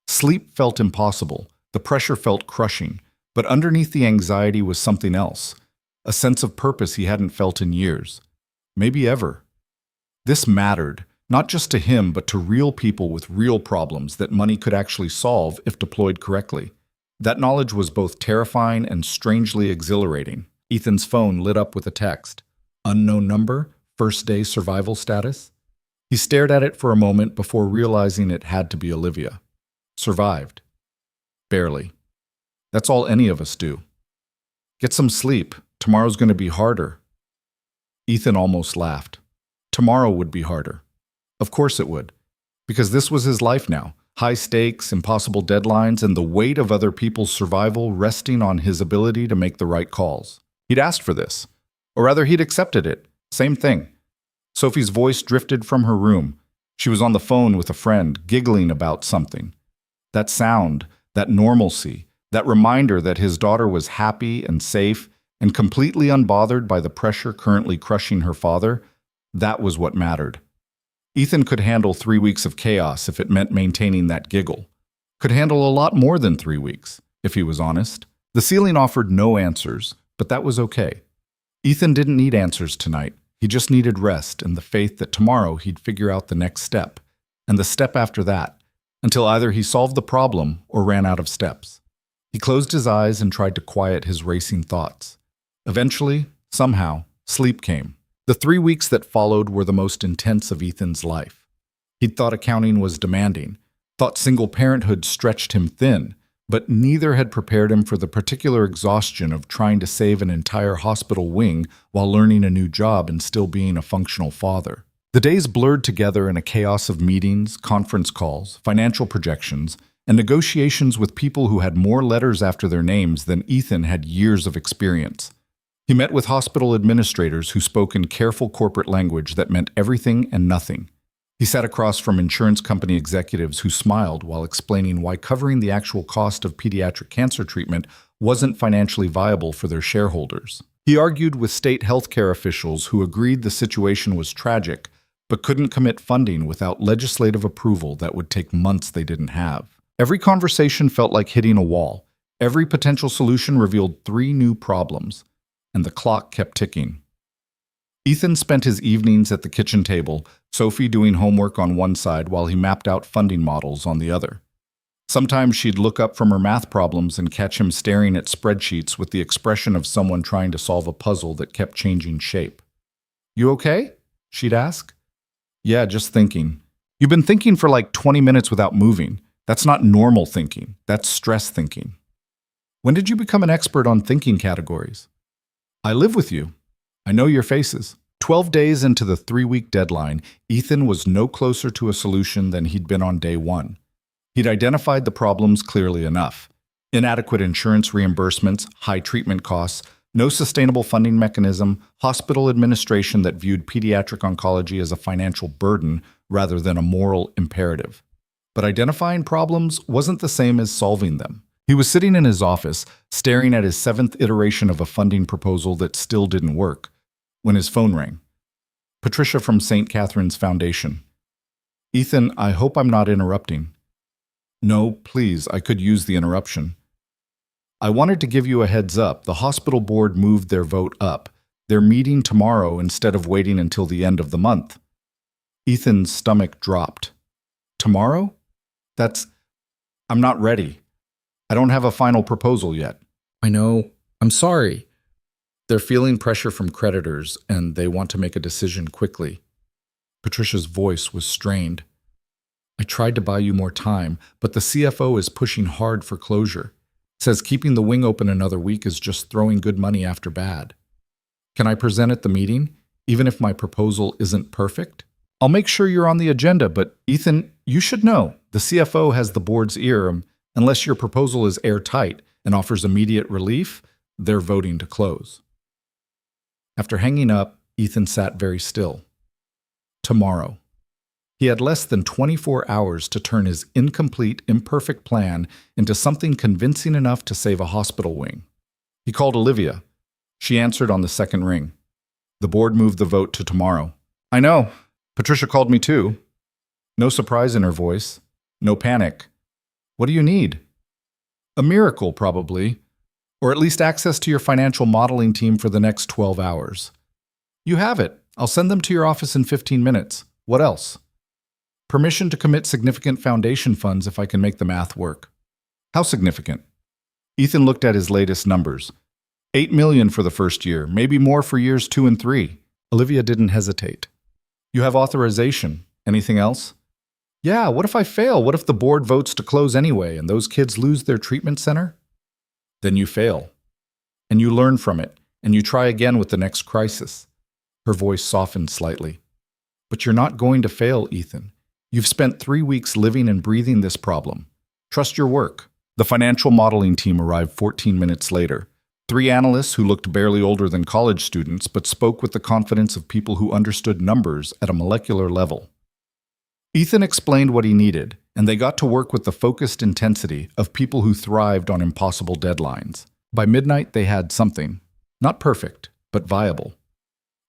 Sleep felt impossible. The pressure felt crushing. But underneath the anxiety was something else, a sense of purpose he hadn't felt in years. Maybe ever. This mattered, not just to him, but to real people with real problems that money could actually solve if deployed correctly. That knowledge was both terrifying and strangely exhilarating. Ethan's phone lit up with a text. Unknown number, first day survival status. He stared at it for a moment before realizing it had to be Olivia. Survived. Barely. That's all any of us do. Get some sleep. Tomorrow's going to be harder. Ethan almost laughed. Tomorrow would be harder. Of course it would. Because this was his life now. High stakes, impossible deadlines, and the weight of other people's survival resting on his ability to make the right calls. He'd asked for this. Or rather, he'd accepted it. Same thing. Sophie's voice drifted from her room. She was on the phone with a friend, giggling about something. That sound, that normalcy, that reminder that his daughter was happy and safe and completely unbothered by the pressure currently crushing her father, that was what mattered. Ethan could handle 3 weeks of chaos if it meant maintaining that giggle. Could handle a lot more than 3 weeks, if he was honest. The ceiling offered no answers, but that was okay. Ethan didn't need answers tonight. He just needed rest and the faith that tomorrow he'd figure out the next step, and the step after that, until either he solved the problem or ran out of steps. He closed his eyes and tried to quiet his racing thoughts. Eventually, somehow, sleep came. The 3 weeks that followed were the most intense of Ethan's life. He'd thought accounting was demanding, thought single parenthood stretched him thin, but neither had prepared him for the particular exhaustion of trying to save an entire hospital wing while learning a new job and still being a functional father. The days blurred together in a chaos of meetings, conference calls, financial projections, and negotiations with people who had more letters after their names than Ethan had years of experience. He met with hospital administrators who spoke in careful corporate language that meant everything and nothing. He sat across from insurance company executives who smiled while explaining why covering the actual cost of pediatric cancer treatment wasn't financially viable for their shareholders. He argued with state healthcare officials who agreed the situation was tragic, but couldn't commit funding without legislative approval that would take months they didn't have. Every conversation felt like hitting a wall. Every potential solution revealed 3 new problems, and the clock kept ticking. Ethan spent his evenings at the kitchen table, Sophie doing homework on one side while he mapped out funding models on the other. Sometimes she'd look up from her math problems and catch him staring at spreadsheets with the expression of someone trying to solve a puzzle that kept changing shape. "You okay?" she'd ask. "Yeah, just thinking." "You've been thinking for like 20 minutes without moving. That's not normal thinking. That's stress thinking." "When did you become an expert on thinking categories?" "I live with you. I know your faces." 12 days into the 3-week deadline, Ethan was no closer to a solution than he'd been on day 1. He'd identified the problems clearly enough. Inadequate insurance reimbursements, high treatment costs, no sustainable funding mechanism, hospital administration that viewed pediatric oncology as a financial burden rather than a moral imperative. But identifying problems wasn't the same as solving them. He was sitting in his office, staring at his 7th iteration of a funding proposal that still didn't work, when his phone rang. Patricia from St. Catherine's Foundation. "Ethan, I hope I'm not interrupting." "No, please, I could use the interruption." "I wanted to give you a heads up. The hospital board moved their vote up. They're meeting tomorrow instead of waiting until the end of the month." Ethan's stomach dropped. "Tomorrow? I'm not ready. I don't have a final proposal yet." "I know. I'm sorry." "They're feeling pressure from creditors, and they want to make a decision quickly." Patricia's voice was strained. "I tried to buy you more time, but the CFO is pushing hard for closure. Says keeping the wing open another week is just throwing good money after bad. Can I present at the meeting, even if my proposal isn't perfect?" "I'll make sure you're on the agenda, but Ethan, you should know, the CFO has the board's ear. Unless your proposal is airtight and offers immediate relief, they're voting to close." After hanging up, Ethan sat very still. Tomorrow. He had less than 24 hours to turn his incomplete, imperfect plan into something convincing enough to save a hospital wing. He called Olivia. She answered on the second ring. "The board moved the vote to tomorrow." "I know. Patricia called me too." No surprise in her voice. No panic. "What do you need?" "A miracle, probably. Or at least access to your financial modeling team for the next 12 hours. "You have it. I'll send them to your office in 15 minutes. What else?" "Permission to commit significant foundation funds if I can make the math work." "How significant?" Ethan looked at his latest numbers. $8 million for the first year, maybe more for years 2 and 3. Olivia didn't hesitate. "You have authorization. Anything else?" "Yeah, what if I fail? What if the board votes to close anyway and those kids lose their treatment center?" "Then you fail. And you learn from it, and you try again with the next crisis." Her voice softened slightly. "But you're not going to fail, Ethan. You've spent 3 weeks living and breathing this problem. Trust your work." The financial modeling team arrived 14 minutes later. 3 analysts who looked barely older than college students but spoke with the confidence of people who understood numbers at a molecular level. Ethan explained what he needed, and they got to work with the focused intensity of people who thrived on impossible deadlines. By midnight, they had something. Not perfect, but viable.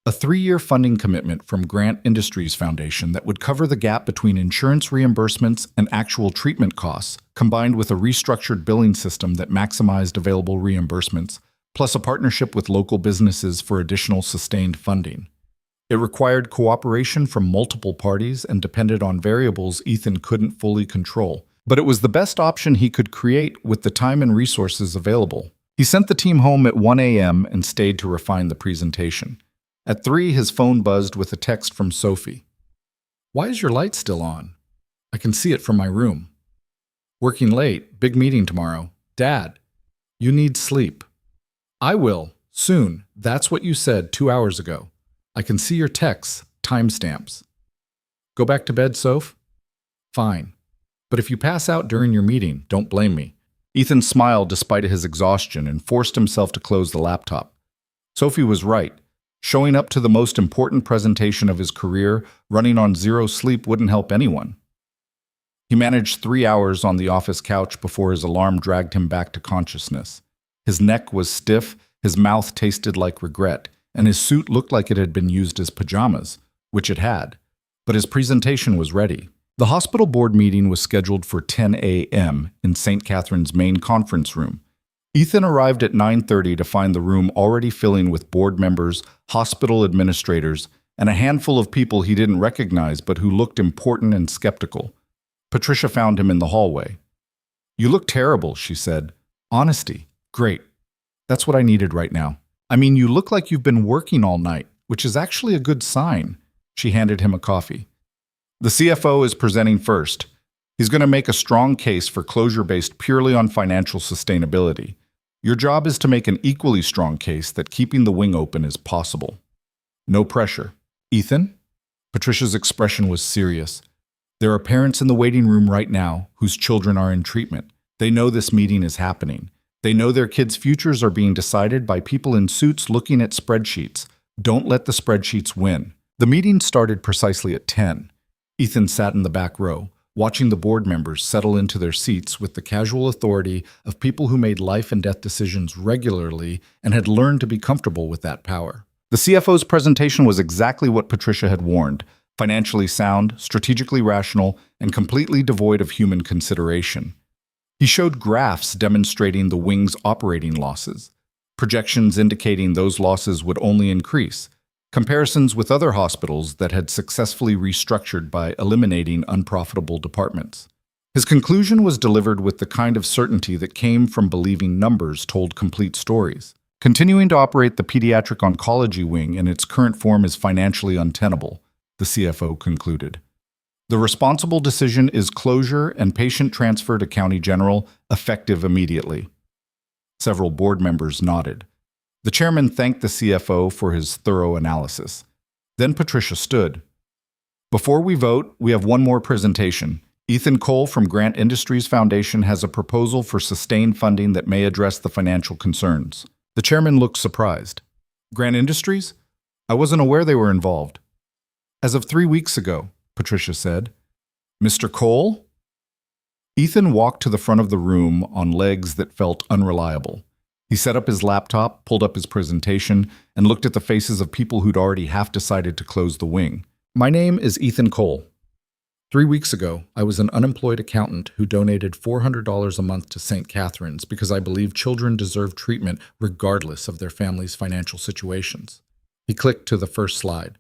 A 3-year funding commitment from Grant Industries Foundation that would cover the gap between insurance reimbursements and actual treatment costs, combined with a restructured billing system that maximized available reimbursements, plus a partnership with local businesses for additional sustained funding. It required cooperation from multiple parties and depended on variables Ethan couldn't fully control. But it was the best option he could create with the time and resources available. He sent the team home at 1 a.m. and stayed to refine the presentation. At 3, his phone buzzed with a text from Sophie. "Why is your light still on? I can see it from my room. Working late, big meeting tomorrow. Dad, you need sleep." "I will, soon. That's what you said 2 hours ago. I can see your texts, timestamps." "Go back to bed, Soph?" "Fine. But if you pass out during your meeting, don't blame me." Ethan smiled despite his exhaustion and forced himself to close the laptop. Sophie was right. Showing up to the most important presentation of his career, running on 0 sleep wouldn't help anyone. He managed 3 hours on the office couch before his alarm dragged him back to consciousness. His neck was stiff, his mouth tasted like regret, and his suit looked like it had been used as pajamas, which it had. But his presentation was ready. The hospital board meeting was scheduled for 10 a.m. in St. Catherine's main conference room. Ethan arrived at 9:30 to find the room already filling with board members, hospital administrators, and a handful of people he didn't recognize but who looked important and skeptical. Patricia found him in the hallway. "You look terrible," she said. "Honesty. Great. That's what I needed right now. I mean, you look like you've been working all night, which is actually a good sign." She handed him a coffee. "The CFO is presenting first. He's going to make a strong case for closure based purely on financial sustainability. Your job is to make an equally strong case that keeping the wing open is possible. No pressure." "Ethan?" Patricia's expression was serious. "There are parents in the waiting room right now whose children are in treatment. They know this meeting is happening. They know their kids' futures are being decided by people in suits looking at spreadsheets. Don't let the spreadsheets win." The meeting started precisely at 10. Ethan sat in the back row, watching the board members settle into their seats with the casual authority of people who made life and death decisions regularly and had learned to be comfortable with that power. The CFO's presentation was exactly what Patricia had warned: financially sound, strategically rational, and completely devoid of human consideration. He showed graphs demonstrating the wing's operating losses, projections indicating those losses would only increase, comparisons with other hospitals that had successfully restructured by eliminating unprofitable departments. His conclusion was delivered with the kind of certainty that came from believing numbers told complete stories. Continuing to operate the pediatric oncology wing in its current form is financially untenable, the CFO concluded. The responsible decision is closure and patient transfer to County General, effective immediately. Several board members nodded. The chairman thanked the CFO for his thorough analysis. Then Patricia stood. "Before we vote, we have one more presentation. Ethan Cole from Grant Industries Foundation has a proposal for sustained funding that may address the financial concerns." The chairman looked surprised. "Grant Industries? I wasn't aware they were involved." "As of 3 weeks ago," Patricia said. "Mr. Cole?" Ethan walked to the front of the room on legs that felt unreliable. He set up his laptop, pulled up his presentation, and looked at the faces of people who'd already half decided to close the wing. "My name is Ethan Cole. 3 weeks ago, I was an unemployed accountant who donated $400 a month to St. Catherine's because I believe children deserve treatment regardless of their family's financial situations." He clicked to the first slide.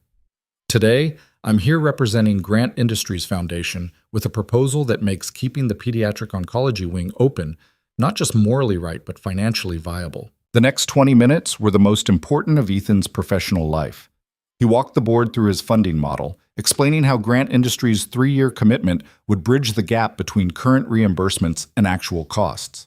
"Today, I'm here representing Grant Industries Foundation with a proposal that makes keeping the pediatric oncology wing open not just morally right, but financially viable." The next 20 minutes were the most important of Ethan's professional life. He walked the board through his funding model, explaining how Grant Industries' 3-year commitment would bridge the gap between current reimbursements and actual costs.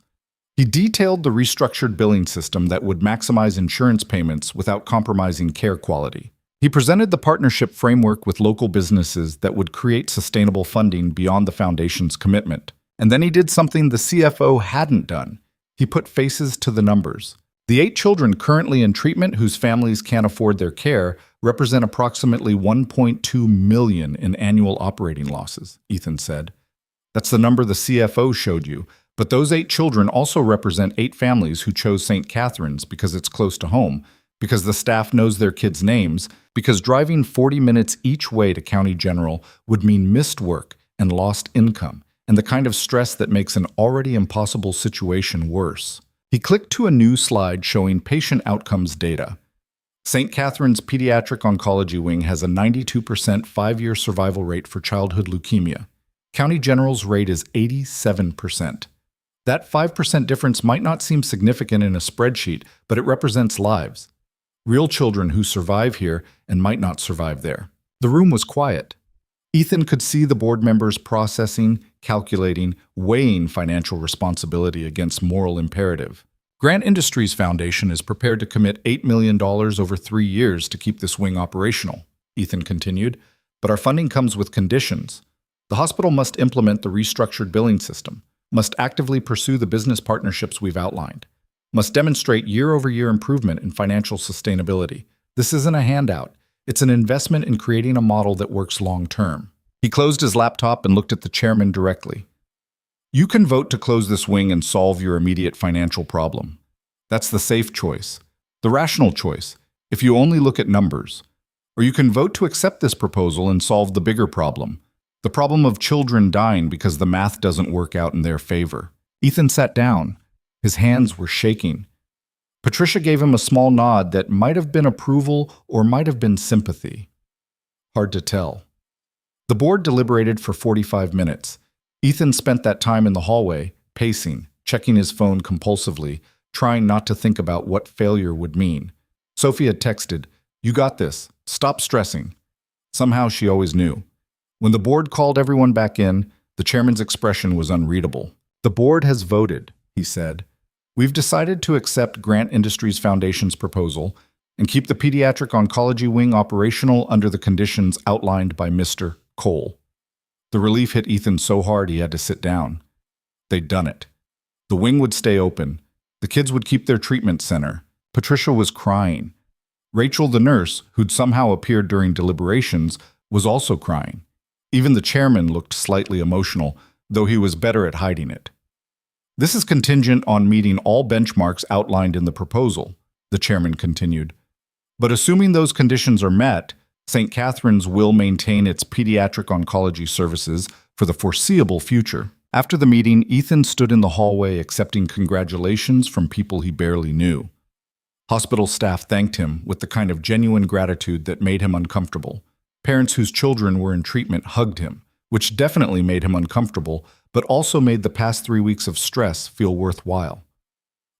He detailed the restructured billing system that would maximize insurance payments without compromising care quality. He presented the partnership framework with local businesses that would create sustainable funding beyond the foundation's commitment. And then he did something the CFO hadn't done. He put faces to the numbers. The 8 children currently in treatment whose families can't afford their care represent approximately $1.2 million in annual operating losses, Ethan said. That's the number the CFO showed you, but those 8 children also represent 8 families who chose St. Catherine's because it's close to home, because the staff knows their kids' names, because driving 40 minutes each way to County General would mean missed work and lost income, and the kind of stress that makes an already impossible situation worse. He clicked to a new slide showing patient outcomes data. St. Catherine's Pediatric Oncology Wing has a 92% 5-year survival rate for childhood leukemia. County General's rate is 87%. That 5% difference might not seem significant in a spreadsheet, but it represents lives. Real children who survive here and might not survive there. The room was quiet. Ethan could see the board members processing, calculating, weighing financial responsibility against moral imperative. Grant Industries Foundation is prepared to commit $8 million over 3 years to keep this wing operational, Ethan continued, but our funding comes with conditions. The hospital must implement the restructured billing system, must actively pursue the business partnerships we've outlined, must demonstrate year-over-year improvement in financial sustainability. This isn't a handout. It's an investment in creating a model that works long-term. He closed his laptop and looked at the chairman directly. You can vote to close this wing and solve your immediate financial problem. That's the safe choice, the rational choice, if you only look at numbers. Or you can vote to accept this proposal and solve the bigger problem, the problem of children dying because the math doesn't work out in their favor. Ethan sat down. His hands were shaking. Patricia gave him a small nod that might have been approval or might have been sympathy. Hard to tell. The board deliberated for 45 minutes. Ethan spent that time in the hallway, pacing, checking his phone compulsively, trying not to think about what failure would mean. Sophie had texted, "You got this. Stop stressing." Somehow she always knew. When the board called everyone back in, the chairman's expression was unreadable. "The board has voted," he said. "We've decided to accept Grant Industries Foundation's proposal and keep the Pediatric Oncology Wing operational under the conditions outlined by Mr. Cole." The relief hit Ethan so hard he had to sit down. They'd done it. The wing would stay open. The kids would keep their treatment center. Patricia was crying. Rachel, the nurse, who'd somehow appeared during deliberations, was also crying. Even the chairman looked slightly emotional, though he was better at hiding it. "This is contingent on meeting all benchmarks outlined in the proposal," the chairman continued. "But assuming those conditions are met, St. Catherine's will maintain its pediatric oncology services for the foreseeable future." After the meeting, Ethan stood in the hallway accepting congratulations from people he barely knew. Hospital staff thanked him with the kind of genuine gratitude that made him uncomfortable. Parents whose children were in treatment hugged him, which definitely made him uncomfortable, but also made the past 3 weeks of stress feel worthwhile.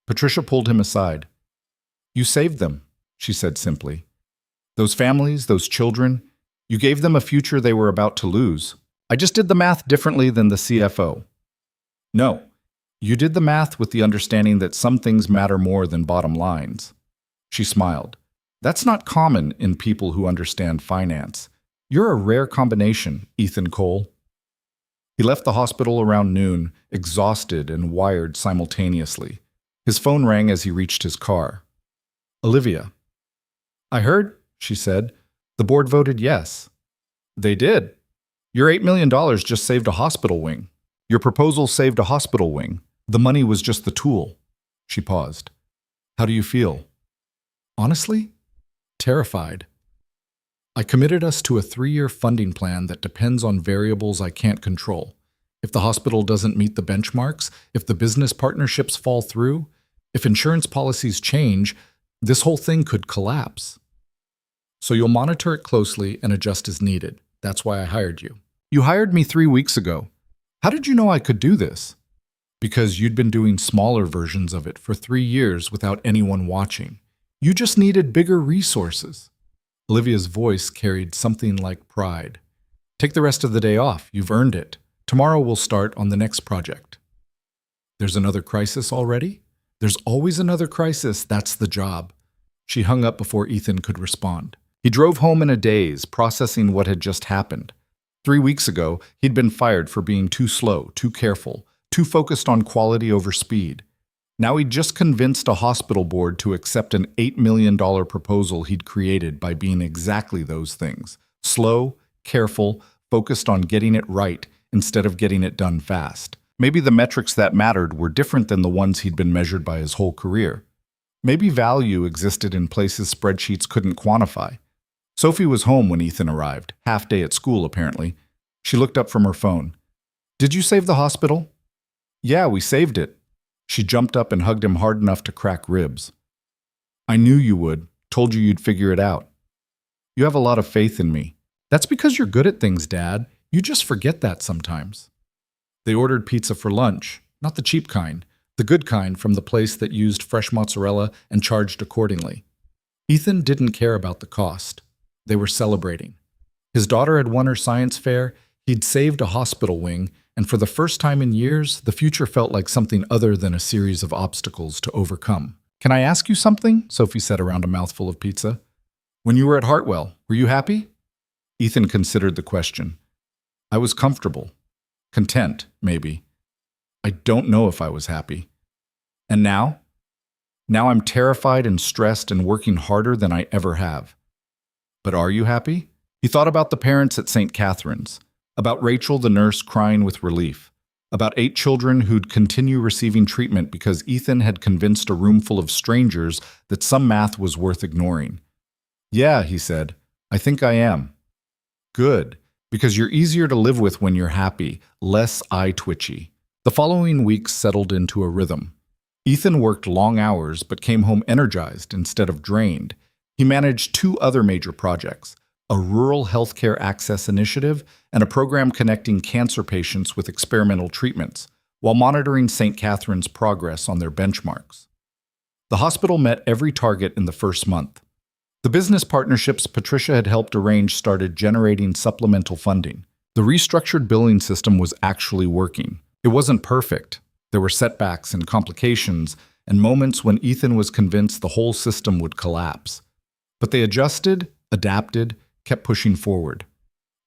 Patricia pulled him aside. "You saved them," she said simply. "Those families, those children, you gave them a future they were about to lose. I just did the math differently than the CFO." "No, you did the math with the understanding that some things matter more than bottom lines." She smiled. "That's not common in people who understand finance. You're a rare combination, Ethan Cole." He left the hospital around noon, exhausted and wired simultaneously. His phone rang as he reached his car. "Olivia." "I heard," she said. "The board voted yes." "They did. Your $8 million just saved a hospital wing. Your proposal saved a hospital wing. The money was just the tool." She paused. "How do you feel?" "Honestly, terrified. I committed us to a 3-year funding plan that depends on variables I can't control. If the hospital doesn't meet the benchmarks, if the business partnerships fall through, if insurance policies change, this whole thing could collapse. So you'll monitor it closely and adjust as needed. That's why I hired you." "You hired me 3 weeks ago. How did you know I could do this?" "Because you'd been doing smaller versions of it for 3 years without anyone watching. You just needed bigger resources." Olivia's voice carried something like pride. "Take the rest of the day off. You've earned it. Tomorrow we'll start on the next project." "There's another crisis already?" "There's always another crisis. That's the job." She hung up before Ethan could respond. He drove home in a daze, processing what had just happened. 3 weeks ago, he'd been fired for being too slow, too careful, too focused on quality over speed. Now he'd just convinced a hospital board to accept an $8 million proposal he'd created by being exactly those things. Slow, careful, focused on getting it right instead of getting it done fast. Maybe the metrics that mattered were different than the ones he'd been measured by his whole career. Maybe value existed in places spreadsheets couldn't quantify. Sophie was home when Ethan arrived, half day at school apparently. She looked up from her phone. Did you save the hospital? Yeah, we saved it. She jumped up and hugged him hard enough to crack ribs. I knew you would. Told you you'd figure it out. You have a lot of faith in me. That's because you're good at things, Dad. You just forget that sometimes. They ordered pizza for lunch, not the cheap kind, the good kind from the place that used fresh mozzarella and charged accordingly. Ethan didn't care about the cost. They were celebrating. His daughter had won her science fair, he'd saved a hospital wing, and for the first time in years, the future felt like something other than a series of obstacles to overcome. Can I ask you something? Sophie said around a mouthful of pizza. When you were at Hartwell, were you happy? Ethan considered the question. I was comfortable. Content, maybe. I don't know if I was happy. And now? Now I'm terrified and stressed and working harder than I ever have. But are you happy? He thought about the parents at St. Catherine's, about Rachel the nurse crying with relief, about 8 children who'd continue receiving treatment because Ethan had convinced a room full of strangers that some math was worth ignoring. Yeah, he said, I think I am. Good, because you're easier to live with when you're happy, less eye-twitchy. The following weeks settled into a rhythm. Ethan worked long hours but came home energized instead of drained. He managed 2 other major projects, a rural healthcare access initiative and a program connecting cancer patients with experimental treatments, while monitoring St. Catherine's progress on their benchmarks. The hospital met every target in the first month. The business partnerships Patricia had helped arrange started generating supplemental funding. The restructured billing system was actually working. It wasn't perfect. There were setbacks and complications, and moments when Ethan was convinced the whole system would collapse. But they adjusted, adapted, kept pushing forward.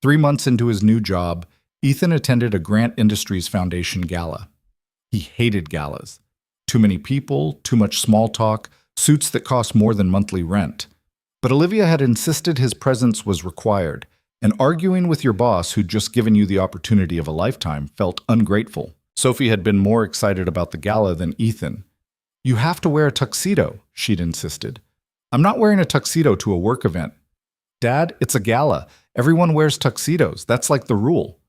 3 months into his new job, Ethan attended a Grant Industries Foundation gala. He hated galas. Too many people, too much small talk, suits that cost more than monthly rent. But Olivia had insisted his presence was required, and arguing with your boss who'd just given you the opportunity of a lifetime felt ungrateful. Sophie had been more excited about the gala than Ethan. You have to wear a tuxedo, she'd insisted. I'm not wearing a tuxedo to a work event. Dad, it's a gala. Everyone wears tuxedos. That's like the rule.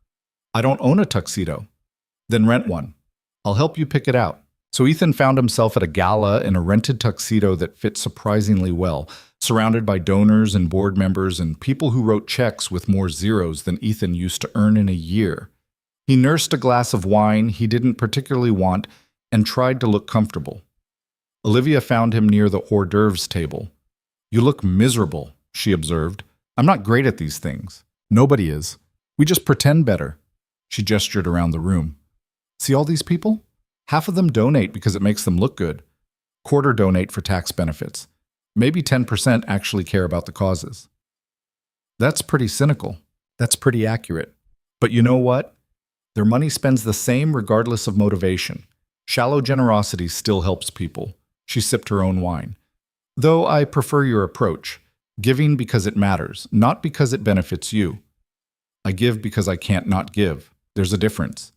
I don't own a tuxedo. Then rent one. I'll help you pick it out. So Ethan found himself at a gala in a rented tuxedo that fit surprisingly well, surrounded by donors and board members and people who wrote checks with more zeros than Ethan used to earn in a year. He nursed a glass of wine he didn't particularly want and tried to look comfortable. Olivia found him near the hors d'oeuvres table. You look miserable, she observed. I'm not great at these things. Nobody is. We just pretend better. She gestured around the room. See all these people? Half of them donate because it makes them look good. Quarter donate for tax benefits. Maybe 10% actually care about the causes. That's pretty cynical. That's pretty accurate. But you know what? Their money spends the same regardless of motivation. Shallow generosity still helps people. She sipped her own wine. Though I prefer your approach. Giving because it matters, not because it benefits you. I give because I can't not give. There's a difference.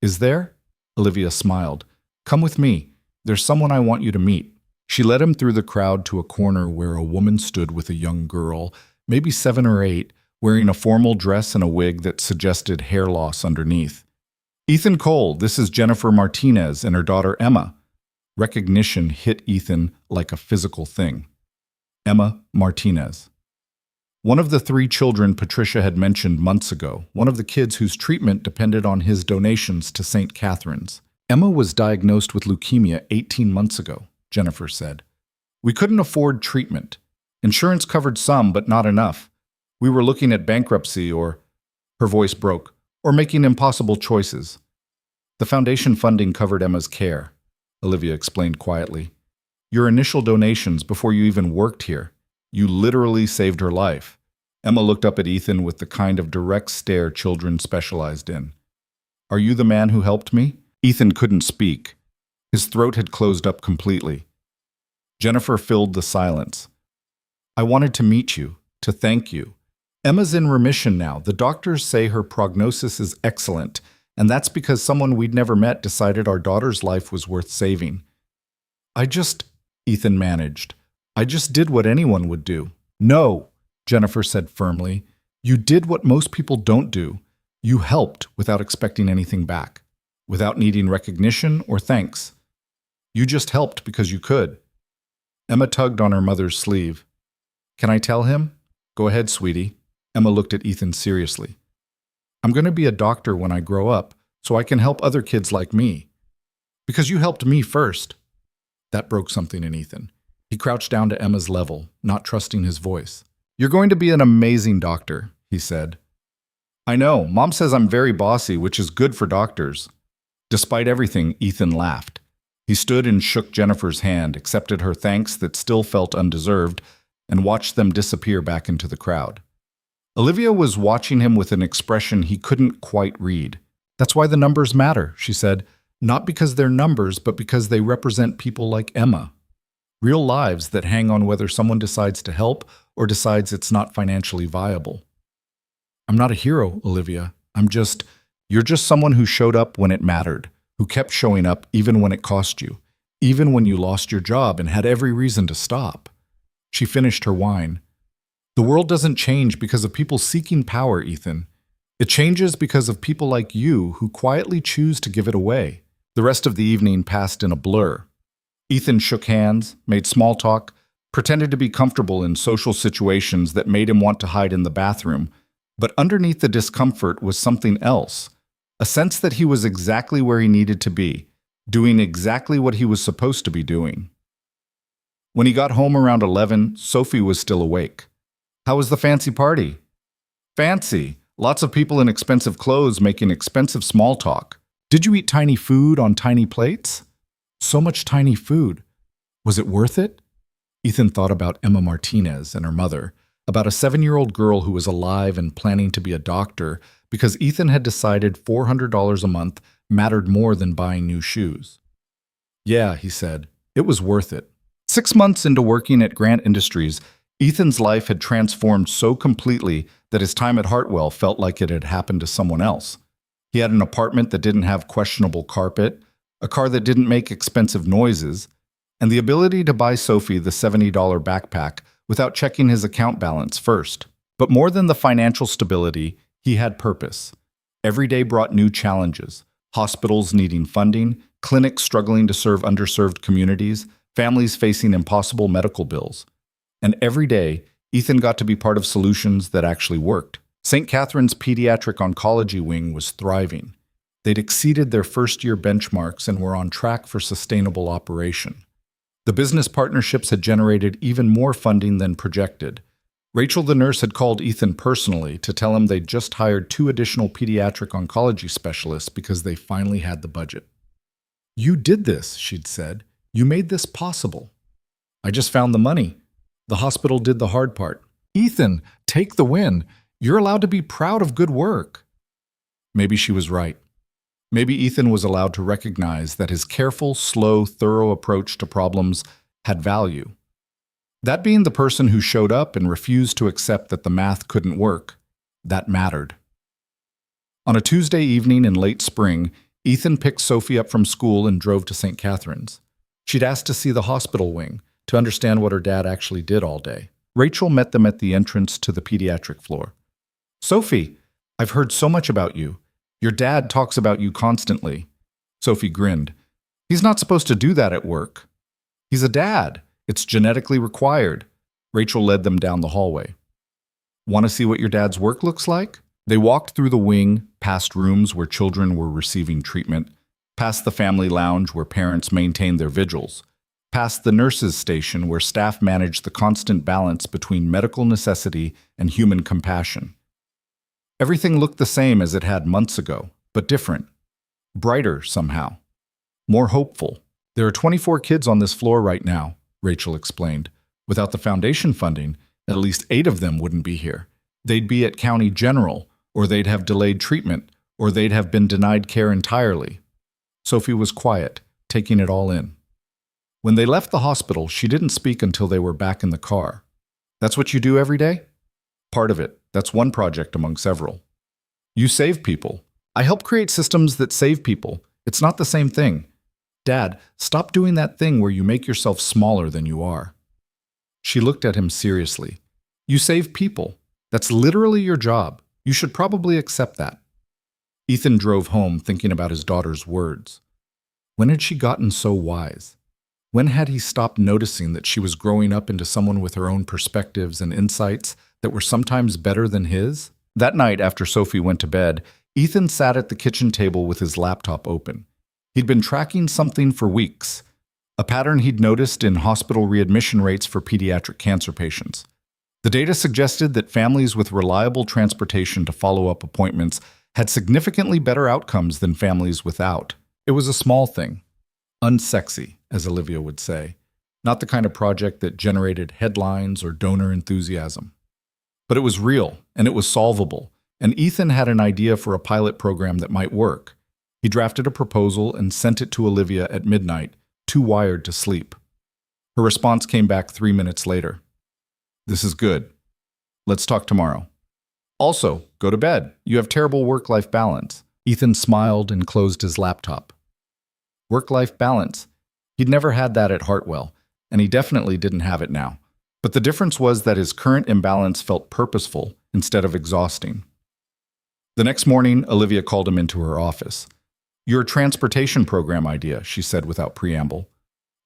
Is there? Olivia smiled. Come with me. There's someone I want you to meet. She led him through the crowd to a corner where a woman stood with a young girl, maybe 7 or 8, wearing a formal dress and a wig that suggested hair loss underneath. Ethan Cole, this is Jennifer Martinez and her daughter Emma. Recognition hit Ethan like a physical thing. Emma Martinez. One of the 3 children Patricia had mentioned months ago, one of the kids whose treatment depended on his donations to St. Catherine's. Emma was diagnosed with leukemia 18 months ago, Jennifer said. We couldn't afford treatment. Insurance covered some, but not enough. We were looking at bankruptcy or, her voice broke, or making impossible choices. The foundation funding covered Emma's care, Olivia explained quietly. Your initial donations before you even worked here. You literally saved her life. Emma looked up at Ethan with the kind of direct stare children specialized in. Are you the man who helped me? Ethan couldn't speak. His throat had closed up completely. Jennifer filled the silence. I wanted to meet you, to thank you. Emma's in remission now. The doctors say her prognosis is excellent, and that's because someone we'd never met decided our daughter's life was worth saving. Ethan managed. I just did what anyone would do. No, Jennifer said firmly. You did what most people don't do. You helped without expecting anything back, without needing recognition or thanks. You just helped because you could. Emma tugged on her mother's sleeve. Can I tell him? Go ahead, sweetie. Emma looked at Ethan seriously. I'm going to be a doctor when I grow up, so I can help other kids like me. Because you helped me first. That broke something in Ethan. He crouched down to Emma's level, not trusting his voice. You're going to be an amazing doctor, he said. I know, Mom says I'm very bossy, which is good for doctors. Despite everything, Ethan laughed. He stood and shook Jennifer's hand, accepted her thanks that still felt undeserved, and watched them disappear back into the crowd. Olivia was watching him with an expression he couldn't quite read. That's why the numbers matter, she said. Not because they're numbers, but because they represent people like Emma. Real lives that hang on whether someone decides to help or decides it's not financially viable. I'm not a hero, Olivia. You're just someone who showed up when it mattered, who kept showing up even when it cost you, even when you lost your job and had every reason to stop. She finished her wine. The world doesn't change because of people seeking power, Ethan. It changes because of people like you who quietly choose to give it away. The rest of the evening passed in a blur. Ethan shook hands, made small talk, pretended to be comfortable in social situations that made him want to hide in the bathroom, but underneath the discomfort was something else, a sense that he was exactly where he needed to be, doing exactly what he was supposed to be doing. When he got home around 11, Sophie was still awake. How was the fancy party? Fancy. Lots of people in expensive clothes making expensive small talk. Did you eat tiny food on tiny plates? So much tiny food. Was it worth it? Ethan thought about Emma Martinez and her mother, about a 7-year-old girl who was alive and planning to be a doctor because Ethan had decided $400 a month mattered more than buying new shoes. Yeah, he said, it was worth it. 6 months into working at Grant Industries, Ethan's life had transformed so completely that his time at Hartwell felt like it had happened to someone else. He had an apartment that didn't have questionable carpet, a car that didn't make expensive noises, and the ability to buy Sophie the $70 backpack without checking his account balance first. But more than the financial stability, he had purpose. Every day brought new challenges: hospitals needing funding, clinics struggling to serve underserved communities, families facing impossible medical bills. And every day, Ethan got to be part of solutions that actually worked. St. Catherine's Pediatric Oncology Wing was thriving. They'd exceeded their first-year benchmarks and were on track for sustainable operation. The business partnerships had generated even more funding than projected. Rachel the nurse had called Ethan personally to tell him they'd just hired 2 additional pediatric oncology specialists because they finally had the budget. You did this, she'd said. You made this possible. I just found the money. The hospital did the hard part. Ethan, take the win. You're allowed to be proud of good work. Maybe she was right. Maybe Ethan was allowed to recognize that his careful, slow, thorough approach to problems had value. That being the person who showed up and refused to accept that the math couldn't work, that mattered. On a Tuesday evening in late spring, Ethan picked Sophie up from school and drove to St. Catherine's. She'd asked to see the hospital wing, to understand what her dad actually did all day. Rachel met them at the entrance to the pediatric floor. Sophie, I've heard so much about you. Your dad talks about you constantly. Sophie grinned. He's not supposed to do that at work. He's a dad. It's genetically required. Rachel led them down the hallway. Want to see what your dad's work looks like? They walked through the wing, past rooms where children were receiving treatment, past the family lounge where parents maintained their vigils, past the nurses' station where staff managed the constant balance between medical necessity and human compassion. Everything looked the same as it had months ago, but different. Brighter somehow. More hopeful. There are 24 kids on this floor right now, Rachel explained. Without the foundation funding, at least 8 of them wouldn't be here. They'd be at County General, or they'd have delayed treatment, or they'd have been denied care entirely. Sophie was quiet, taking it all in. When they left the hospital, she didn't speak until they were back in the car. That's what you do every day? Part of it. That's one project among several. You save people. I help create systems that save people. It's not the same thing. Dad, stop doing that thing where you make yourself smaller than you are. She looked at him seriously. You save people. That's literally your job. You should probably accept that. Ethan drove home thinking about his daughter's words. When had she gotten so wise? When had he stopped noticing that she was growing up into someone with her own perspectives and insights that were sometimes better than his? That night, after Sophie went to bed, Ethan sat at the kitchen table with his laptop open. He'd been tracking something for weeks, a pattern he'd noticed in hospital readmission rates for pediatric cancer patients. The data suggested that families with reliable transportation to follow-up appointments had significantly better outcomes than families without. It was a small thing, unsexy, as Olivia would say, not the kind of project that generated headlines or donor enthusiasm. But it was real, and it was solvable, and Ethan had an idea for a pilot program that might work. He drafted a proposal and sent it to Olivia at midnight, too wired to sleep. Her response came back 3 minutes later. This is good. Let's talk tomorrow. Also, go to bed. You have terrible work-life balance. Ethan smiled and closed his laptop. Work-life balance. He'd never had that at Hartwell, and he definitely didn't have it now. But the difference was that his current imbalance felt purposeful instead of exhausting. The next morning, Olivia called him into her office. Your transportation program idea, she said without preamble.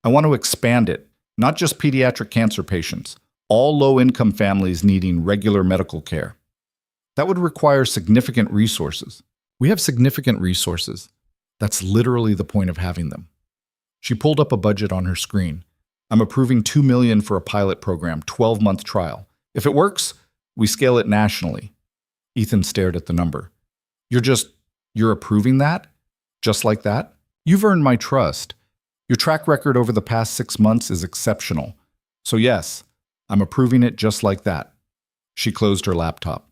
I want to expand it, not just pediatric cancer patients, all low-income families needing regular medical care. That would require significant resources. We have significant resources. That's literally the point of having them. She pulled up a budget on her screen. I'm approving $2 million for a pilot program, 12-month trial. If it works, we scale it nationally. Ethan stared at the number. You're approving that? Just like that? You've earned my trust. Your track record over the past 6 months is exceptional. So yes, I'm approving it just like that. She closed her laptop.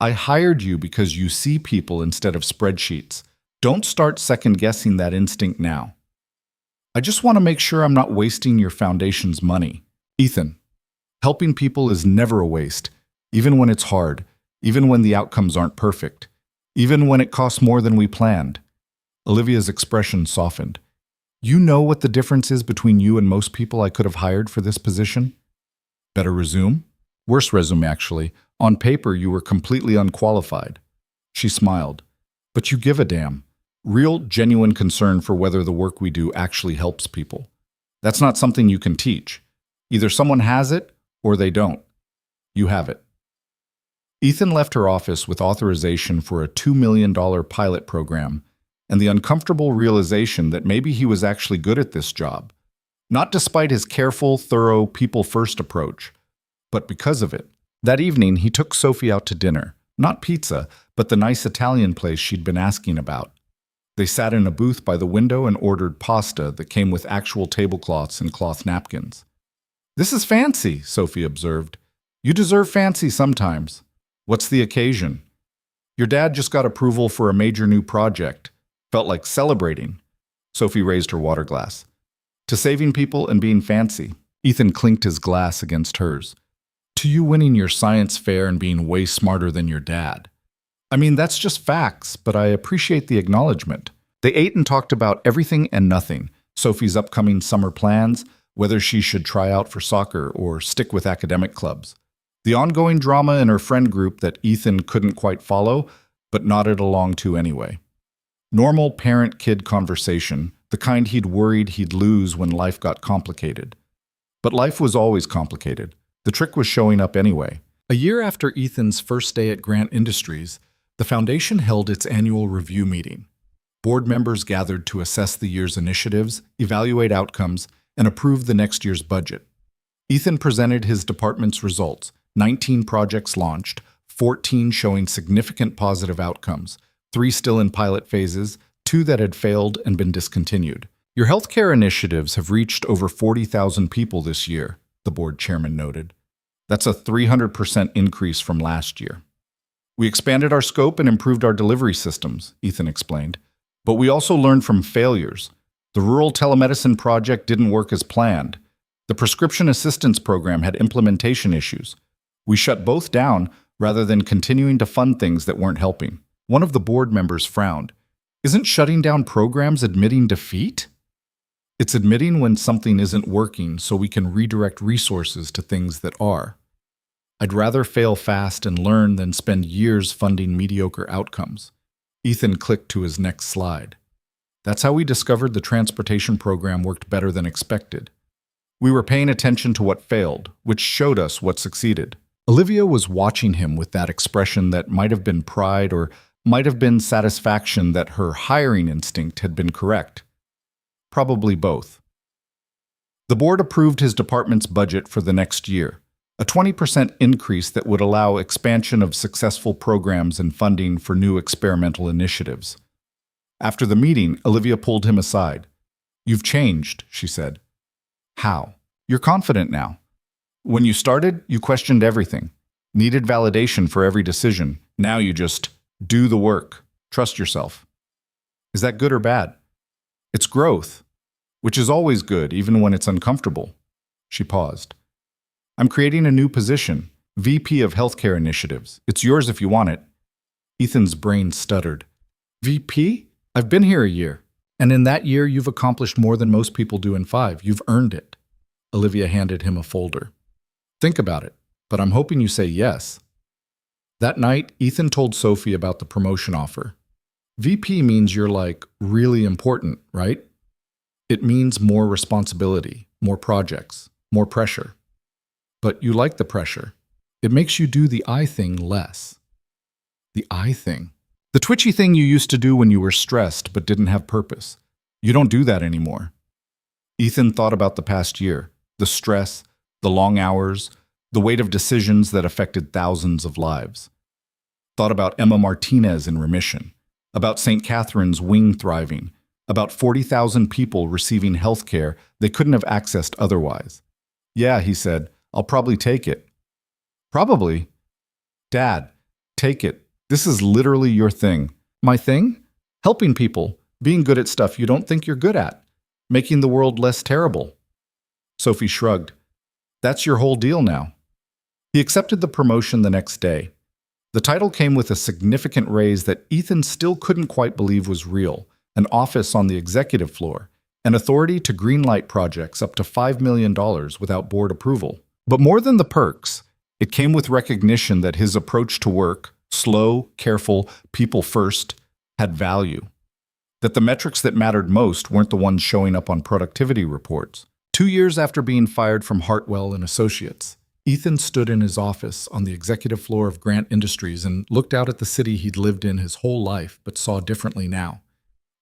I hired you because you see people instead of spreadsheets. Don't start second-guessing that instinct now. I just want to make sure I'm not wasting your foundation's money. Ethan, helping people is never a waste, even when it's hard, even when the outcomes aren't perfect, even when it costs more than we planned. Olivia's expression softened. You know what the difference is between you and most people I could have hired for this position? Better resume? Worse resume, actually. On paper, you were completely unqualified. She smiled. But you give a damn. Real, genuine concern for whether the work we do actually helps people. That's not something you can teach. Either someone has it, or they don't. You have it. Ethan left her office with authorization for a $2 million pilot program and the uncomfortable realization that maybe he was actually good at this job. Not despite his careful, thorough, people-first approach, but because of it. That evening, he took Sophie out to dinner. Not pizza, but the nice Italian place she'd been asking about. They sat in a booth by the window and ordered pasta that came with actual tablecloths and cloth napkins. This is fancy, Sophie observed. You deserve fancy sometimes. What's the occasion? Your dad just got approval for a major new project. Felt like celebrating. Sophie raised her water glass. To saving people and being fancy. Ethan clinked his glass against hers. To you winning your science fair and being way smarter than your dad. I mean, that's just facts, but I appreciate the acknowledgement. They ate and talked about everything and nothing. Sophie's upcoming summer plans, whether she should try out for soccer or stick with academic clubs. The ongoing drama in her friend group that Ethan couldn't quite follow, but nodded along to anyway. Normal parent-kid conversation, the kind he'd worried he'd lose when life got complicated. But life was always complicated. The trick was showing up anyway. A year after Ethan's first day at Grant Industries, the foundation held its annual review meeting. Board members gathered to assess the year's initiatives, evaluate outcomes, and approve the next year's budget. Ethan presented his department's results, 19 projects launched, 14 showing significant positive outcomes, 3 still in pilot phases, 2 that had failed and been discontinued. Your healthcare initiatives have reached over 40,000 people this year, the board chairman noted. That's a 300% increase from last year. We expanded our scope and improved our delivery systems, Ethan explained. But we also learned from failures. The rural telemedicine project didn't work as planned. The prescription assistance program had implementation issues. We shut both down rather than continuing to fund things that weren't helping. One of the board members frowned. Isn't shutting down programs admitting defeat? It's admitting when something isn't working so we can redirect resources to things that are. I'd rather fail fast and learn than spend years funding mediocre outcomes. Ethan clicked to his next slide. That's how we discovered the transportation program worked better than expected. We were paying attention to what failed, which showed us what succeeded. Olivia was watching him with that expression that might have been pride or might have been satisfaction that her hiring instinct had been correct. Probably both. The board approved his department's budget for the next year, a 20% increase that would allow expansion of successful programs and funding for new experimental initiatives. After the meeting, Olivia pulled him aside. "You've changed," she said. "How?" "You're confident now. When you started, you questioned everything, needed validation for every decision. Now you just do the work. Trust yourself." "Is that good or bad?" "It's growth, which is always good, even when it's uncomfortable." She paused. "I'm creating a new position, VP of Healthcare Initiatives. It's yours if you want it." Ethan's brain stuttered. "VP? I've been here a year. And in that year, you've accomplished more than most people do in 5. You've earned it." Olivia handed him a folder. "Think about it, but I'm hoping you say yes." That night, Ethan told Sophie about the promotion offer. VP means you're like really important, right? It means more responsibility, more projects, more pressure. But you like the pressure. It makes you do the I thing less. The I thing. The twitchy thing you used to do when you were stressed but didn't have purpose. You don't do that anymore. Ethan thought about the past year, the stress, the long hours, the weight of decisions that affected thousands of lives. Thought about Emma Martinez in remission, about St. Catherine's wing thriving, about 40,000 people receiving health care they couldn't have accessed otherwise. "Yeah," he said, "I'll probably take it." "Probably?" "Dad, take it. This is literally your thing." "My thing?" "Helping people, being good at stuff you don't think you're good at, making the world less terrible." Sophie shrugged. "That's your whole deal now." He accepted the promotion the next day. The title came with a significant raise that Ethan still couldn't quite believe was real, an office on the executive floor, and authority to greenlight projects up to $5 million without board approval. But more than the perks, it came with recognition that his approach to work, slow, careful, people first, had value. That the metrics that mattered most weren't the ones showing up on productivity reports. 2 years after being fired from Hartwell and Associates, Ethan stood in his office on the executive floor of Grant Industries and looked out at the city he'd lived in his whole life but saw differently now.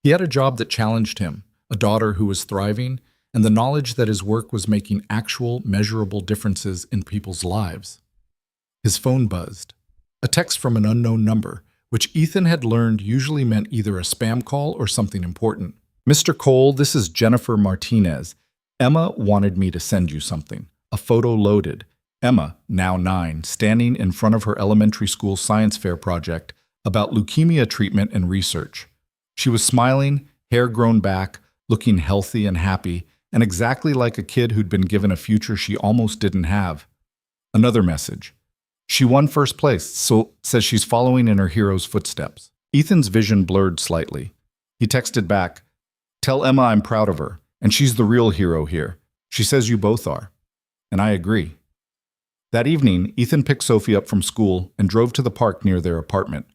He had a job that challenged him, a daughter who was thriving, and the knowledge that his work was making actual, measurable differences in people's lives. His phone buzzed. A text from an unknown number, which Ethan had learned usually meant either a spam call or something important. "Mr. Cole, this is Jennifer Martinez. Emma wanted me to send you something." A photo loaded. Emma, now 9, standing in front of her elementary school science fair project about leukemia treatment and research. She was smiling, hair grown back, looking healthy and happy, and exactly like a kid who'd been given a future she almost didn't have. Another message. "She won first place, so says she's following in her hero's footsteps." Ethan's vision blurred slightly. He texted back, "Tell Emma I'm proud of her, and she's the real hero here. She says you both are." And I agree. That evening, Ethan picked Sophie up from school and drove to the park near their apartment.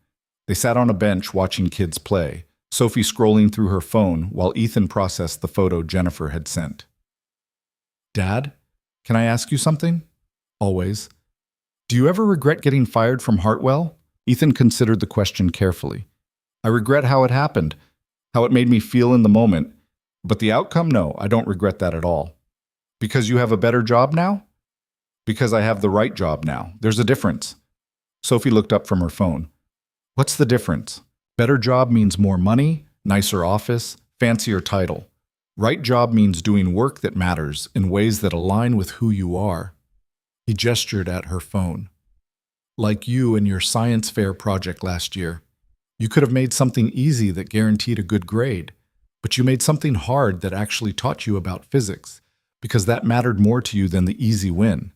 They sat on a bench watching kids play, Sophie scrolling through her phone while Ethan processed the photo Jennifer had sent. "Dad, can I ask you something?" "Always." "Do you ever regret getting fired from Hartwell?" Ethan considered the question carefully. "I regret how it happened, how it made me feel in the moment, but the outcome, no, I don't regret that at all." "Because you have a better job now?" "Because I have the right job now. There's a difference." Sophie looked up from her phone. "What's the difference?" "Better job means more money, nicer office, fancier title. Right job means doing work that matters in ways that align with who you are." He gestured at her phone. "Like you and your science fair project last year. You could have made something easy that guaranteed a good grade, but you made something hard that actually taught you about physics, because that mattered more to you than the easy win.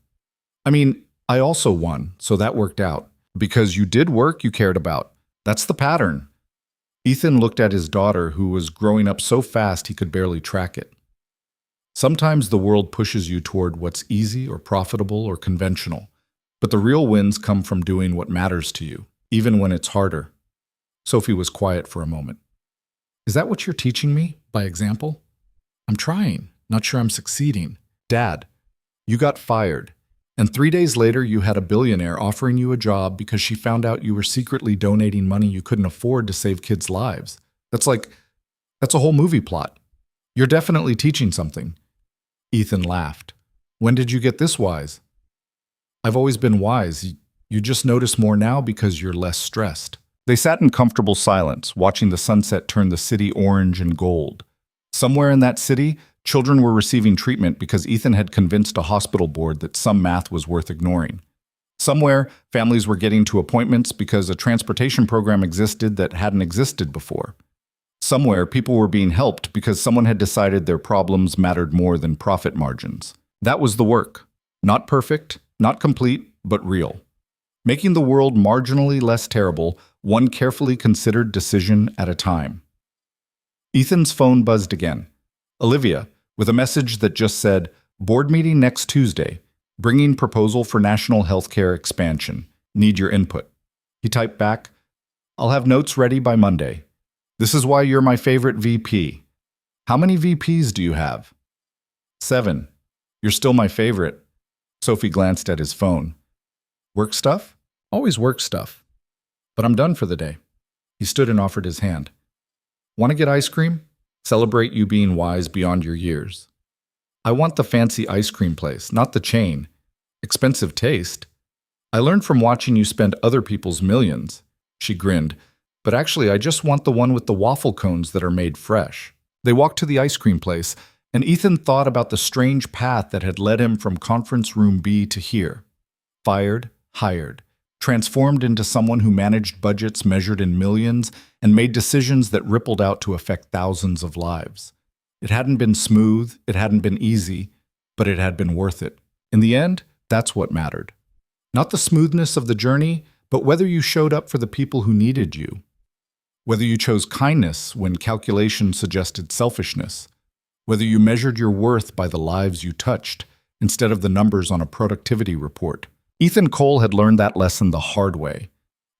I mean, I also won, so that worked out. Because you did work you cared about. That's the pattern." Ethan looked at his daughter, who was growing up so fast he could barely track it. Sometimes the world pushes you toward what's easy or profitable or conventional, but the real wins come from doing what matters to you, even when it's harder. Sophie was quiet for a moment. Is that what you're teaching me, by example? I'm trying, not sure I'm succeeding. Dad, you got fired, and 3 days later you had a billionaire offering you a job because she found out you were secretly donating money you couldn't afford to save kids' lives. That's a whole movie plot. You're definitely teaching something. Ethan laughed. When did you get this wise? I've always been wise. You just notice more now because you're less stressed. They sat in comfortable silence, watching the sunset turn the city orange and gold. Somewhere in that city, children were receiving treatment because Ethan had convinced a hospital board that some math was worth ignoring. Somewhere, families were getting to appointments because a transportation program existed that hadn't existed before. Somewhere, people were being helped because someone had decided their problems mattered more than profit margins. That was the work. Not perfect, not complete, but real. Making the world marginally less terrible, one carefully considered decision at a time. Ethan's phone buzzed again. Olivia, with a message that just said, "Board meeting next Tuesday. Bringing proposal for national healthcare expansion. Need your input." He typed back, "I'll have notes ready by Monday. This is why you're my favorite VP. How many VPs do you have?" 7. You're still my favorite. Sophie glanced at his phone. Work stuff? Always work stuff. But I'm done for the day. He stood and offered his hand. Want to get ice cream? Celebrate you being wise beyond your years. I want the fancy ice cream place, not the chain. Expensive taste. I learned from watching you spend other people's millions. She grinned. But actually, I just want the one with the waffle cones that are made fresh. They walked to the ice cream place, and Ethan thought about the strange path that had led him from conference room B to here. Fired, hired, transformed into someone who managed budgets measured in millions and made decisions that rippled out to affect thousands of lives. It hadn't been smooth, it hadn't been easy, but it had been worth it. In the end, that's what mattered. Not the smoothness of the journey, but whether you showed up for the people who needed you. Whether you chose kindness when calculation suggested selfishness. Whether you measured your worth by the lives you touched instead of the numbers on a productivity report. Ethan Cole had learned that lesson the hard way.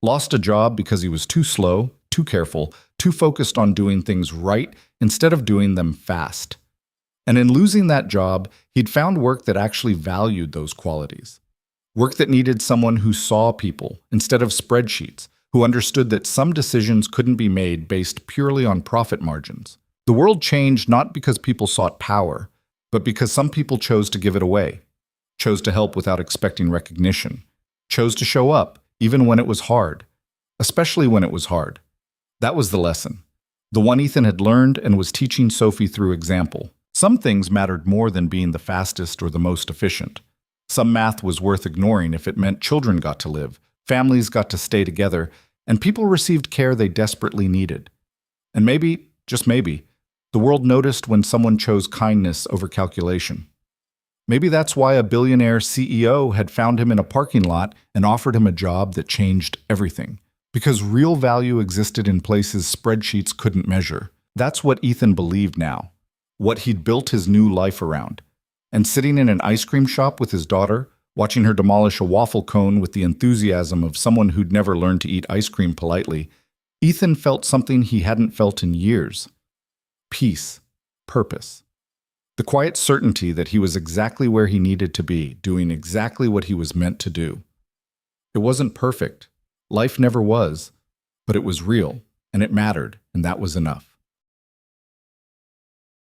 Lost a job because he was too slow, too careful, too focused on doing things right instead of doing them fast. And in losing that job, he'd found work that actually valued those qualities. Work that needed someone who saw people instead of spreadsheets, who understood that some decisions couldn't be made based purely on profit margins. The world changed not because people sought power, but because some people chose to give it away, chose to help without expecting recognition, chose to show up even when it was hard, especially when it was hard. That was the lesson. The one Ethan had learned and was teaching Sophie through example. Some things mattered more than being the fastest or the most efficient. Some math was worth ignoring if it meant children got to live, families got to stay together, and people received care they desperately needed. And maybe, just maybe, the world noticed when someone chose kindness over calculation. Maybe that's why a billionaire CEO had found him in a parking lot and offered him a job that changed everything. Because real value existed in places spreadsheets couldn't measure. That's what Ethan believed now, what he'd built his new life around. And sitting in an ice cream shop with his daughter, watching her demolish a waffle cone with the enthusiasm of someone who'd never learned to eat ice cream politely, Ethan felt something he hadn't felt in years. Peace, purpose. The quiet certainty that he was exactly where he needed to be, doing exactly what he was meant to do. It wasn't perfect. Life never was. But it was real, and it mattered, and that was enough.